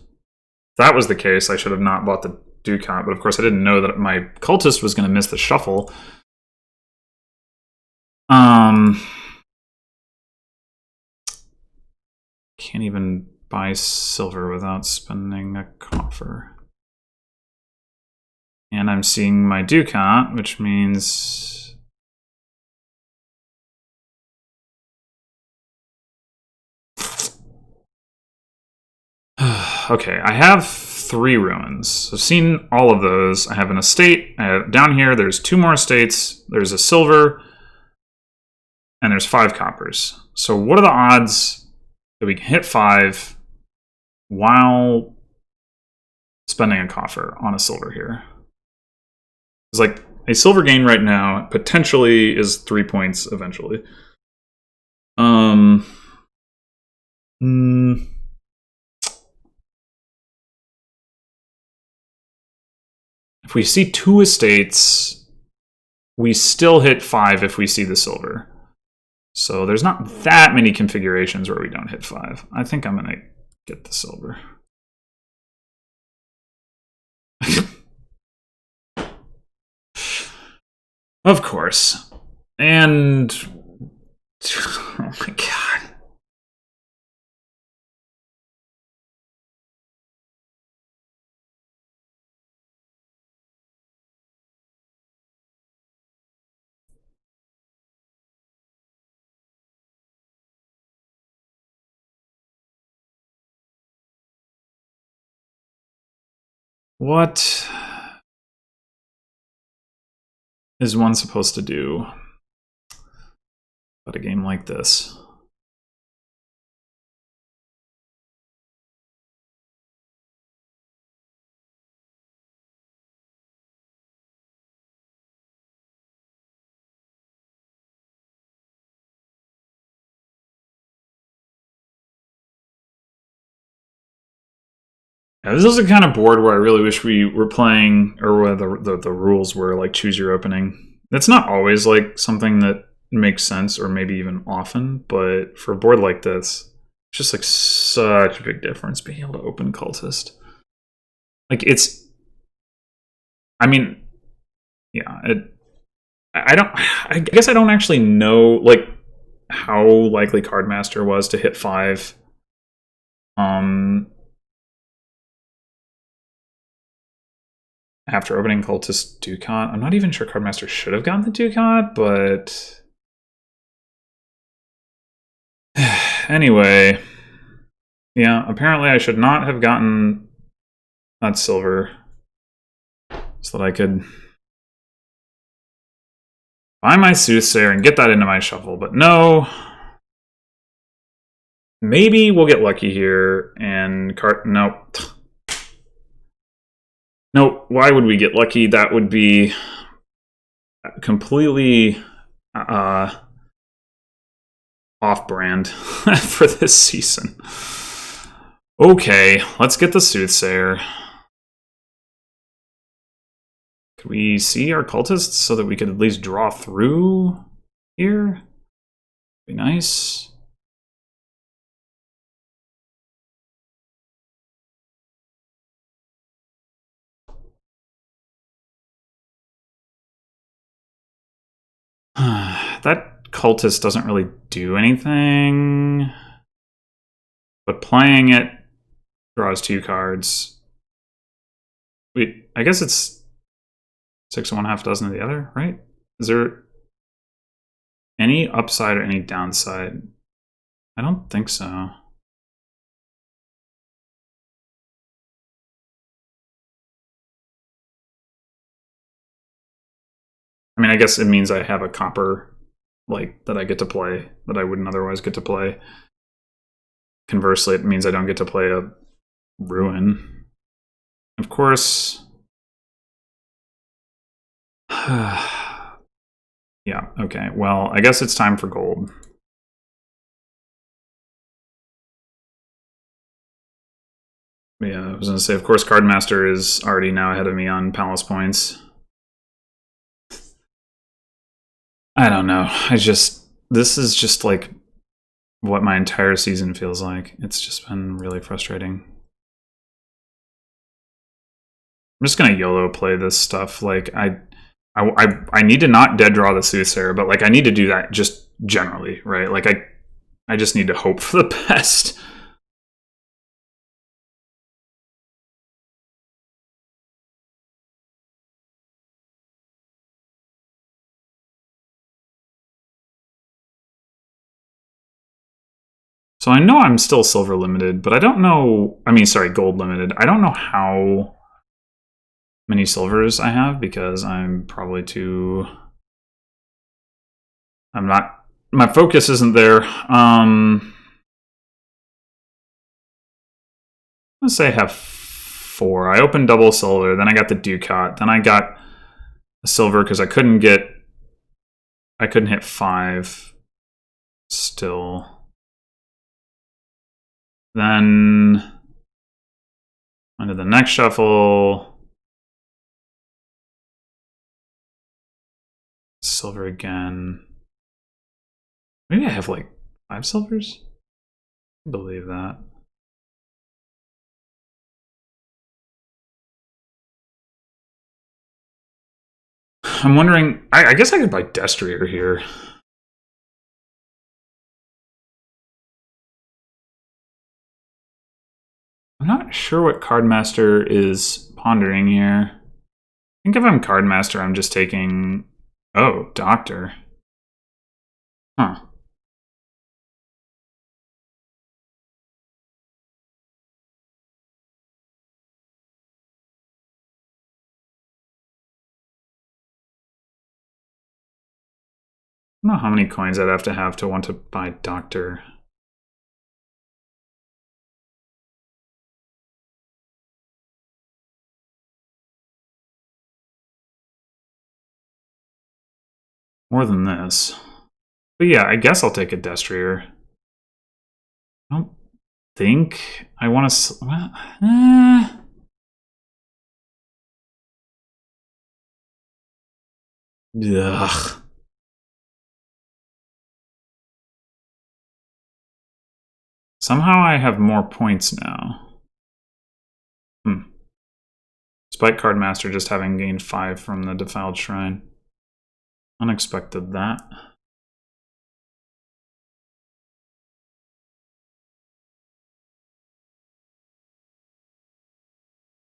that was the case, I should have not bought the Ducat, but of course I didn't know that my Cultist was going to miss the shuffle. Can't even buy silver without spending a coffer. And I'm seeing my Ducat, which means... Okay, I have 3 ruins. I've seen all of those. I have an estate. Down here, there's 2 more estates. There's a silver. And there's 5 coppers. So what are the odds that we can hit 5 while spending a coffer on a silver here? It's like a silver gain right now potentially is 3 points eventually. If we see 2 estates, we still hit 5 if we see the silver. So there's not that many configurations where we don't hit 5. I think I'm going to get the silver. Of course. And... oh my god. What is one supposed to do about a game like this? Yeah, this is a kind of board where I really wish we were playing, or where the rules were like choose your opening. It's not always like something that makes sense, or maybe even often, but for a board like this, it's just like such a big difference being able to open Cultist. Like it's, I mean, yeah, I guess I don't actually know like how likely Cardmaster was to hit 5. After opening Cultist Ducat. I'm not even sure Cardmaster should have gotten the Ducat, but... anyway. Yeah, apparently I should not have gotten that silver so that I could buy my Soothsayer and get that into my shuffle, but no. Maybe we'll get lucky here and nope. No, why would we get lucky? That would be completely off-brand for this season. Okay, let's get the Soothsayer. Could we see our cultists so that we could at least draw through here? Be nice. That cultist doesn't really do anything, but playing it draws 2 cards. Wait, I guess it's 6 of one, half dozen of the other, right? Is there any upside or any downside? I don't think so. mean, I guess it means I have a copper, like, that I get to play, that I wouldn't otherwise get to play. Conversely, it means I don't get to play a ruin. Of course. Yeah, okay. Well, I guess it's time for gold. Yeah, I was going to say, of course, Cardmaster is already now ahead of me on Palace points. I don't know. This is just like what my entire season feels like. It's just been really frustrating. I'm just gonna YOLO play this stuff. Like I need to not dead draw the Soothsayer, but like I need to do that just generally, right? Like I just need to hope for the best. So I know I'm still silver limited, but I don't know. I mean, sorry, gold limited. I don't know how many silvers I have because I'm probably too. I'm not. My focus isn't there. Let's say I have 4. I opened double silver, then I got the Ducat, then I got a silver because I couldn't hit 5 still. Then under the next shuffle, silver again. Maybe I have like 5 silvers? I believe that. I'm wondering, I guess I could buy Destrier here. I'm not sure what Cardmaster is pondering here. I think if I'm Cardmaster, I'm just taking... Oh, Doctor. Huh. I don't know how many coins I'd have to want to buy Doctor. More than this. But yeah, I guess I'll take a Destrier. I don't think I want to... Well, Ugh. Somehow I have more points now. Despite Cardmaster just having gained 5 from the Defiled Shrine. Unexpected that.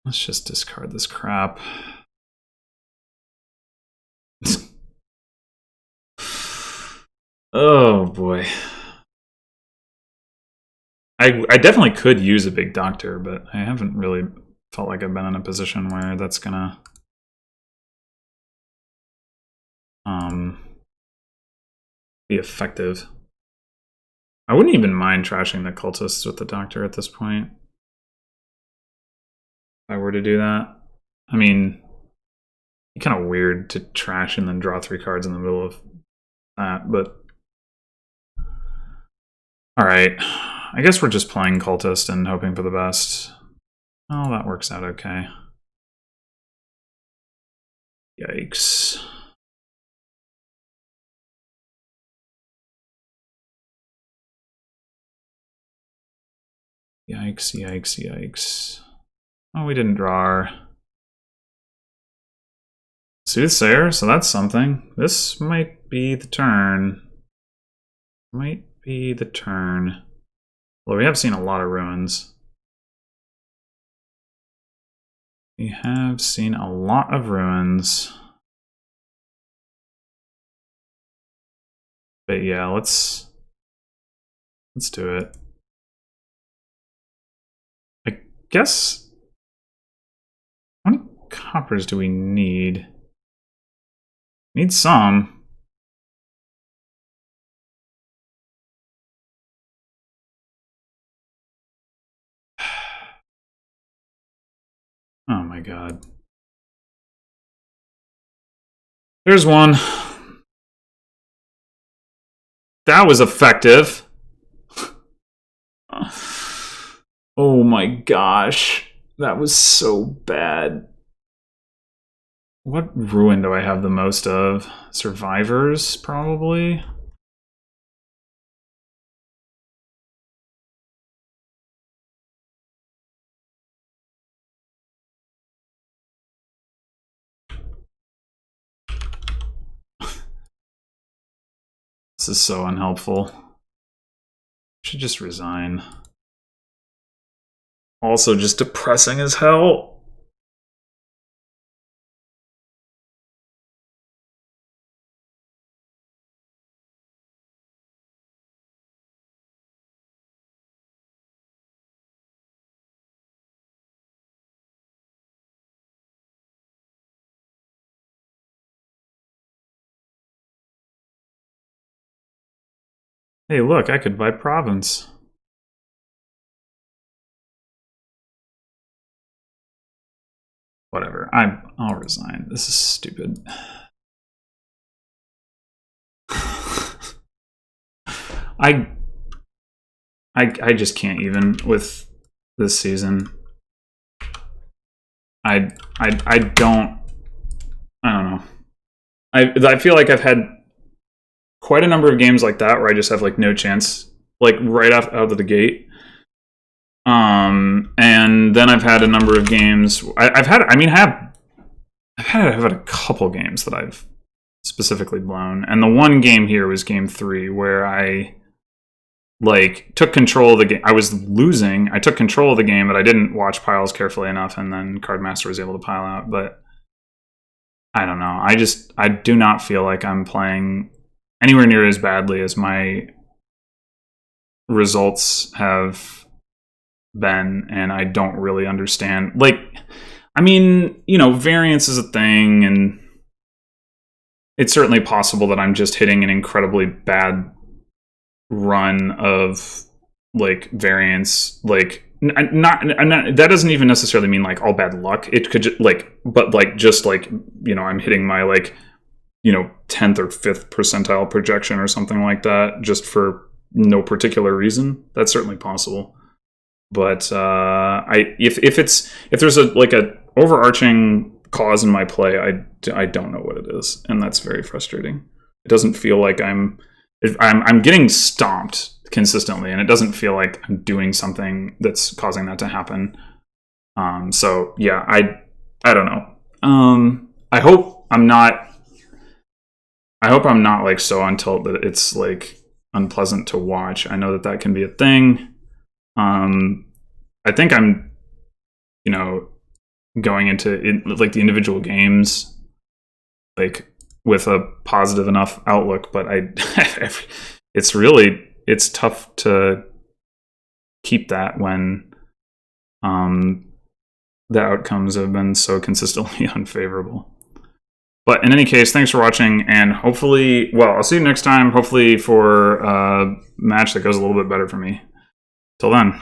Let's just discard this crap. Oh boy. I definitely could use a big doctor, but I haven't really felt like I've been in a position where that's gonna be effective. I wouldn't even mind trashing the cultists with the doctor at this point. If I were to do that. I mean, it's kind of weird to trash and then draw 3 cards in the middle of that, but alright. I guess we're just playing cultist and hoping for the best. Oh, that works out okay. Yikes. Yikes, yikes, yikes. Oh, we didn't draw our Soothsayer, so that's something. This might be the turn. Might be the turn. Well, we have seen a lot of ruins. We have seen a lot of ruins. But yeah, let's do it. I guess, how many coppers do we need? Need some. Oh my god. There's one. That was effective. Oh my gosh. That was so bad. What ruin do I have the most of? Survivors, probably? This is so unhelpful. Should just resign. Also just depressing as hell. Hey, look, I could buy province. Whatever. I'll resign. This is stupid. I just can't even with this season. I don't know. I feel like I've had quite a number of games like that where I just have like no chance, like right out of the gate. And then I've had a number of games. I've had a couple games that I've specifically blown, and the one game here was game 3 where I like took control of the game. I was losing. I took control of the game, but I didn't watch piles carefully enough, and then Cardmaster was able to pile out. But I don't know. I do not feel like I'm playing anywhere near as badly as my results have been, and I don't really understand. Like, I mean, you know, variance is a thing, and it's certainly possible that I'm just hitting an incredibly bad run of like variance. Like, not that doesn't even necessarily mean like all bad luck. It could just like, but like just like, you know, I'm hitting my like, you know, 10th or 5th percentile projection or something like that just for no particular reason. That's certainly possible. But if there's a overarching cause in my play, I don't know what it is, and that's very frustrating. It doesn't feel like I'm getting stomped consistently, and it doesn't feel like I'm doing something that's causing that to happen. So yeah, I don't know. I hope I'm not like so on tilt that it's like unpleasant to watch. I know that can be a thing. I think I'm, you know, going into like the individual games like with a positive enough outlook, but it's tough to keep that when the outcomes have been so consistently unfavorable. But in any case, thanks for watching, and hopefully, well, I'll see you next time, hopefully for a match that goes a little bit better for me. Till then.